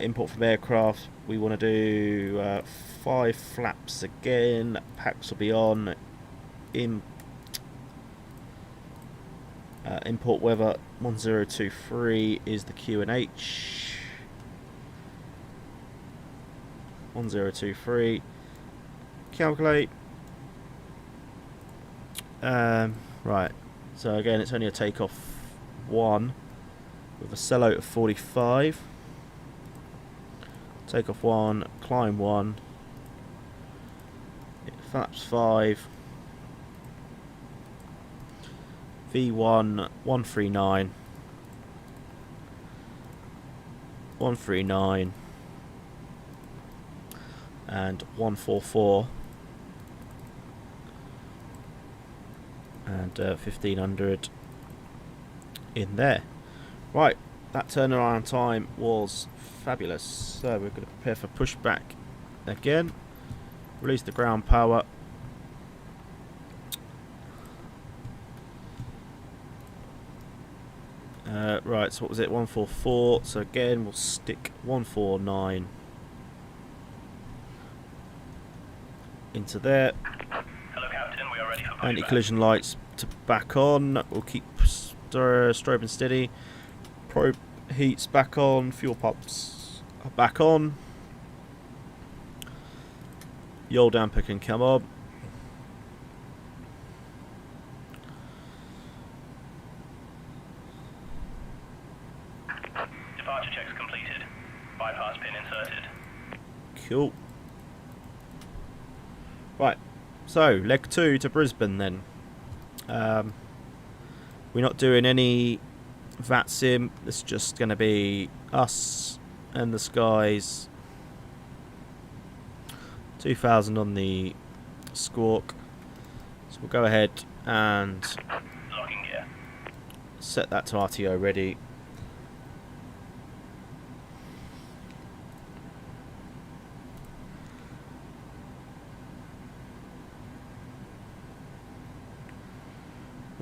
Import from aircraft. We want to do 5 flaps again. Packs will be on. Import weather 1023 is the QNH. 1023. Calculate. Right. So again, it's only a takeoff 1 with a sell out of 45. Takeoff 1, climb 1. Flaps 5. V1 139 139 and 144 and 1500 in there. Right, that turnaround time was fabulous. So we're going to prepare for pushback again. Release the ground power. Right, so what was it? 144. So again, we'll stick 149 into there. Hello, Captain. We are ready for pushback. Anti-collision lights to back on. We'll keep strobing steady. Probe heats back on. Fuel pumps are back on. Yaw damper can come on. Departure checks completed. Bypass pin inserted. Cool. Right, so leg 2 to Brisbane then. We're not doing any VAT sim. It's just going to be us and the skies. 2000 on the Squawk. So we'll go ahead and Locking gear. set that to RTO ready.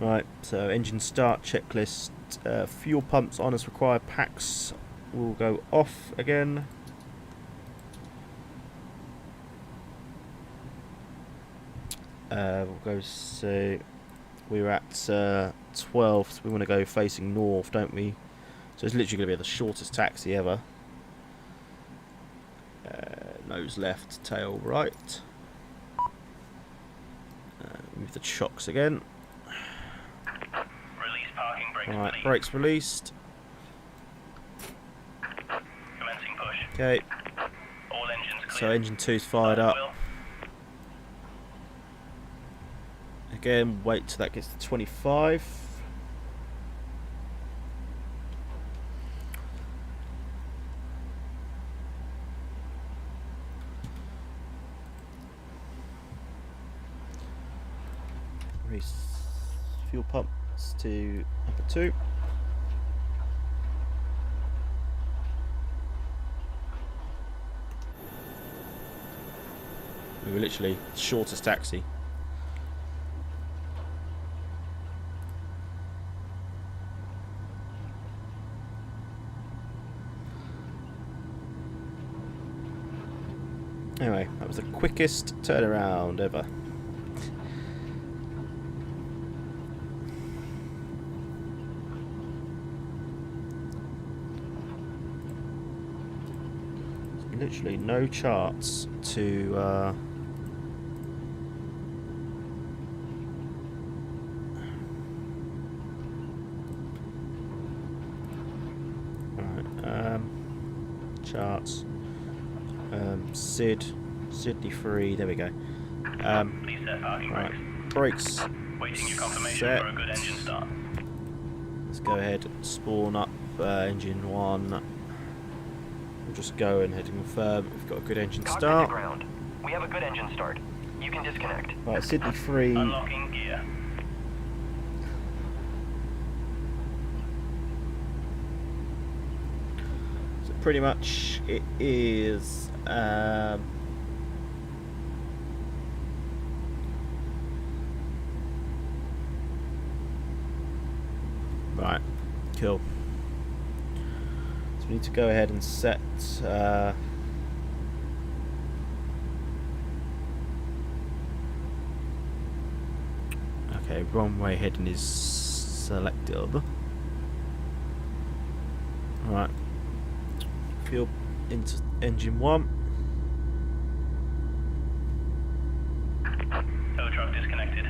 Right, so engine start checklist. Fuel pumps on as required. Packs will go off again. We'll go, so we're at 12, so we want to go facing north, don't we? So it's literally going to be the shortest taxi ever. Nose left, tail right. Move the chocks again. Release parking brakes Right, released. brakes released. Okay, All engines clear. so engine 2's fired up. Will. Again, wait till that gets to 25. Raise fuel pumps to number 2. We were literally shortest taxi. Anyway, that was the quickest turnaround ever. There's literally no charts to charts. Sydney 3, there we go. Please set parking Right, brakes. brakes Waiting your confirmation set. for a good engine start. Let's go ahead and spawn up engine 1. We'll just go and head and confirm we've got a good engine Cockpit to start. ground. We have a good engine start. You can disconnect. Right, Sydney 3. Unlocking gear. So pretty much it is right, cool. So we need to go ahead and set okay, runway heading is selected. Right, fuel into engine 1. Tow truck disconnected.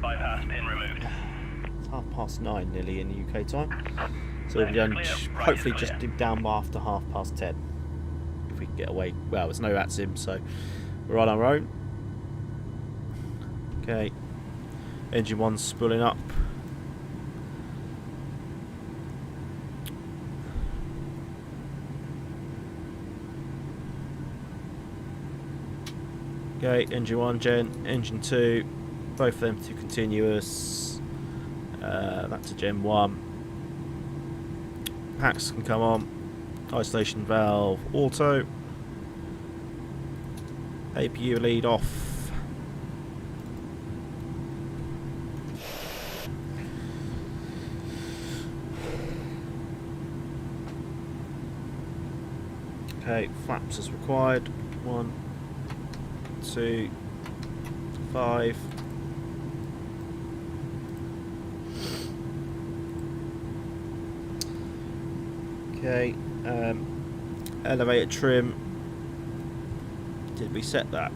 Bypass pin removed. It's 9:30 nearly in the UK time, so we'll Left be done is clear, right is hopefully clear. just down after 10:30 if we can get away. Well, there's no ATSIM, so we're on our own. Okay, engine 1's spooling up. Okay, engine 1, engine 2, both of them to continuous. That's a Gen 1. Packs can come on. Isolation valve, auto. APU lead off. Okay, flaps as required. 1, 2, 5. Okay, elevator trim. Did we set that?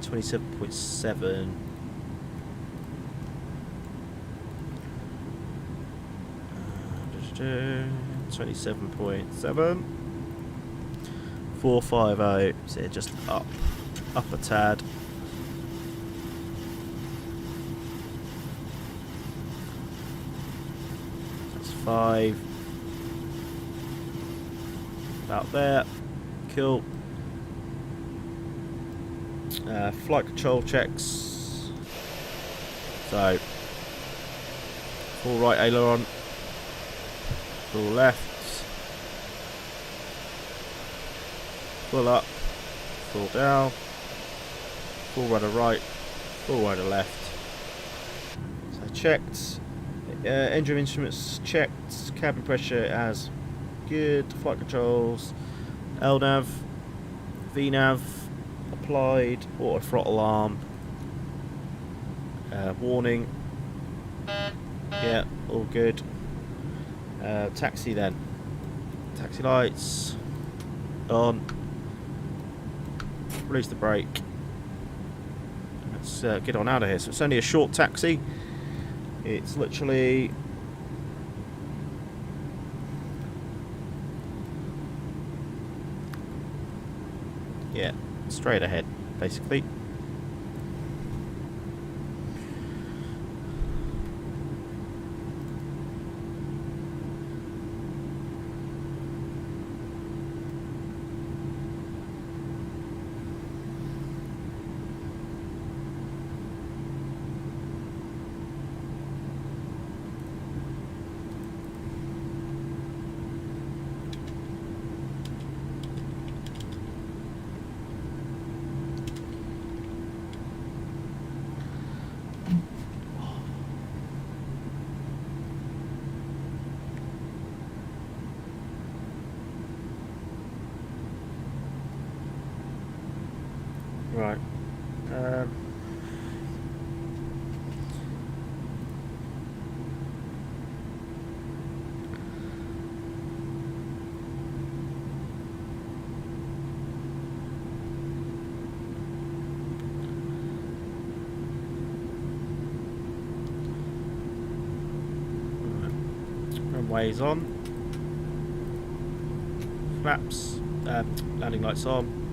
27.7. 27.7. 450. So just up a tad. That's 5. About there. Cool. Flight control checks. So full right aileron, full left, full up, full down, full rudder right, full rudder left. So checked. Engine instruments checked. Cabin pressure as good. Flight controls, LNAV, VNAV applied. Auto throttle arm. Warning. Yeah, all good. Taxi then. Taxi lights on. Release the brake. Let's get on out of here. So it's only a short taxi. It's literally . Yeah, straight ahead, basically. Right. Runway's on. Flaps. Landing lights on.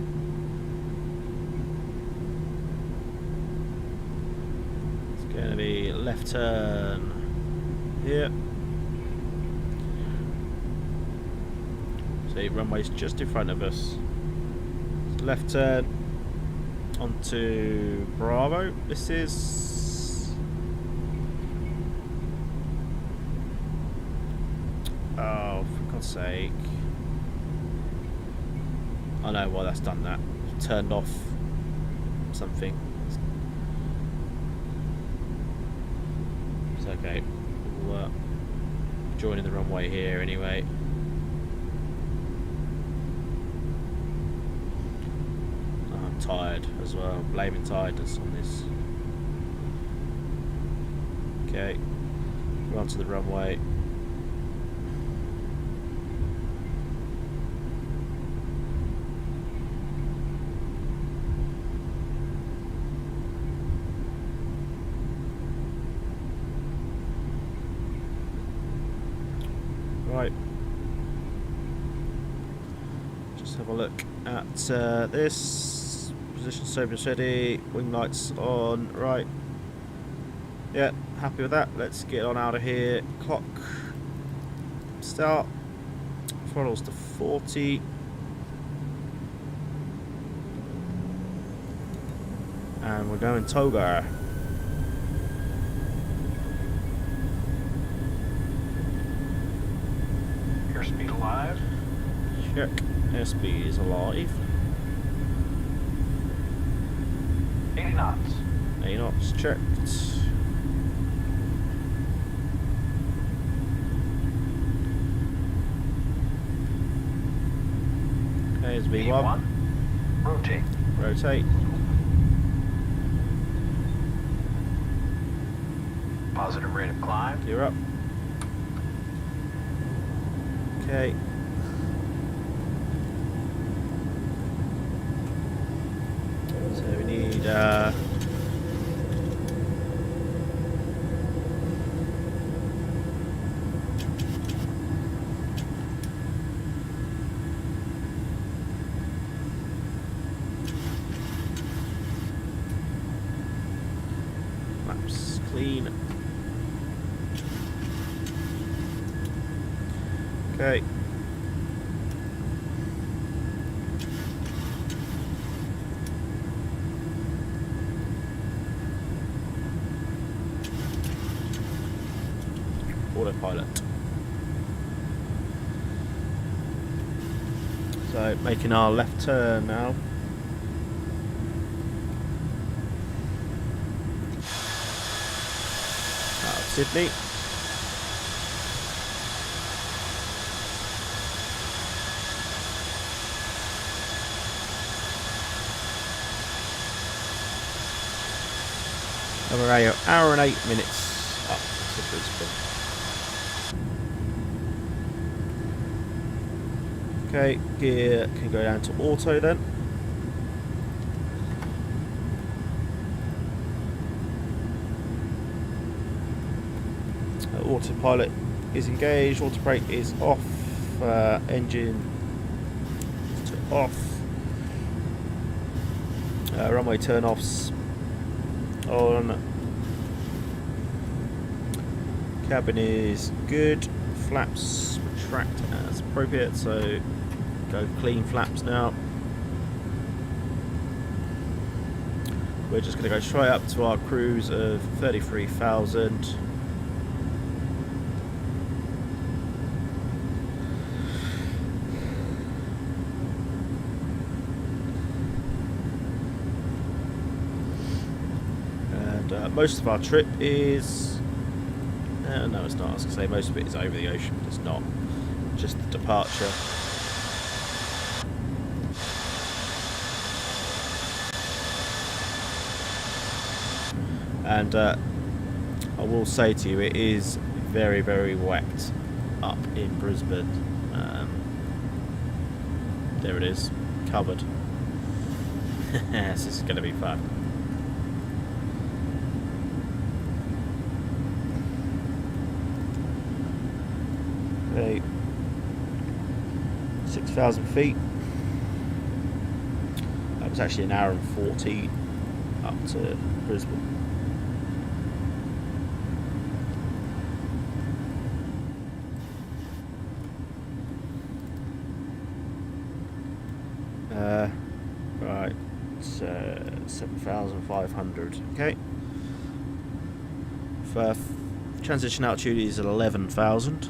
It's going to be left turn here. See, runway's just in front of us. Left turn onto Bravo. This is. Oh, for God's sake. I know why that's done that. Turned off something. It's okay. We'll join in the runway here anyway. I'm tired as well. Blaming tiredness on this. Okay. We're onto the runway. Right, just have a look at this. Position sober steady, wing lights on, right. Yeah, happy with that. Let's get on out of here. Clock, start, throttles to 40. And we're going Toga. Airspeed alive. Check. Airspeed is alive. 80 knots. 80 knots checked. Okay, it's V1. Rotate. Rotate. Positive rate of climb. You're up. Okay. So we need maps clean. Okay. Autopilot. So making our left turn now. Out of Sydney. And we're an hour and 8 minutes up to Brisbane. Okay, gear can go down to auto then. Autopilot is engaged, auto brake is off, engine to off. Runway turn-offs on. Cabin is good. Flaps retract as appropriate, so go clean flaps now. We're just going to go straight up to our cruise of 33,000. And most of our trip is... no, it's not. I was going to say most of it is over the ocean, but it's not. Just the departure. And I will say to you, it is very, very wet up in Brisbane. There it is, covered. This is going to be fun. Okay, 6,000 feet. That was actually an hour and 14 up to Brisbane. Right, so 7,500. Okay. For transition altitude is at 11,000.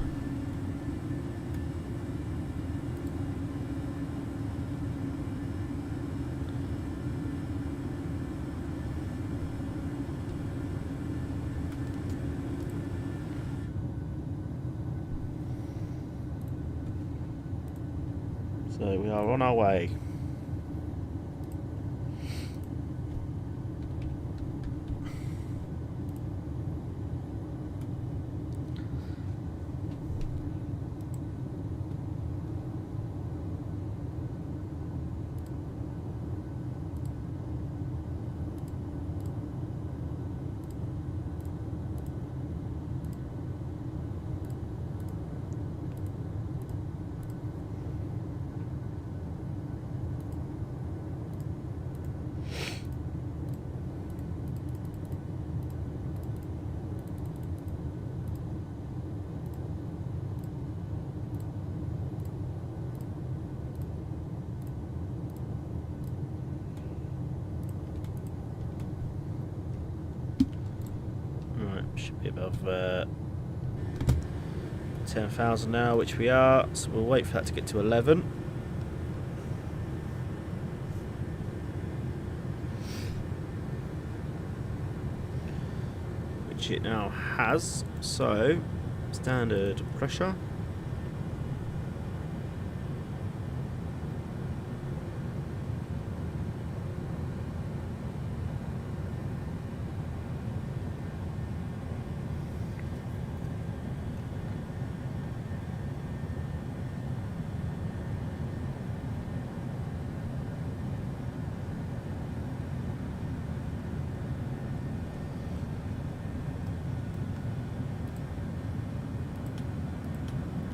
So we are on our way. Should be above 10,000 now, which we are, so we'll wait for that to get to 11. Which it now has, so standard pressure.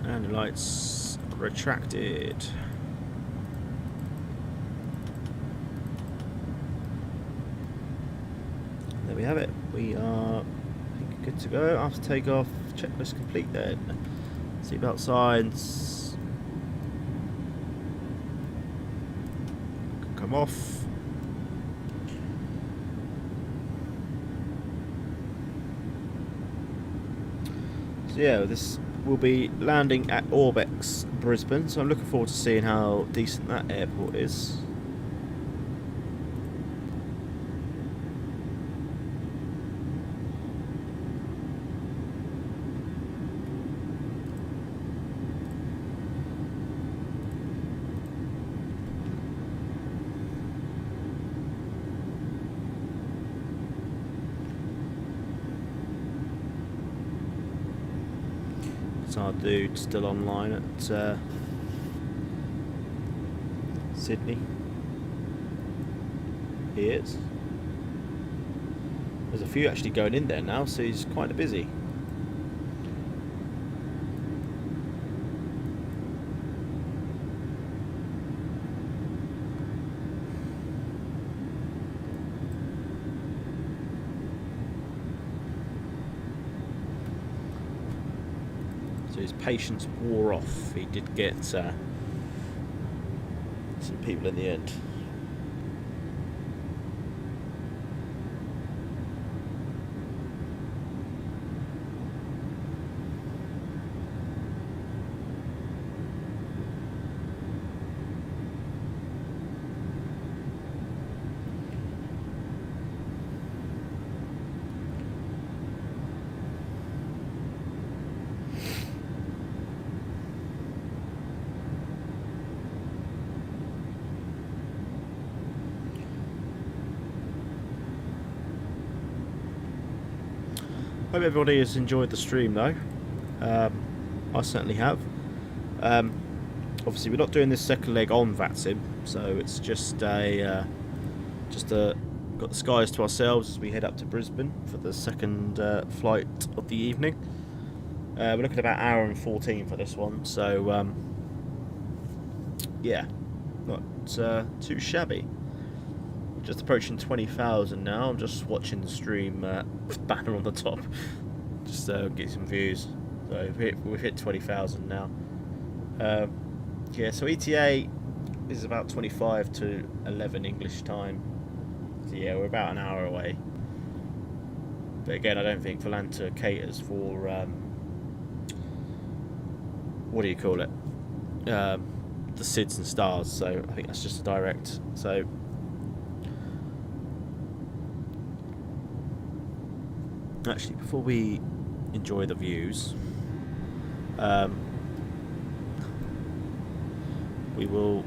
And the lights retracted. There we have it. We are good to go after takeoff. Checklist complete then. Seatbelt signs can come off. So yeah, this will be landing at Orbex Brisbane, so I'm looking forward to seeing how decent that airport is. It's our dude still online at Sydney. He is. There's a few actually going in there now, so he's quite busy. So his patience wore off. He did get some people in the end. Hope everybody has enjoyed the stream though. I certainly have. Obviously we're not doing this second leg on VATSIM, so it's just got the skies to ourselves as we head up to Brisbane for the second flight of the evening. We're looking at about an hour and 14 for this one, so yeah, not too shabby. Just approaching 20,000 now. I'm just watching the stream banner on the top, just get some views. So we've hit 20,000 now. Yeah, so ETA is about 25 to 11 English time. So yeah, we're about an hour away. But again, I don't think Volanta caters for what do you call it? The SIDS and stars. So I think that's just a direct. So. Actually, before we enjoy the views, we will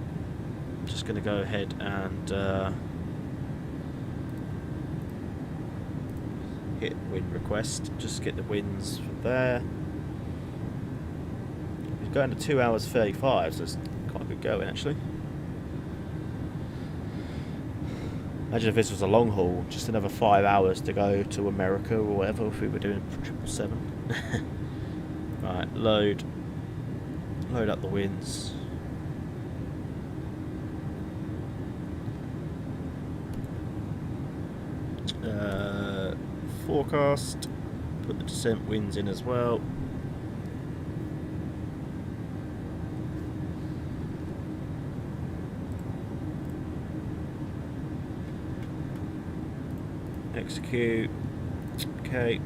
just going to go ahead and hit wind request. Just get the winds from there. We're going to 2 hours 35, so it's quite good going actually. Imagine if this was a long haul, just another 5 hours to go to America or whatever if we were doing 777. Right, load up the winds. Forecast, put the descent winds in as well. Execute. Okay.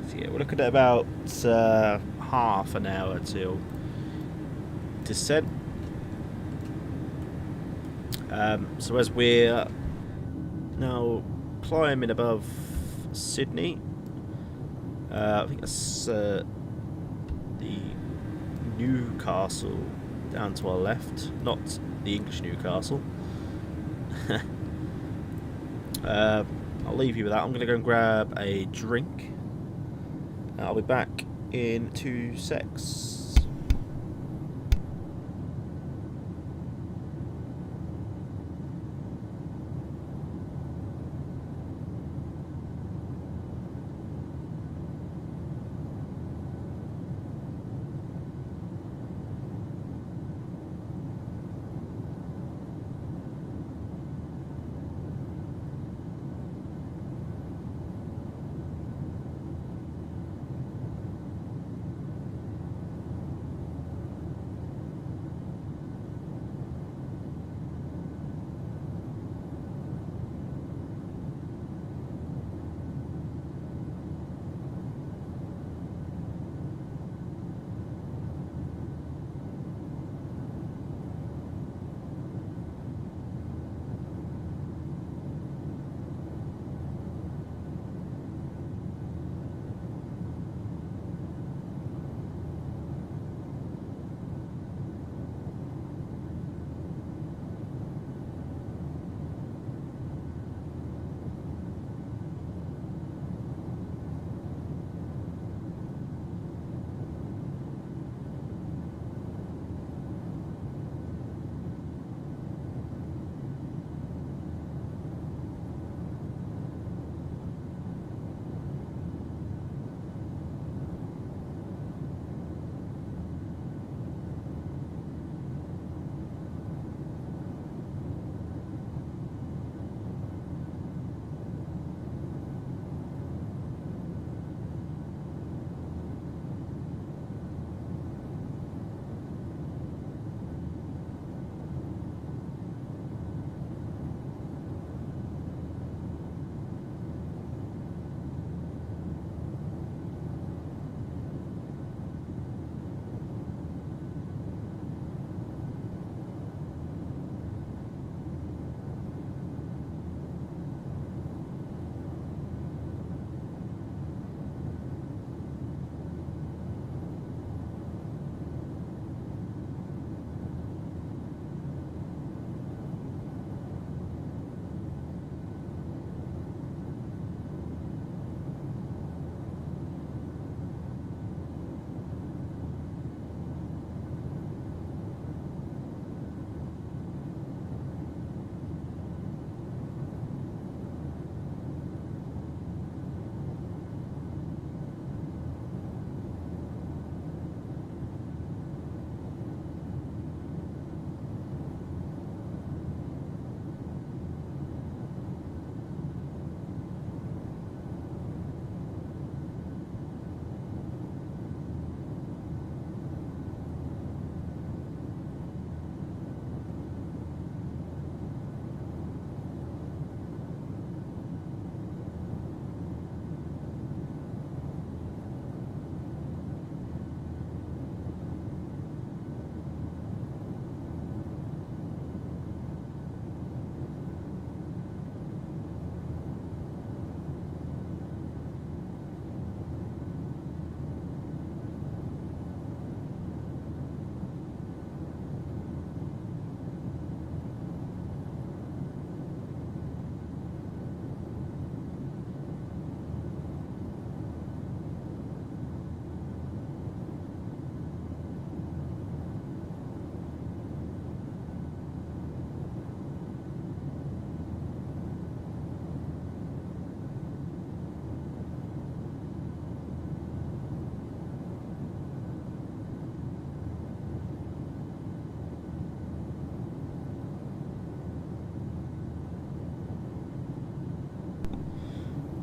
So yeah, we're looking at about half an hour till descent. So as we're now climbing above Sydney, I think that's the Newcastle down to our left, not the English Newcastle. I'll leave you with that. I'm going to go and grab a drink. I'll be back in 2 secs.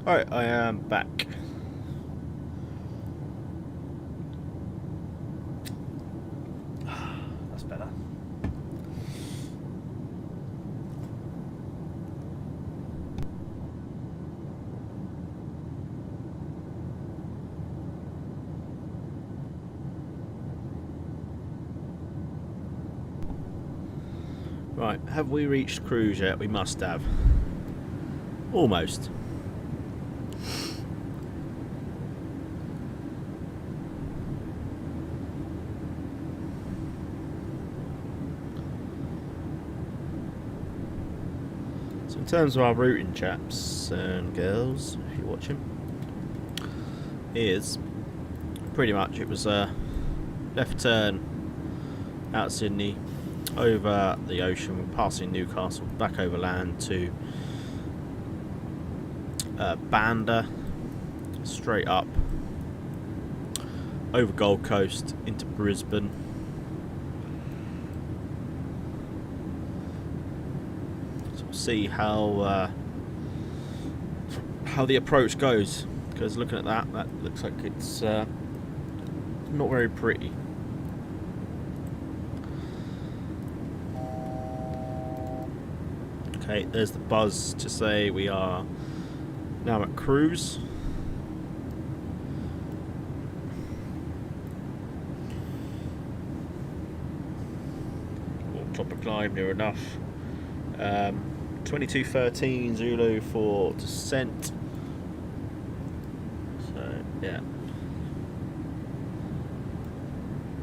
Alright, I am back. That's better. Right, have we reached cruise yet? We must have. Almost. So in terms of our routing, chaps and girls, if you're watching, is pretty much it was a left turn out Sydney, over the ocean, passing Newcastle, back over land to Banda, straight up over Gold Coast into Brisbane. So we'll see how the approach goes, because looking at that looks like it's not very pretty. Okay, there's the buzz to say we are now at cruise. We'll top of climb near enough. 2213 Zulu for descent. So yeah.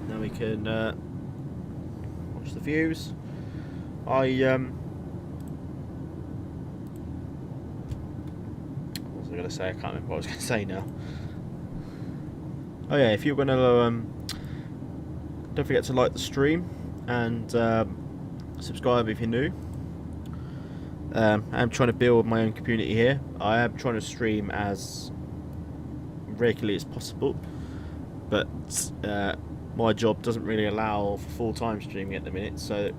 Now we can watch the views. What was I going to say? I can't remember what I was going to say now. Oh yeah, if you're going to don't forget to like the stream and subscribe if you're new. I'm trying to build my own community here. I am trying to stream as regularly as possible, but my job doesn't really allow for full-time streaming at the minute, so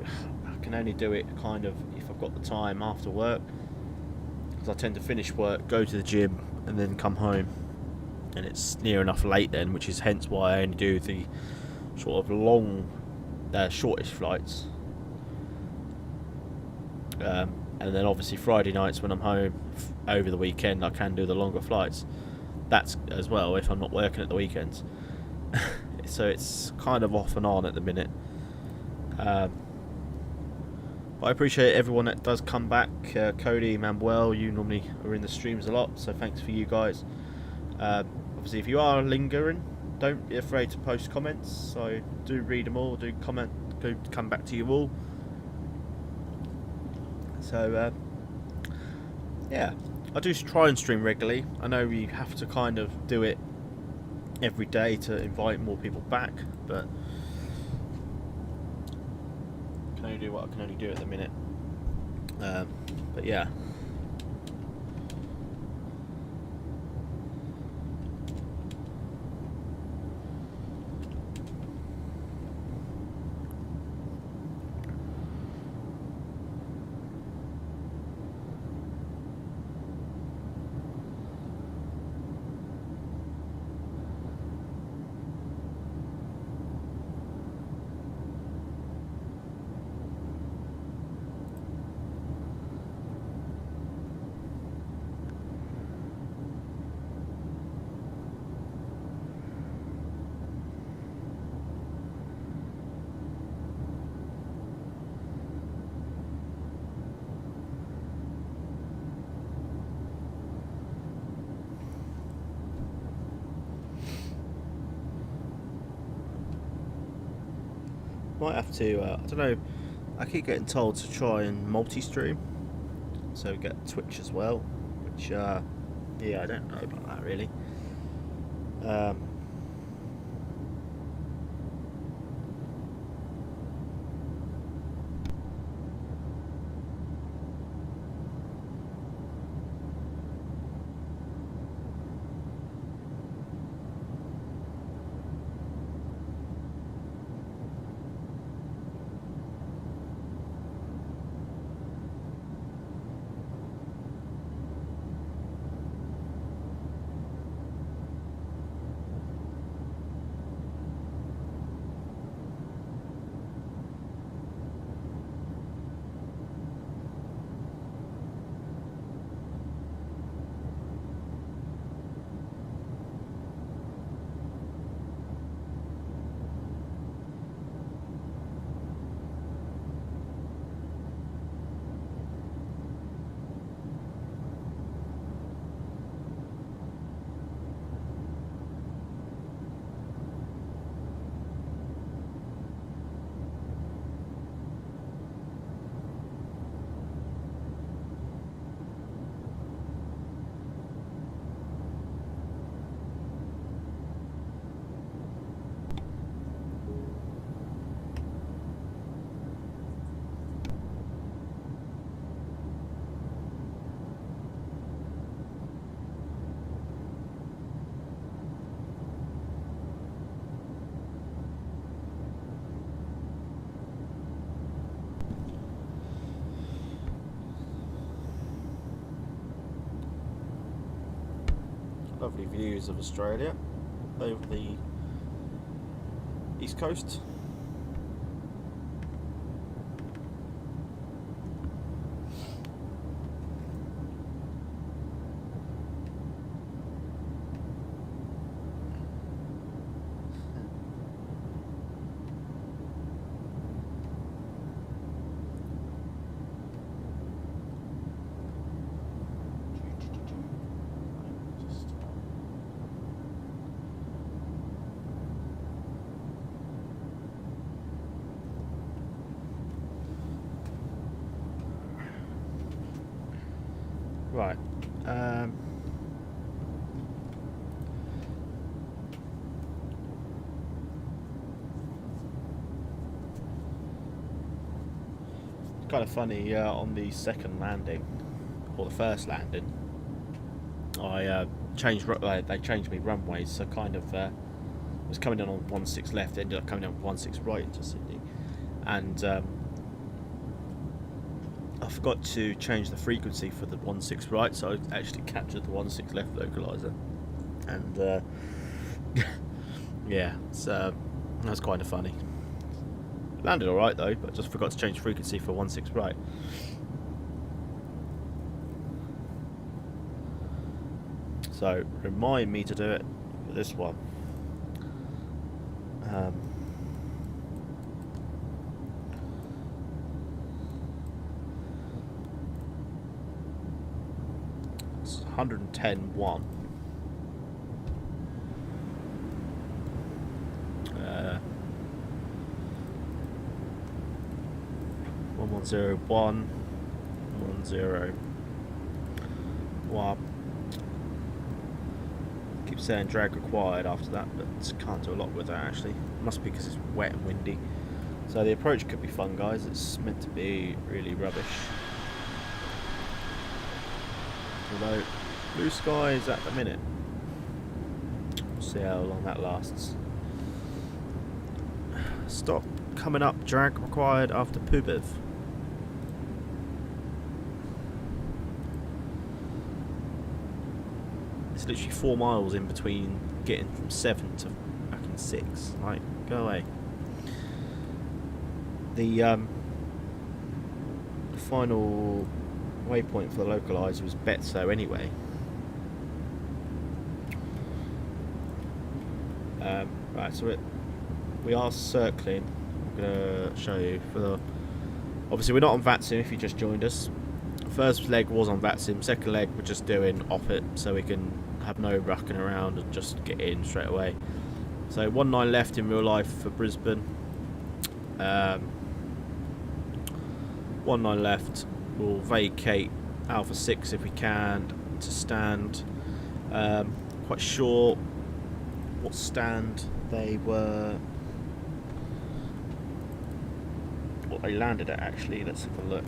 I can only do it kind of if I've got the time after work, because I tend to finish work, go to the gym and then come home, and it's near enough late then, which is hence why I only do the sort of long shortest flights, and then obviously Friday nights when I'm home over the weekend I can do the longer flights. That's as well if I'm not working at the weekends. So it's kind of off and on at the minute. But I appreciate everyone that does come back. Cody, Manuel, you normally are in the streams a lot, so thanks for you guys. Obviously if you are lingering, don't be afraid to post comments. So do read them all, do comment, come back to you all. So yeah, I do try and stream regularly. I know you have to kind of do it every day to invite more people back, but I can only do what I can only do at the minute. But yeah. Might have to, I don't know, I keep getting told to try and multi-stream, so we get Twitch as well, which, yeah, I don't know about that really. Lovely views of Australia over the east coast. Right. It's kind of funny on the second landing, or the first landing, I changed. They changed me runways, so kind of was coming in on 16 left, ended up coming in on 16 right into Sydney, and I forgot to change the frequency for the 16 right, so I actually captured the 16 left localizer, and yeah, so that was kind of funny. Landed alright though, but just forgot to change frequency for 16 right. So remind me to do it for this one. It's 110.1. 1101 10. Keep saying drag required after that, but can't do a lot with that actually. Must be because it's wet and windy. So the approach could be fun, guys. It's meant to be really rubbish. Although blue skies at the minute. We'll see how long that lasts. Stop coming up, drag required after Pubiv. It's literally 4 miles in between getting from 7 to fucking 6. Like, go away. The final waypoint for the localizer was Betso anyway. Right, so we are circling. I'm going to show you for the. Obviously, we're not on VATSIM if you just joined us. First leg was on VATSIM. Second leg we're just doing off it, so we can have no rucking around and just get in straight away. So 19 left in real life for Brisbane. 19 left. We'll vacate Alpha 6 if we can to stand. Quite sure what stand they were. What they landed at actually. Let's have a look.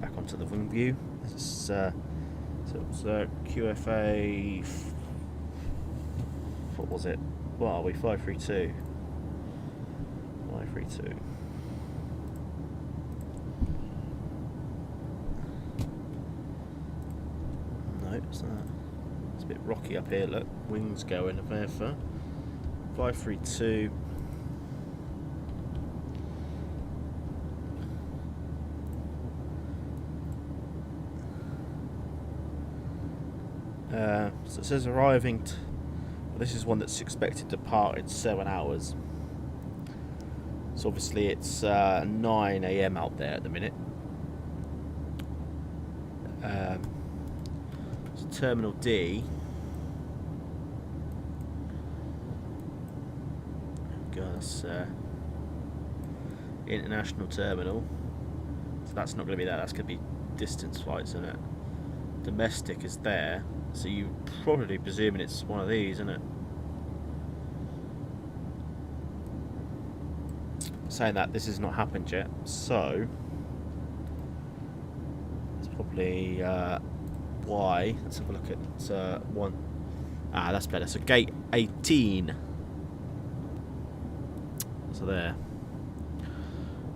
Back onto the wing view. This is so it was QFA. What was it? What are we? 532. 532. No, it's not. It's a bit rocky up here. Look, wings going there for 532. So it says arriving. Well, this is one that's expected to depart in 7 hours. So obviously it's 9 AM out there at the minute. So Terminal D. That's international terminal. So that's not going to be that. That's going to be distance flights, isn't it? Domestic is there. So you probably presuming it's one of these, isn't it? Saying that this has not happened yet, so it's probably Y. Let's have a look at one. Ah, that's better. So gate 18. So there.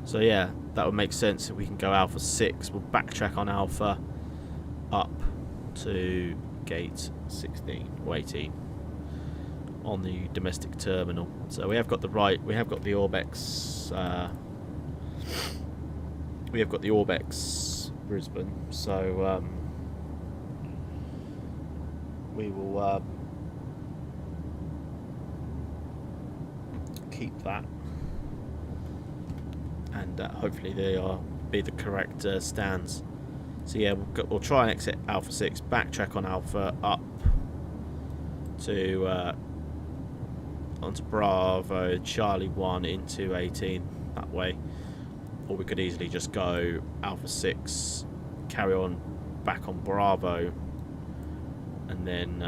So yeah, that would make sense if we can go Alpha 6. We'll backtrack on Alpha. up to gate 16 or 18 on the domestic terminal. So we have got the Orbex. We have got the Orbex Brisbane. So we will keep that, and hopefully they are be the correct stands. So yeah, we'll try and exit Alpha 6, backtrack on Alpha up to onto Bravo, Charlie 1 into 18 that way. Or we could easily just go Alpha 6, carry on back on Bravo, and then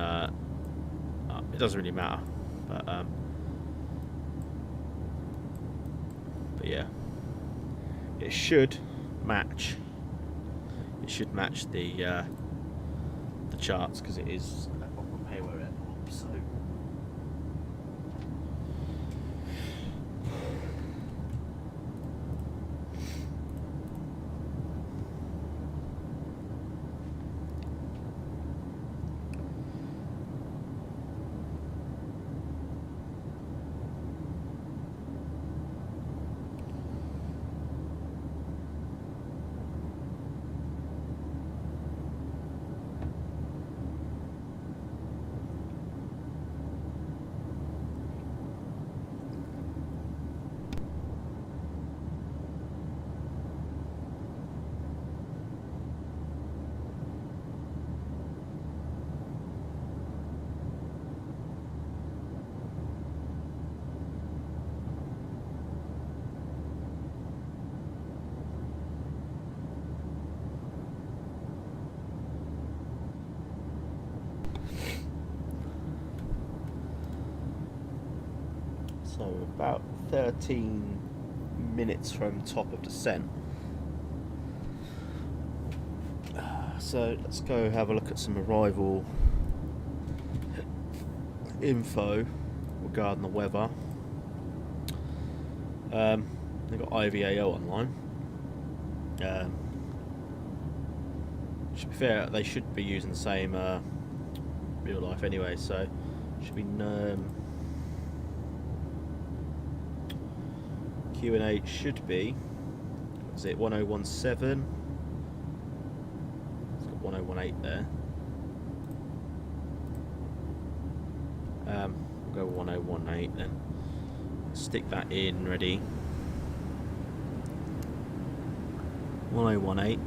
it doesn't really matter. But yeah, it should match. It should match the charts, because it is at Pompeo Airport. So about 13 minutes from top of descent. So let's go have a look at some arrival info regarding the weather. They've got IVAO online. To be fair, they should be using the same real life anyway, so should be QNH should be, what is it, 1017? It's got 1018 there. We'll go 1018 then. Stick that in, ready. 1018.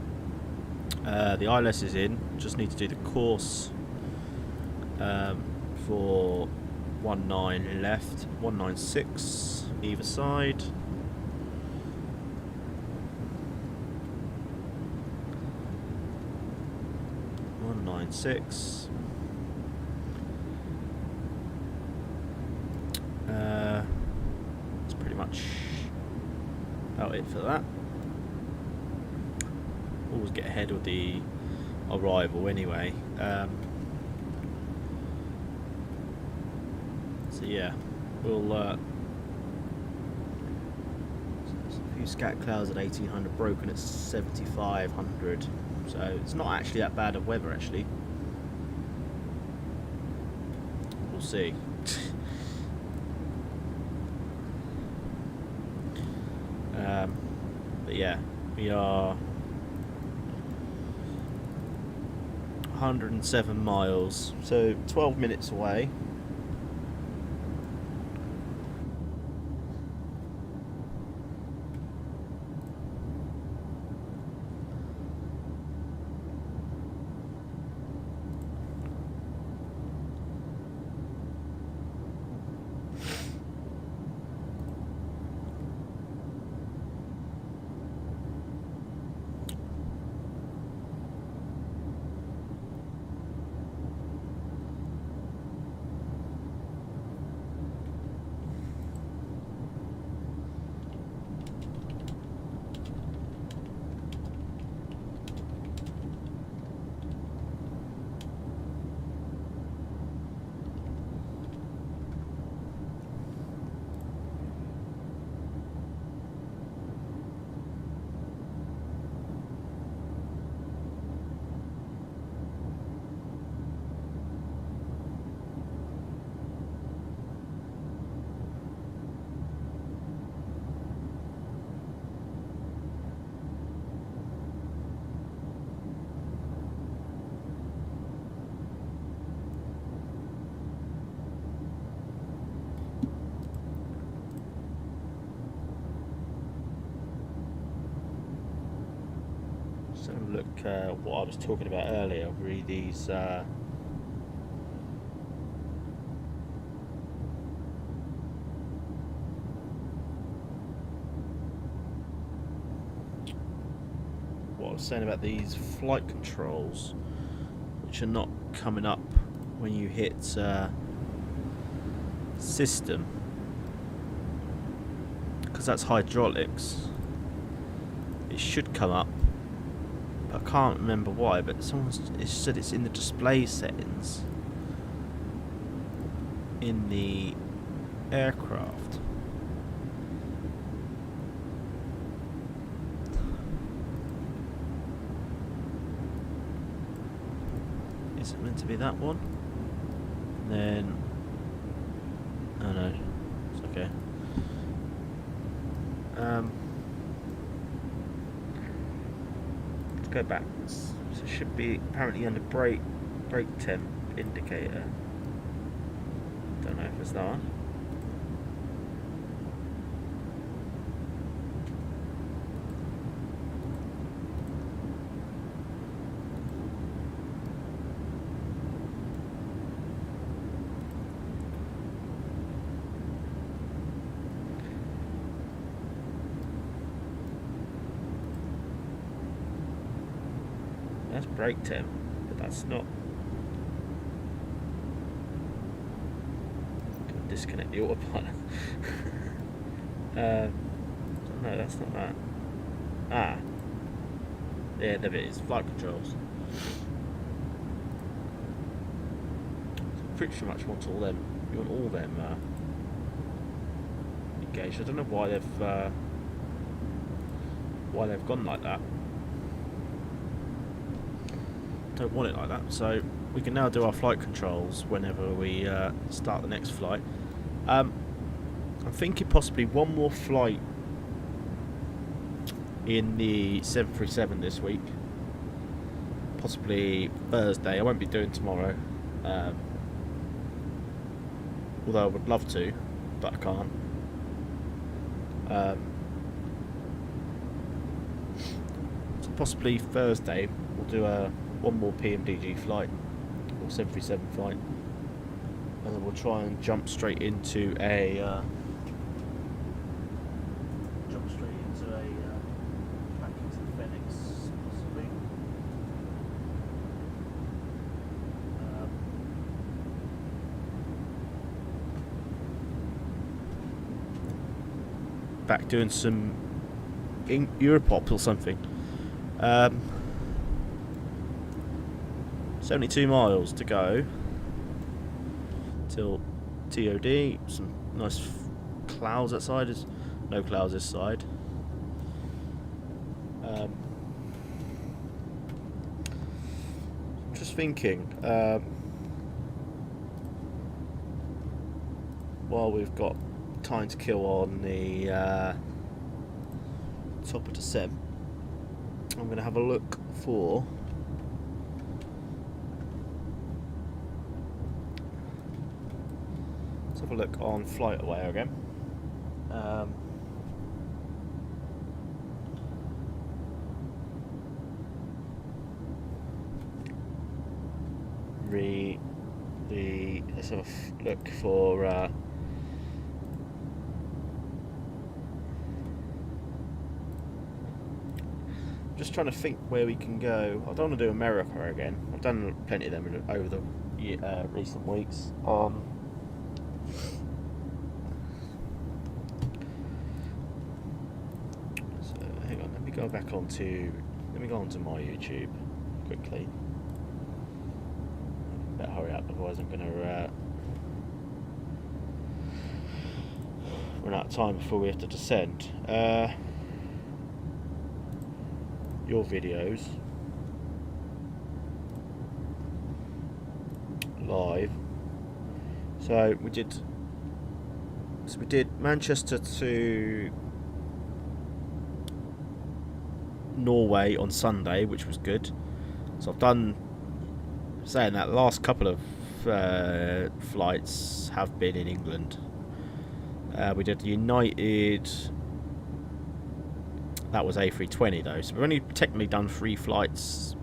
The ILS is in, just need to do the course for 19 left, 196 either side. 196. That's pretty much about it for that. Always get ahead of the arrival anyway. So yeah, we'll there's a few scat clouds at 1800, broken at 7500. So it's not actually that bad of weather, actually. We'll see. But yeah, we are 107 miles, so 12 minutes away. look what I was talking about earlier. Really, these what I was saying about these flight controls, which are not coming up when you hit system, because that's hydraulics. It should come up, but I can't remember why. But it said it's in the display settings in the aircraft. Is it meant to be that one? And then, oh no, it's okay. Let's go backwards. So it should be apparently under brake temp indicator. Don't know if it's that one. That's brake temp, but that's not. Disconnect the autopilot. No, that's not that. Ah, yeah, there it is. Flight controls. So pretty much want all them. You want all them engaged. I don't know why they've gone like that. Don't want it like that. So we can now do our flight controls whenever we start the next flight. I'm thinking possibly one more flight in the 737 this week. Possibly Thursday. I won't be doing tomorrow. Although I would love to, but I can't. So possibly Thursday we'll do one more PMDG flight, or 737 flight, and then we'll try and jump straight into a back into the Phoenix, possibly. Back doing some Europop or something. 72 miles to go till TOD. Some nice clouds outside. There's no clouds this side. Just thinking, while we've got time to kill on the top of descent, I'm going to have a look for have a look on flight aware again. Let's have a look for just trying to think where we can go. I don't want to do America again. I've done plenty of them over the recent weeks. So hang on, let me go onto my YouTube quickly. Better hurry up, otherwise I'm gonna run out of time before we have to descend. Your videos live. So we did Manchester to Norway on Sunday, which was good. So I've done, saying that, the last couple of flights have been in England. We did United That was A320 though, so we've only technically done 3 flights,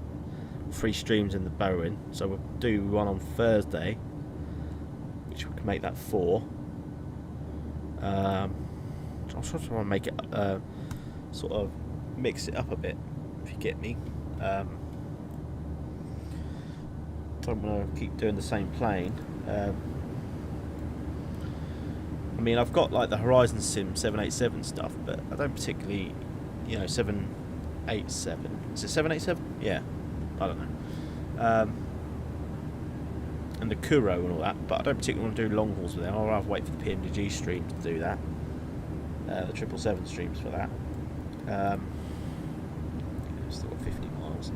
3 streams in the Boeing. So we'll do one on Thursday, which would make that 4. I'm trying to make it sort of mix it up a bit, if you get me. Don't want to keep doing the same plane. I mean, I've got like the Horizon Sim 787 stuff, but I don't particularly, you know, 787. Is it 787? Yeah, I don't know. And the Kuro and all that, but I don't particularly want to do long hauls with it. I'll rather wait for the PMDG stream to do that. The 777 streams for that. Still got 50 miles.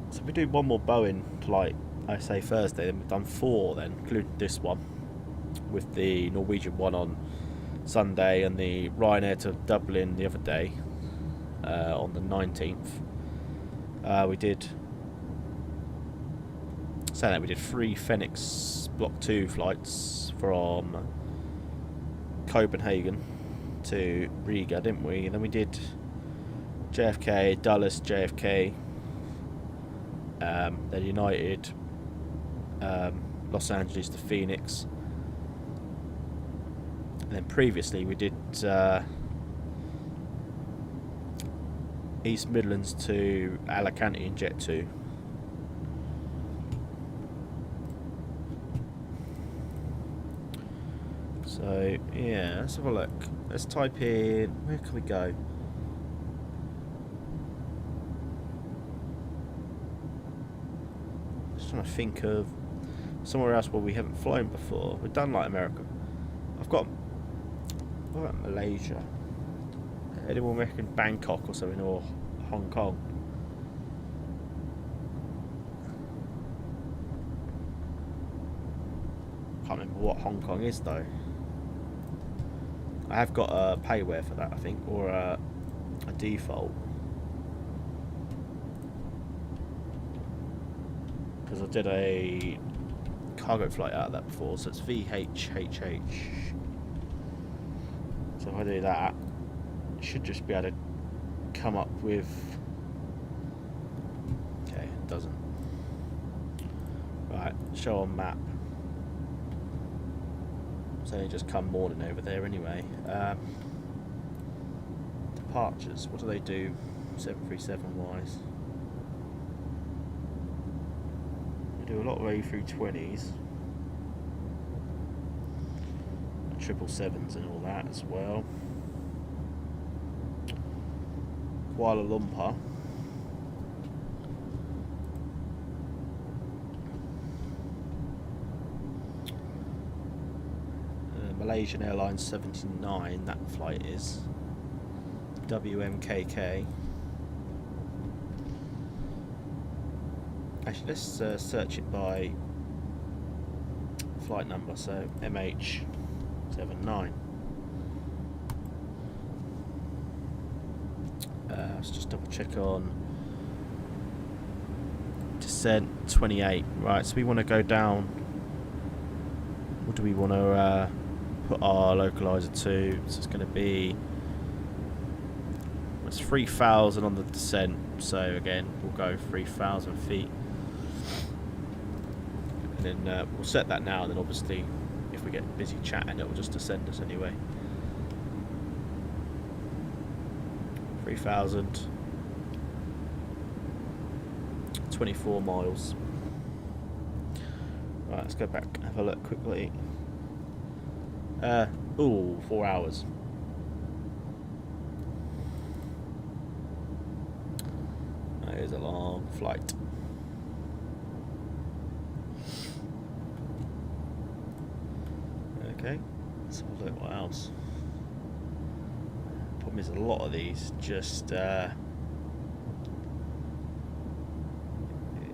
So we do one more Boeing flight, I say Thursday, then we've done 4 then, including this one, with the Norwegian one on Sunday and the Ryanair to Dublin the other day, on the 19th. We did 3 Phoenix Block 2 flights from Copenhagen to Riga, didn't we? And then we did JFK, Dulles, JFK, then United, Los Angeles to Phoenix, and then previously we did East Midlands to Alicante in Jet 2. So yeah, let's have a look. Let's type in, where can we go? Just trying to think of somewhere else where we haven't flown before. We've done like America. What about Malaysia? Anyone reckon Bangkok or something, or Hong Kong? Can't remember what Hong Kong is though. I have got a payware for that, I think, or a default, because I did a cargo flight out of that before, so it's VHHH. So if I do that, it should just be able to come up with. Okay, it doesn't. Right, show on map. It's only just come morning over there anyway. Departures, what do they do 737 wise? They do a lot of A320s, 777s and all that as well. Kuala Lumpur. Malaysian Airlines 79, that flight is WMKK. Actually, let's search it by flight number, so MH79. Let's just double check on descent 28. Right, so we want to go down. What do we want to put our localizer to? So it's going to be, it's 3,000 on the descent, so again we'll go 3,000 feet, and then we'll set that now, and then obviously if we get busy chatting it will just descend us anyway. 3,000, 24 miles. Right, let's go back and have a look quickly. Ooh, 4 hours. That is a long flight. Okay, let's have a look what else. Problem is, a lot of these just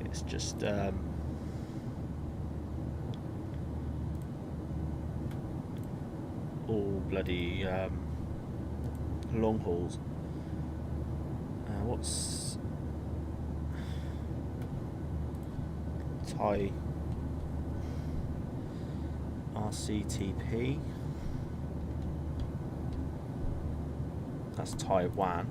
it's just all bloody long hauls. What's Thai RCTP? That's Taiwan.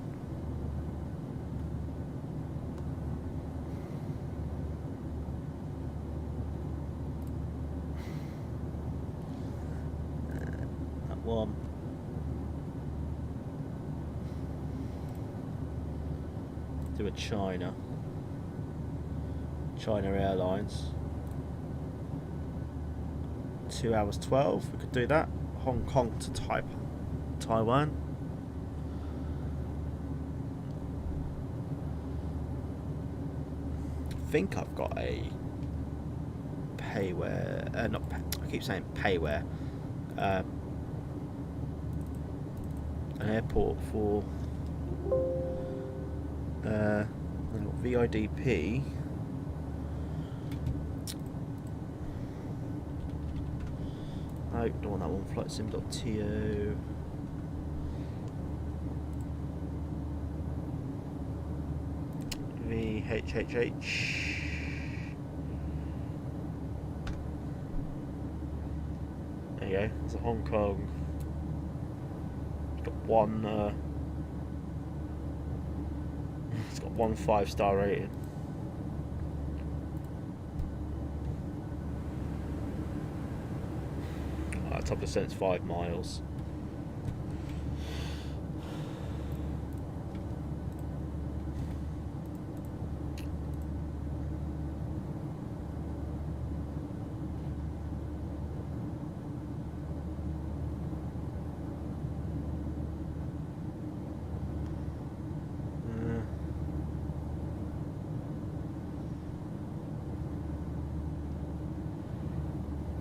That one. Do a China Airlines. 2 hours 12. We could do that. Hong Kong to Taiwan. I think I've got a payware. Not pay, I keep saying payware. An airport for VIDP. No, don't want that one. Flightsim.to. VHHH. There you go. It's a Hong Kong. It's got one. It's got 1 5-star rating. Top of sense 5 miles.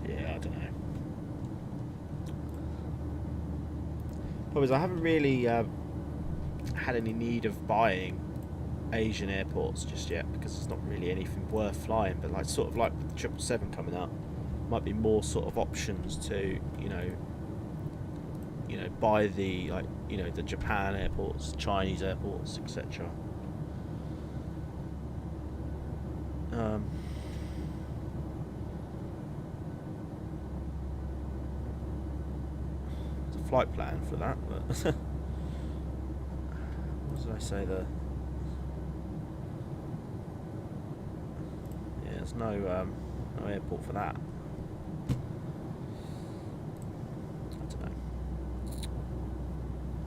Yeah, I don't know. Because I haven't really had any need of buying Asian airports just yet, because it's not really anything worth flying. But like sort of like with the 777 coming up, might be more sort of options to you know buy the the Japan airports, Chinese airports, etc. Flight plan for that, but what did I say there? Yeah, there's no airport for that. I don't know.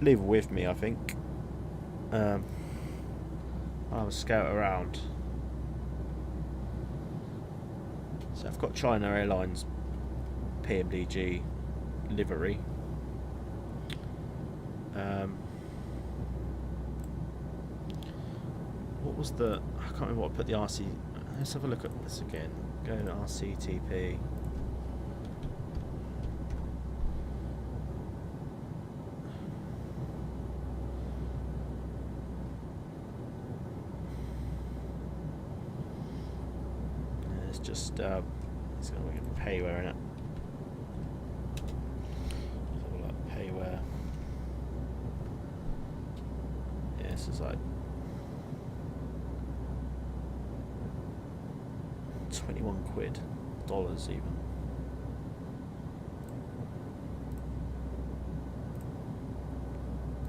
Leave it with me, I think. I'll have a scout around. So I've got China Airlines PMDG livery. What was the... I can't remember what I put the RC... Let's have a look at this again. Go to RCTP. It's just... it's going to get payware in it. Let's have a look. Payware. Yeah, this is like... 21 quid, dollars even.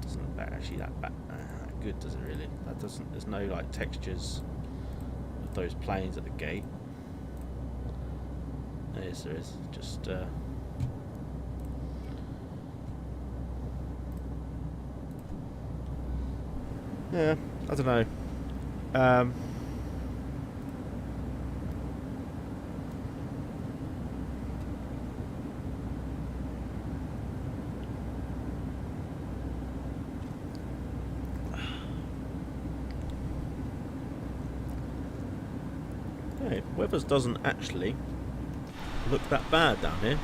Doesn't look back actually that good, does it really? That doesn't. There's no like textures of those planes at the gate. Yes, there is. Just yeah, I don't know. Weather doesn't actually look that bad down here.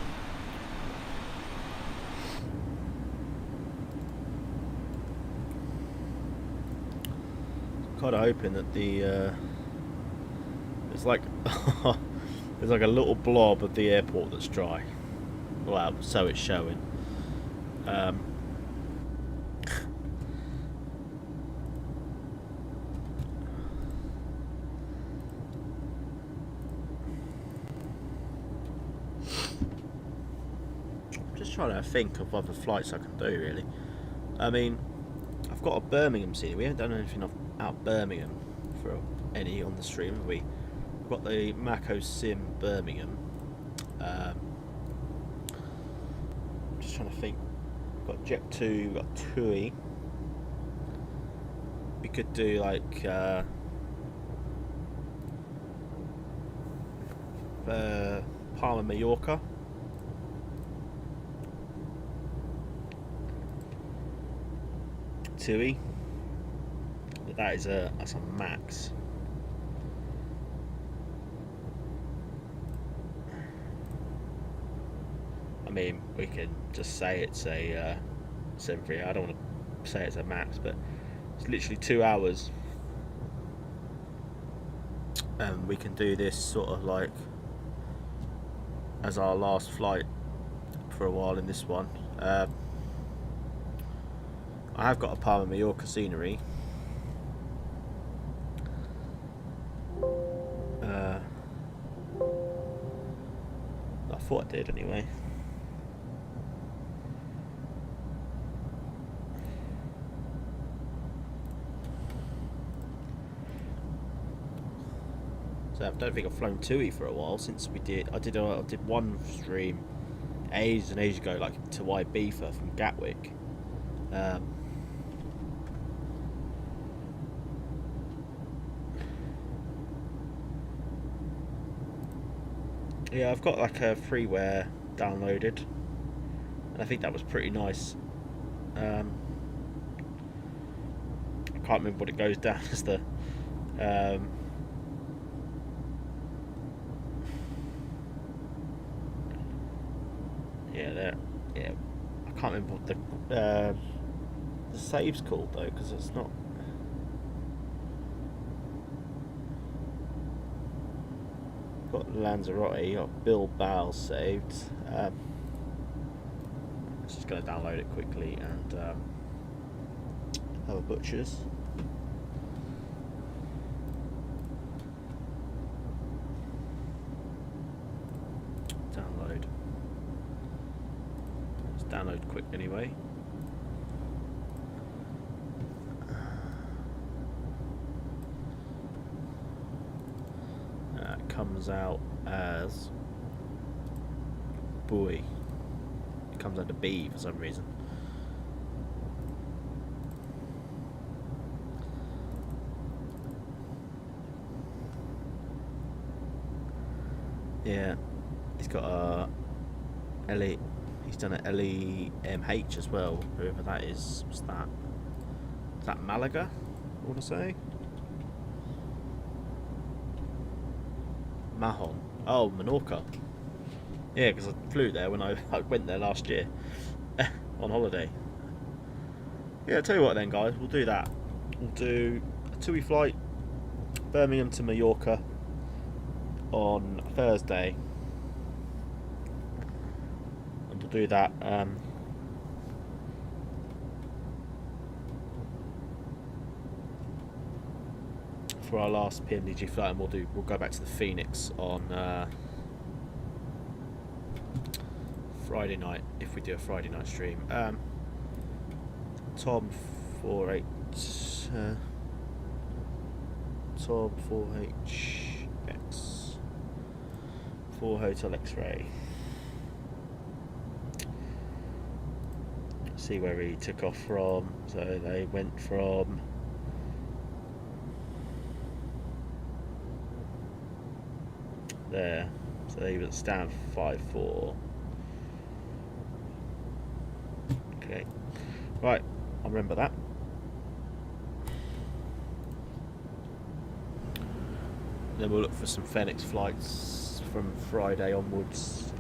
Kind of hoping that the it's like there's like a little blob of the airport that's dry. Well, so it's showing. Trying to think of other flights I can do really. I mean, I've got a Birmingham scene. We haven't done anything out Birmingham for any on the stream, have we? We've got the Mako Sim Birmingham. Just trying to think. We've got Jet 2, we've got TUI. We could do like Palma Mallorca. TUI. But that's a max. I mean, we can just say it's a 7-3. I don't want to say it's a max, but it's literally 2 hours, and we can do this sort of like as our last flight for a while in this one. I have got a Palma Mallorca scenery. I thought I did anyway. So I don't think I've flown TUI for a while since we did. I did one stream ages and ages ago, like to Ibiza from Gatwick. Yeah, I've got like a freeware downloaded, and I think that was pretty nice. I can't remember what it goes down as the. Yeah, I can't remember what the save's called though, because it's not. Got Lanzarote, got Bilbao saved. Let's just going to download it quickly and have a butcher's. Download. Let's download quick anyway. Comes out as buoy. It comes under B for some reason. Yeah, he's got a LE. He's done an LEMH as well. Whoever that is, what's that? Is that Malaga? I want to say. Mahon. Oh, Menorca. Yeah, because I flew there when I went there last year on holiday. Yeah, I'll tell you what then, guys. We'll do that. We'll do a TUI flight, Birmingham to Mallorca on Thursday. And we'll do that. For our last PMDG flight, and we'll go back to the Phoenix on Friday night if we do a Friday night stream. Tom 48 Tom 4HX 4 Hotel X-Ray. See where he took off from. So they went from there, so he was stand 5-4. Okay, right, I'll remember that. Then we'll look for some Phoenix flights from Friday onwards.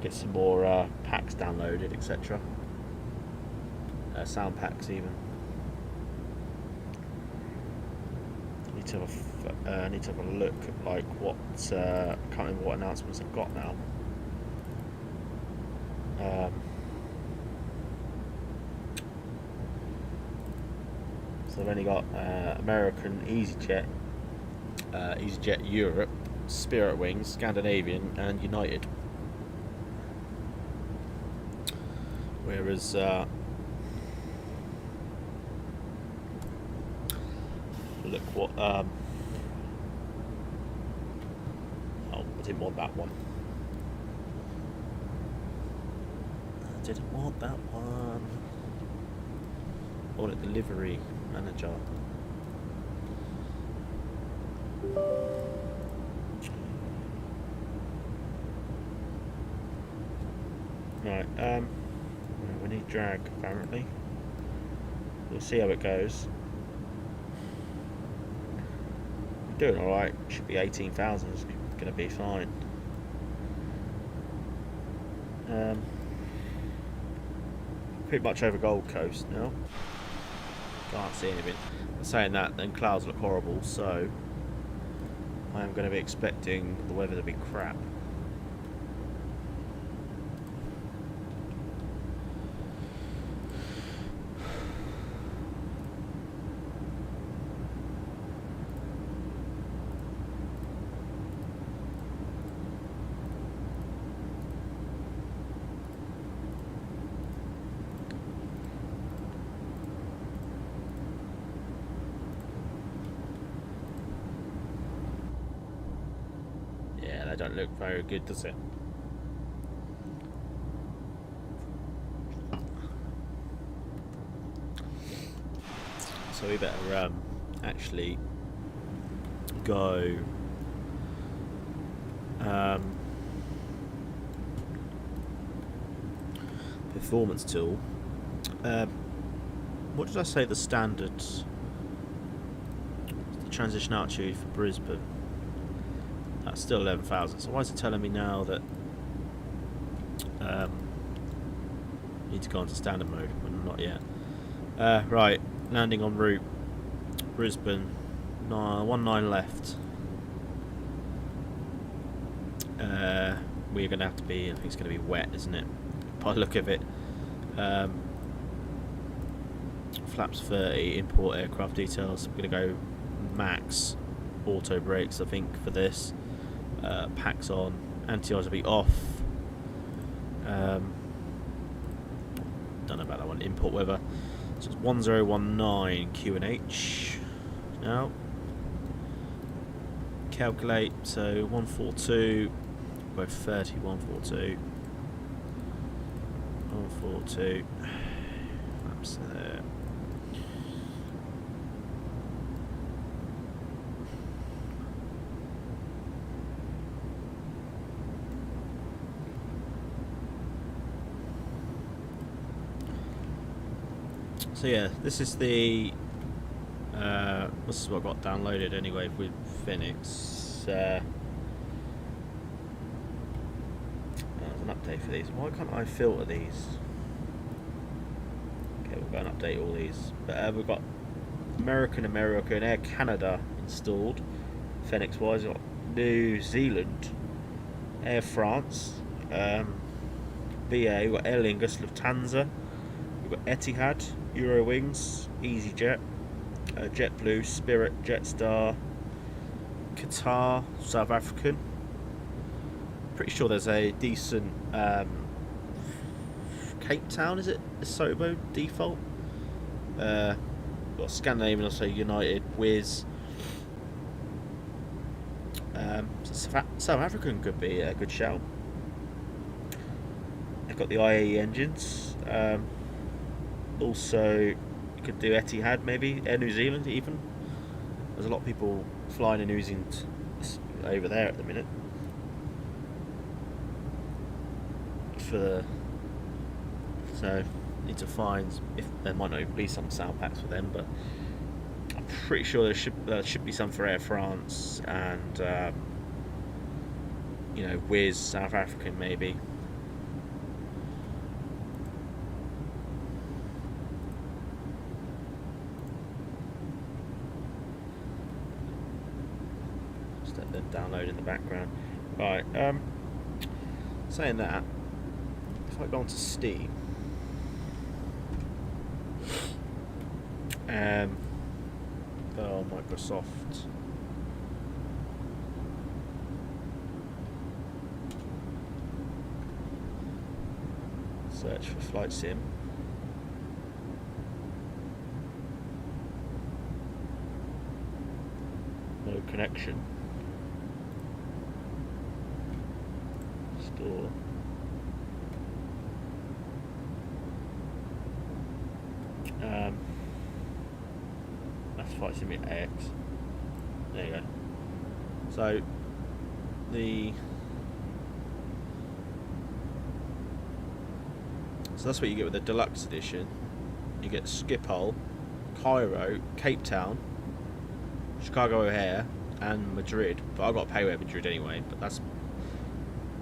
Get some more packs downloaded, etc. Sound packs even. Need to have a look at like what I can't remember what announcements I've got now. So I've only got American EasyJet, EasyJet Europe, Spirit Wings, Scandinavian, and United. Look what. Oh, I didn't want that one. I didn't want that one. Audit delivery manager. Right, we need drag apparently. We'll see how it goes. We're doing alright, should be 18,000, it's gonna be fine. Pretty much over Gold Coast now. Can't see anything. But saying that, then clouds look horrible, so I am going to be expecting the weather to be crap. Don't look very good, does it? So we better actually go performance tool. What did I say the standards, the transition altitude for Brisbane? That's still 11,000. So why is it telling me now that need to go into standard mode when not yet? Right, landing en route Brisbane. 19 left. We're going to have to be. I think it's going to be wet, isn't it? By the look of it. Flaps 30. Import aircraft details. We're going to go max auto brakes, I think, for this. Packs on, anti-ice will be off. Don't know about that one. Import weather. So it's 1019 QNH. Now calculate. So 142. Both 30. 142. 142. Flaps there. So yeah, this is the this is what I got downloaded anyway with Phoenix. There's an update for these. Why can't I filter these? Okay, we'll go and update all these. But we've got American and Air Canada installed. Phoenix wise, we've got New Zealand, Air France, BA, we've got Aer Lingus, Lufthansa, we've got Etihad, Eurowings, EasyJet, JetBlue, Spirit, Jetstar, Qatar, South African. Pretty sure there's a decent Cape Town, is it? Lesotho default. Got Scandinavian, also United, Wizz. South African could be a good shout. They've got the IAE engines. Also, you could do Etihad, maybe Air New Zealand even. There's a lot of people flying in New Zealand over there at the minute. So need to find if there might not be some sound packs for them, but I'm pretty sure there should be some for Air France and Wizz, South African maybe. Download in the background. Right, saying that, if I go onto Steam, Microsoft, search for Flight Sim. connection. Store. That's Flight Simulator AX. There you go. So that's what you get with the deluxe edition. You get Schiphol, Cairo, Cape Town, Chicago O'Hare, and Madrid. But I got to pay with Madrid anyway. But that's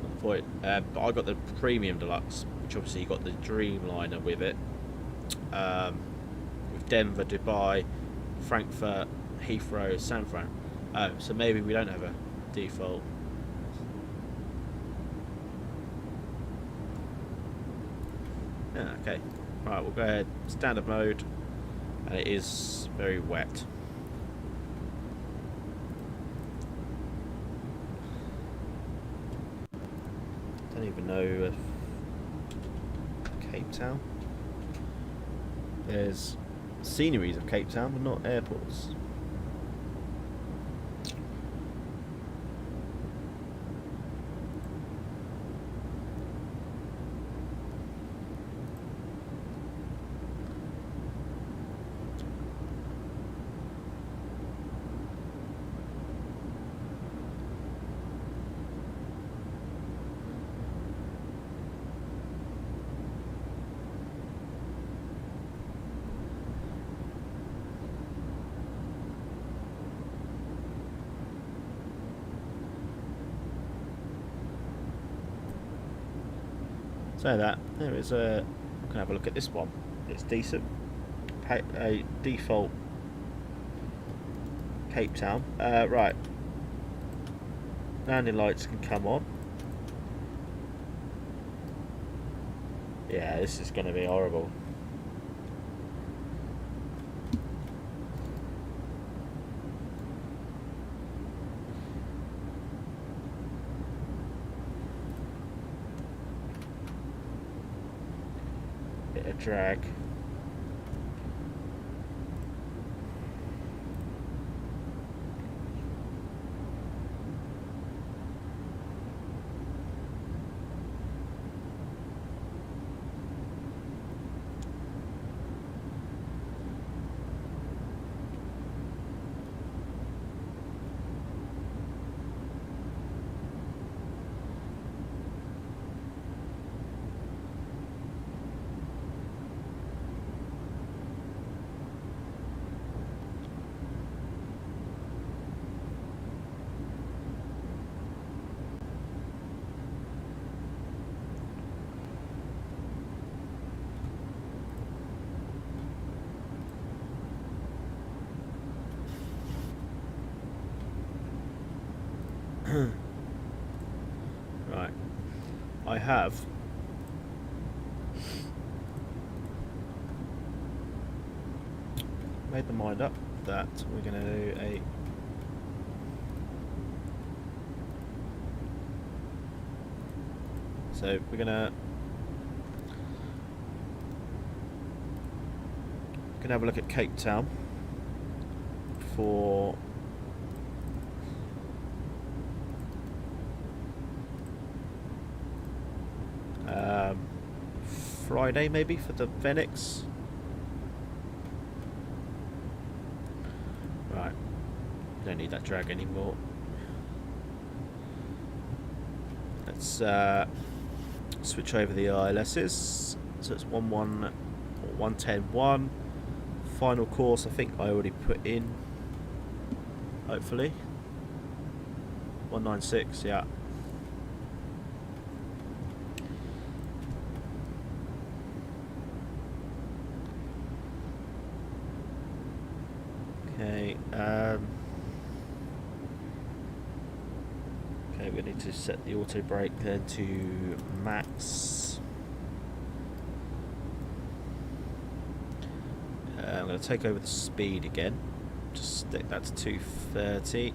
not the point. But I got the premium deluxe, which obviously you got the Dreamliner with it. With Denver, Dubai, Frankfurt, Heathrow, San Fran. So maybe we don't have a default. Yeah, okay. Right, we'll go ahead. Standard mode. And it is very wet. Don't even know if Cape Town. There's sceneries of Cape Town, but not airports. So that there is a. I can have a look at this one. It's decent. A default Cape Town. Right. Landing lights can come on. Yeah, this is going to be horrible. Bit of drag. Right, I have made the mind up that we're going to do a we're going to have a look at Cape Town for Friday maybe for the Phoenix. Right, don't need that drag anymore. Let's switch over the ILSs. So it's 11 or 110.1. Final course I think I already put in, hopefully 196. Yeah. Okay, okay, we need to set the auto brake then to max. I'm going to take over the speed again, just stick that to 230.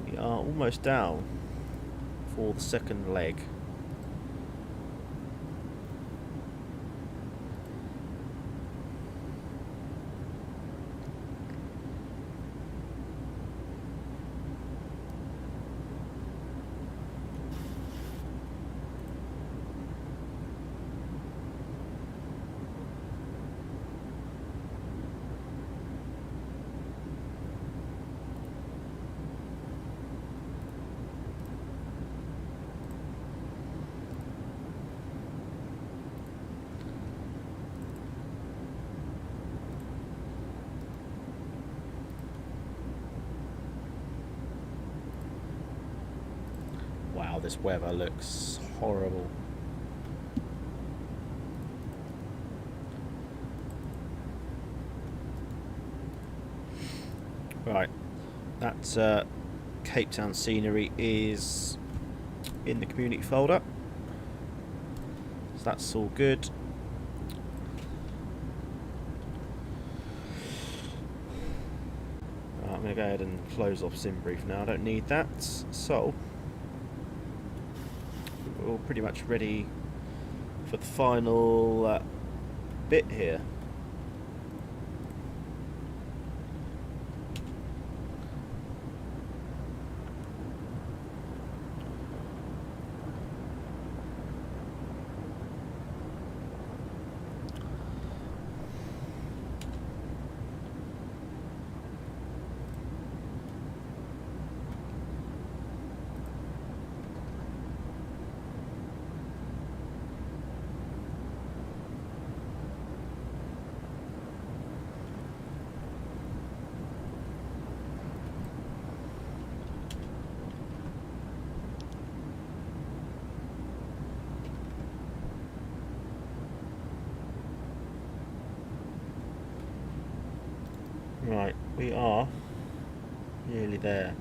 We are almost down for the second leg. Wow, this weather looks horrible. Right, that Cape Town scenery is in the community folder, so that's all good. Right, I'm going to go ahead and close off SimBrief now. I don't need that, so we're all pretty much ready for the final bit here. Right, we are nearly there.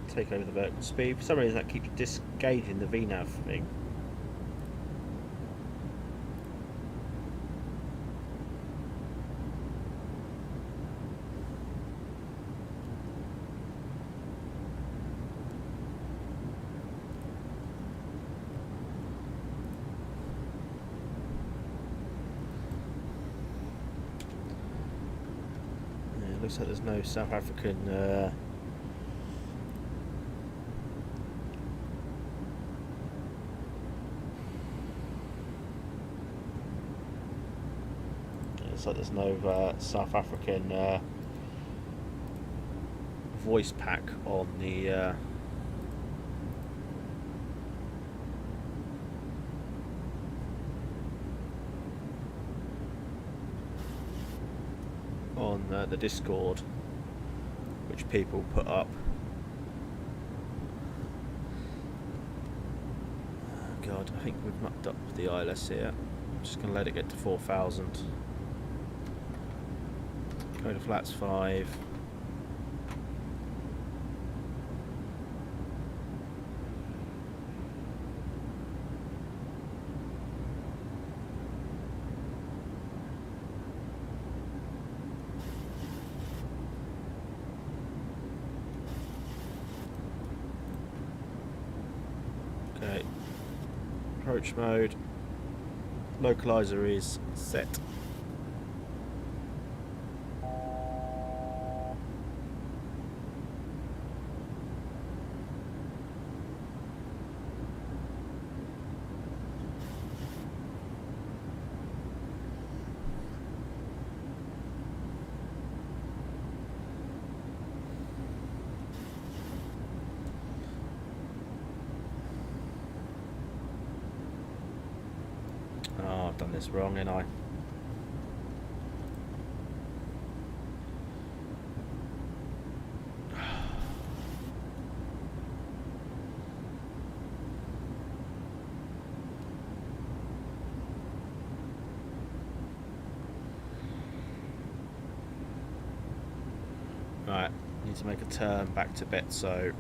Take over the vertical speed. For some reason that keeps disengaging the VNAV thing. Yeah, it looks like there's no South African looks like there's no South African voice pack on the the Discord, which people put up. Oh God, I think we've mucked up with the ILS here. I'm just going to let it get to 4,000. Go to flats 5. Okay, approach mode, localizer is set. Oh, I've done this wrong, ain't I? Right, need to make a turn back to Betso.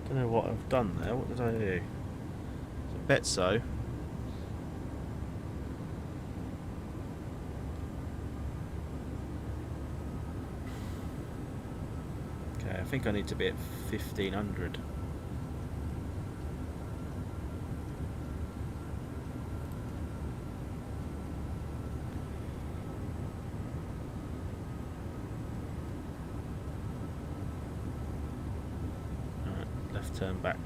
Don't know what I've done there. What did I do? So Betso. Okay, I think I need to be at 1500. Alright, left turn back.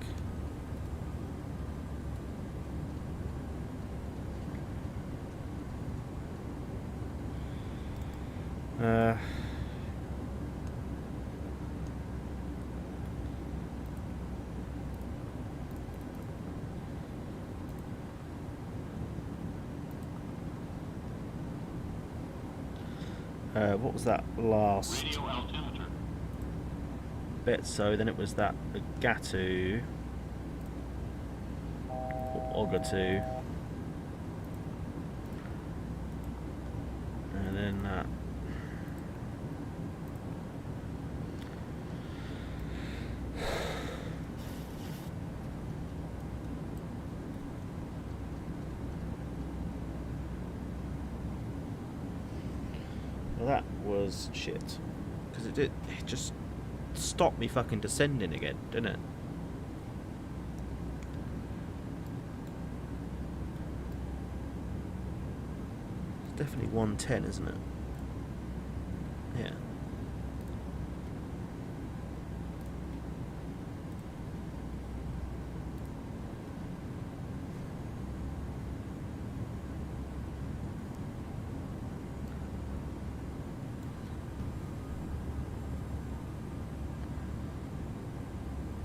What was that last Radio altimeter. bit? So then it was that Gatu or Ogatu, and then that. Well, that was shit, because it just stopped me fucking descending again, didn't it? It's definitely 110, isn't it? Yeah.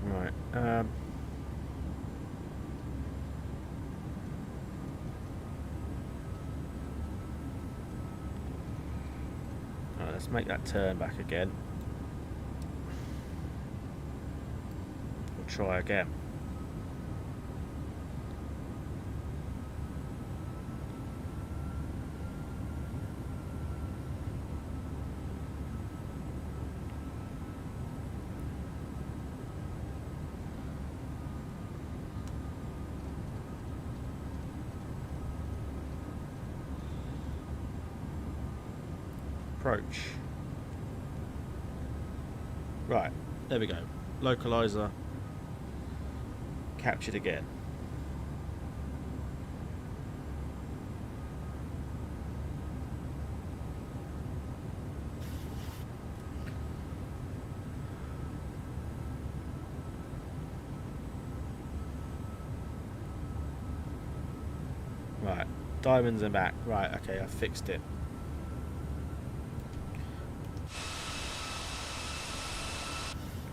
Right. Right, let's make that turn back again. We'll try again. Approach. Right, there we go. Localizer captured again. Right, diamonds are back. Right, okay, I fixed it.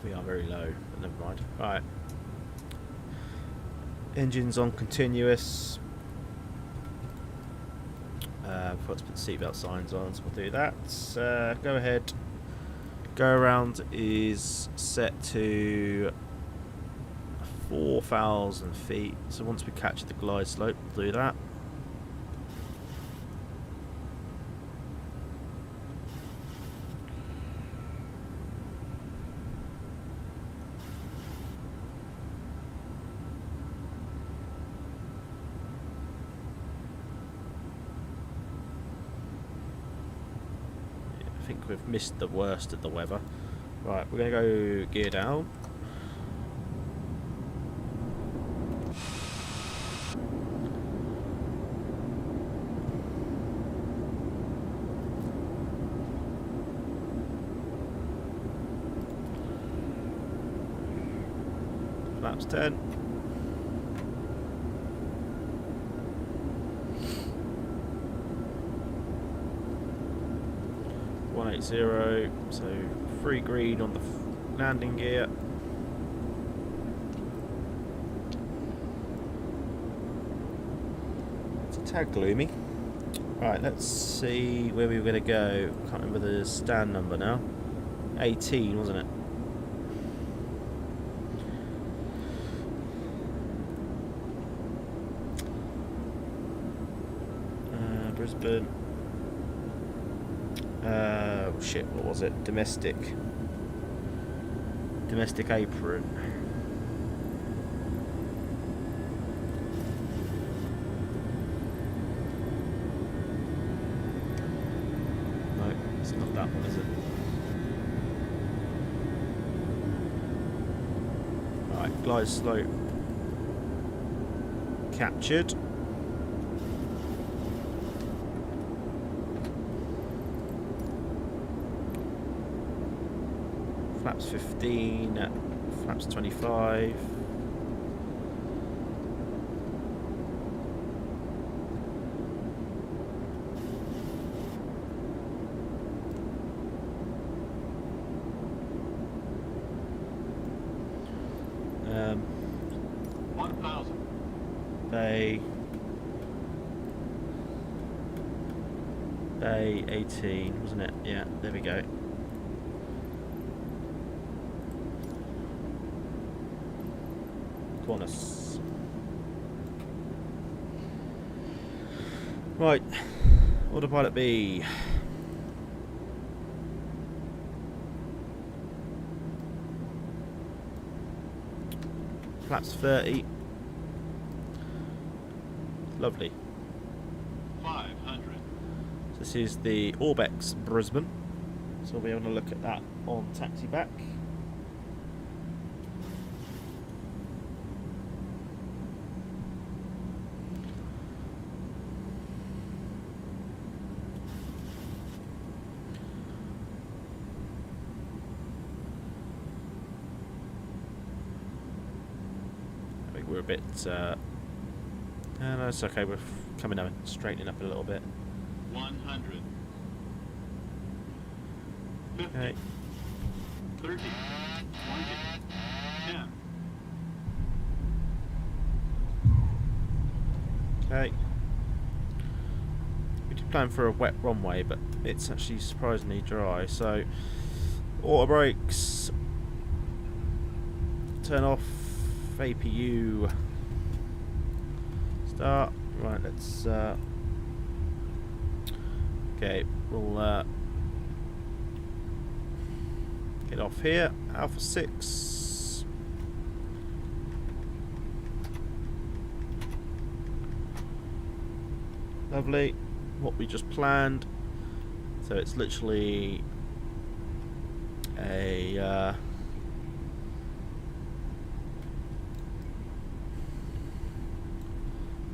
We are very low, but never mind. Right. Engines on continuous. Forgot to put seatbelt signs on, so we'll do that. Go ahead. Go around is set to 4,000 feet. So once we capture the glide slope, we'll do that. I think we've missed the worst of the weather. Right, we're going to go gear down. Flaps 10. .180, so 3 green on the landing gear. It's a tad gloomy. Right, let's see where we were going to go. Can't remember the stand number now. 18, wasn't it? Brisbane. Shit, what was it? Domestic apron. No, it's not that one, is it? glide slope captured. Flaps 15, flaps 25. Um, 1,000. Bay 18, wasn't it? Yeah, there we go. Qantas. Right, autopilot B. Flaps 30. Lovely. 500. This is the Orbex Brisbane, so we'll be able to look at that on taxi back. I think we're a bit. No, it's okay. We're coming up, straightening up a little bit. 100. 50. Okay. 30. 20. 10. Okay. We did plan for a wet runway, but it's actually surprisingly dry. So, auto brakes. Turn off APU. Start. Right, let's. Okay, we'll get off here. Alpha 6. Lovely. What we just planned. So it's literally a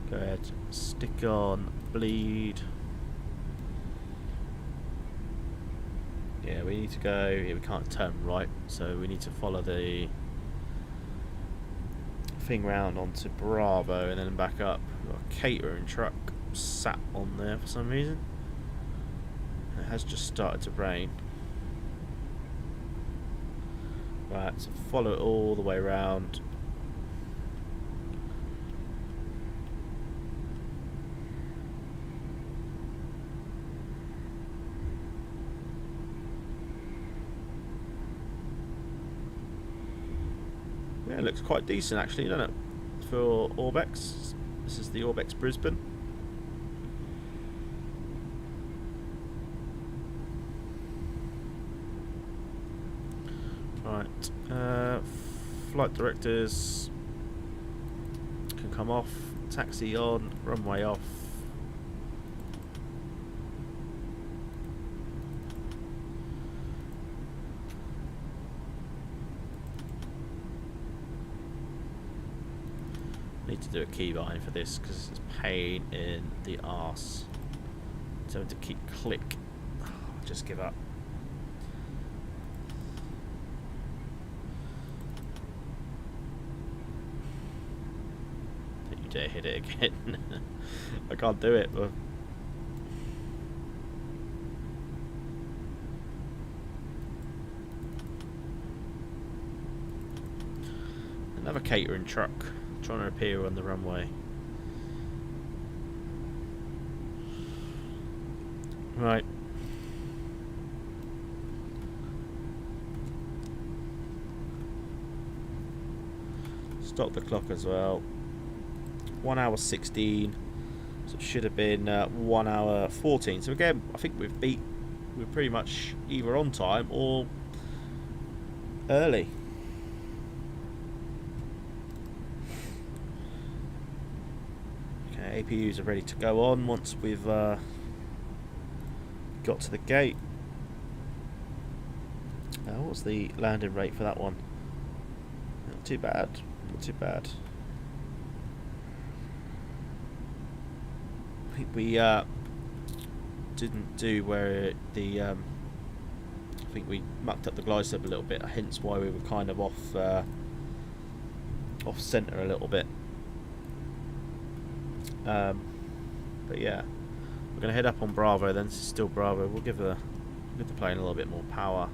go ahead, stick on bleed. Yeah, we need to go. Yeah, we can't turn right, so we need to follow the thing round onto Bravo and then back up. We've got a catering truck sat on there for some reason. It has just started to rain. Right, so follow it all the way around. Yeah, it looks quite decent actually, doesn't it? For Orbex. This is the Orbex Brisbane. Right. Flight directors can come off. Taxi on. Runway off. Need to do a keybind for this because it's a pain in the arse. It's having to keep click. Just give up. Don't you dare hit it again. I can't do it. But another catering truck trying to appear on the runway. Right. Stop the clock as well. 1 hour 16. So it should have been 1 hour 14. So again, I think we're pretty much either on time or early. APUs are ready to go on once we've got to the gate. What's the landing rate for that one? Not too bad. Not too bad. I think we didn't do where the I think we mucked up the glide slope a little bit, hence why we were kind of off centre a little bit. But yeah, we're going to head up on Bravo then. This is still Bravo. We'll give the plane a little bit more power.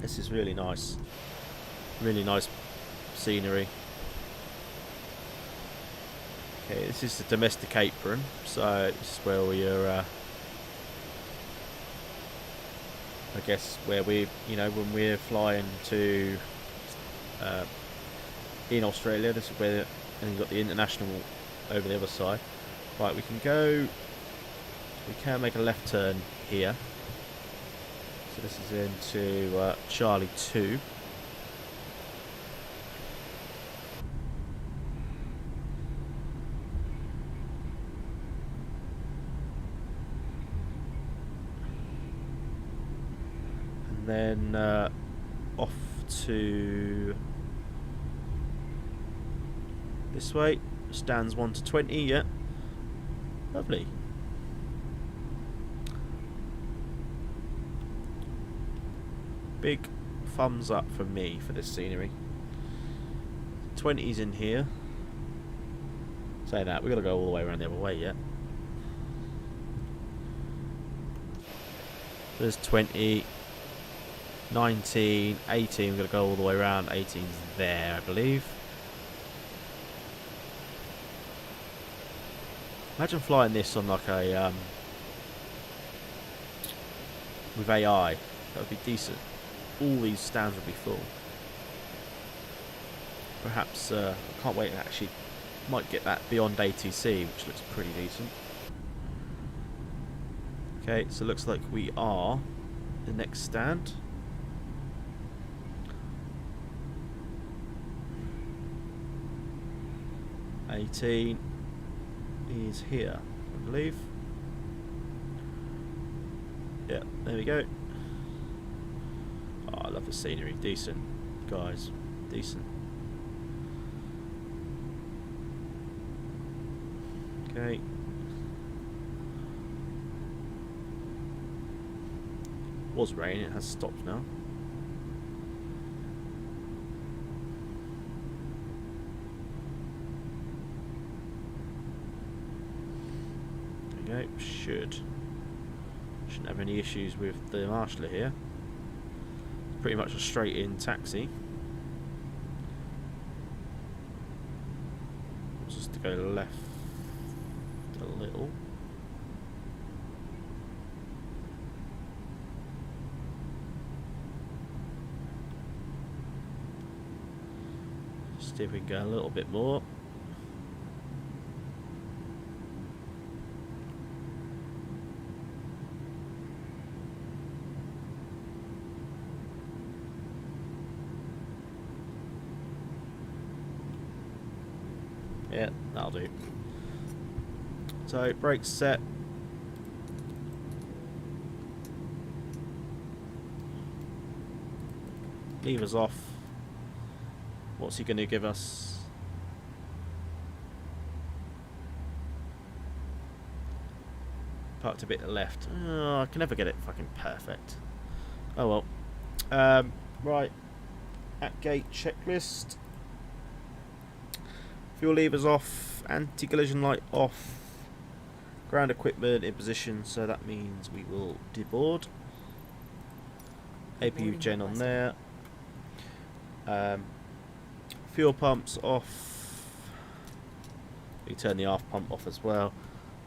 This is really nice. Really nice scenery. Okay, this is the domestic apron, so this is where we are. I guess where we, you know, when we're flying to in Australia, this is where, and you've got the international over the other side. Right, we can go. We can make a left turn here. So this is into Charlie 2. And then off to this way. Stands 1 to 20, yeah. Lovely. Big thumbs up from me for this scenery. 20's in here. Say that, we've got to go all the way around the other way yet. There's 20, 19, 18, we've got to go all the way around. 18's there, I believe. Imagine flying this on like a with AI. That would be decent. All these stands would be full. Perhaps I can't wait to actually might get that beyond ATC, which looks pretty decent. Okay, so it looks like we are the next stand. $18 is here, I believe. Yeah, there we go. Oh, I love the scenery. Decent, guys. Decent. Okay. Was raining, it has stopped now. There we go. Shouldn't have any issues with the marshaller here. Pretty much a straight in taxi. Just to go left a little. See if we can go a little bit more. Yeah, that'll do. So, brakes set. Levers off. What's he going to give us? Parked a bit to the left. Oh, I can never get it fucking perfect. Oh well. Right. At gate checklist. Fuel levers off. Anti-collision light off. Ground equipment in position, so that means we will deboard. APU gen on there. Fuel pumps off. We turn the aft pump off as well.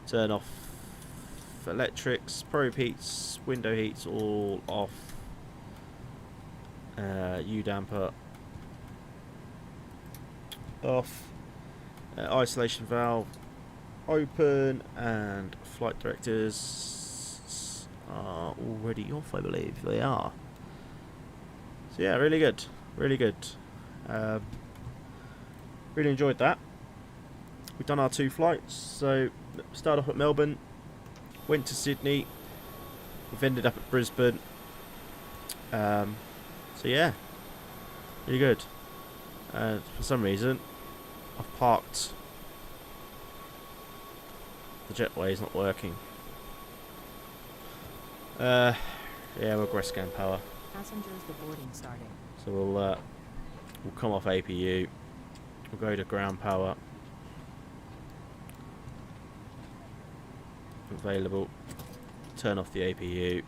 Turn off electrics, probe heats, window heats all off. U damper off. Isolation valve open, and flight directors are already off, I believe. They are. So yeah, really good. Really good. Really enjoyed that. We've done our 2 flights. So started off at Melbourne, went to Sydney, we've ended up at Brisbane. So yeah, really good. For some reason, I've parked. The jetway is not working. Yeah, we'll grass scan power. Passengers boarding starting. So we'll come off APU. We'll go to ground power. Available. Turn off the APU.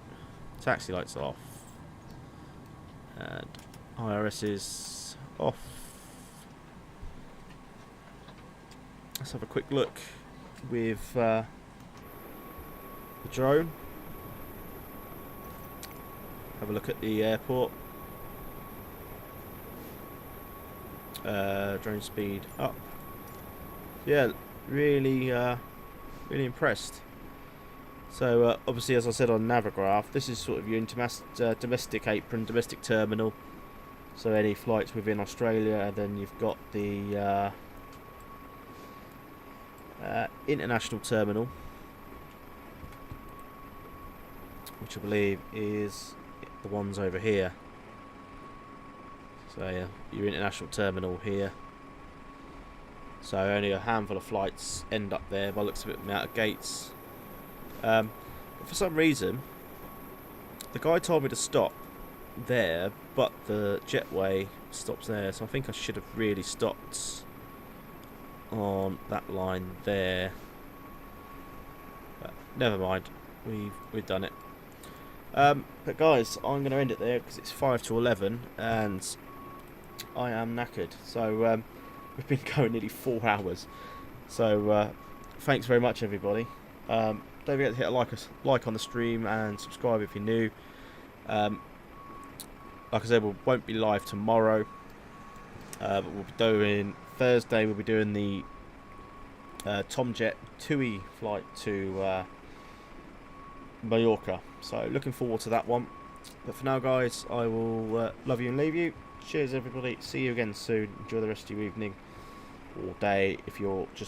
Taxi lights off. And IRS is off. Let's have a quick look with the drone. Have a look at the airport. Drone speed up. Yeah, really impressed. So obviously, as I said on Navigraph, this is sort of your domestic apron, domestic terminal. So any flights within Australia, and then you've got the international terminal, which I believe is the ones over here. So yeah, your international terminal here. So only a handful of flights end up there by the looks of it, out of gates. But for some reason, the guy told me to stop there, but the jetway stops there. So I think I should have really stopped on that line there. But never mind, we've done it. But guys, I'm going to end it there because it's 5 to 11 and I am knackered. So we've been going nearly 4 hours. So thanks very much, everybody. Don't forget to hit a like on the stream and subscribe if you're new. Like I said, we won't be live tomorrow, but we'll be doing Thursday. We'll be doing the Tomjet TUI flight to Mallorca. So looking forward to that one. But for now, guys, I will love you and leave you. Cheers, everybody. See you again soon. Enjoy the rest of your evening or day if you're just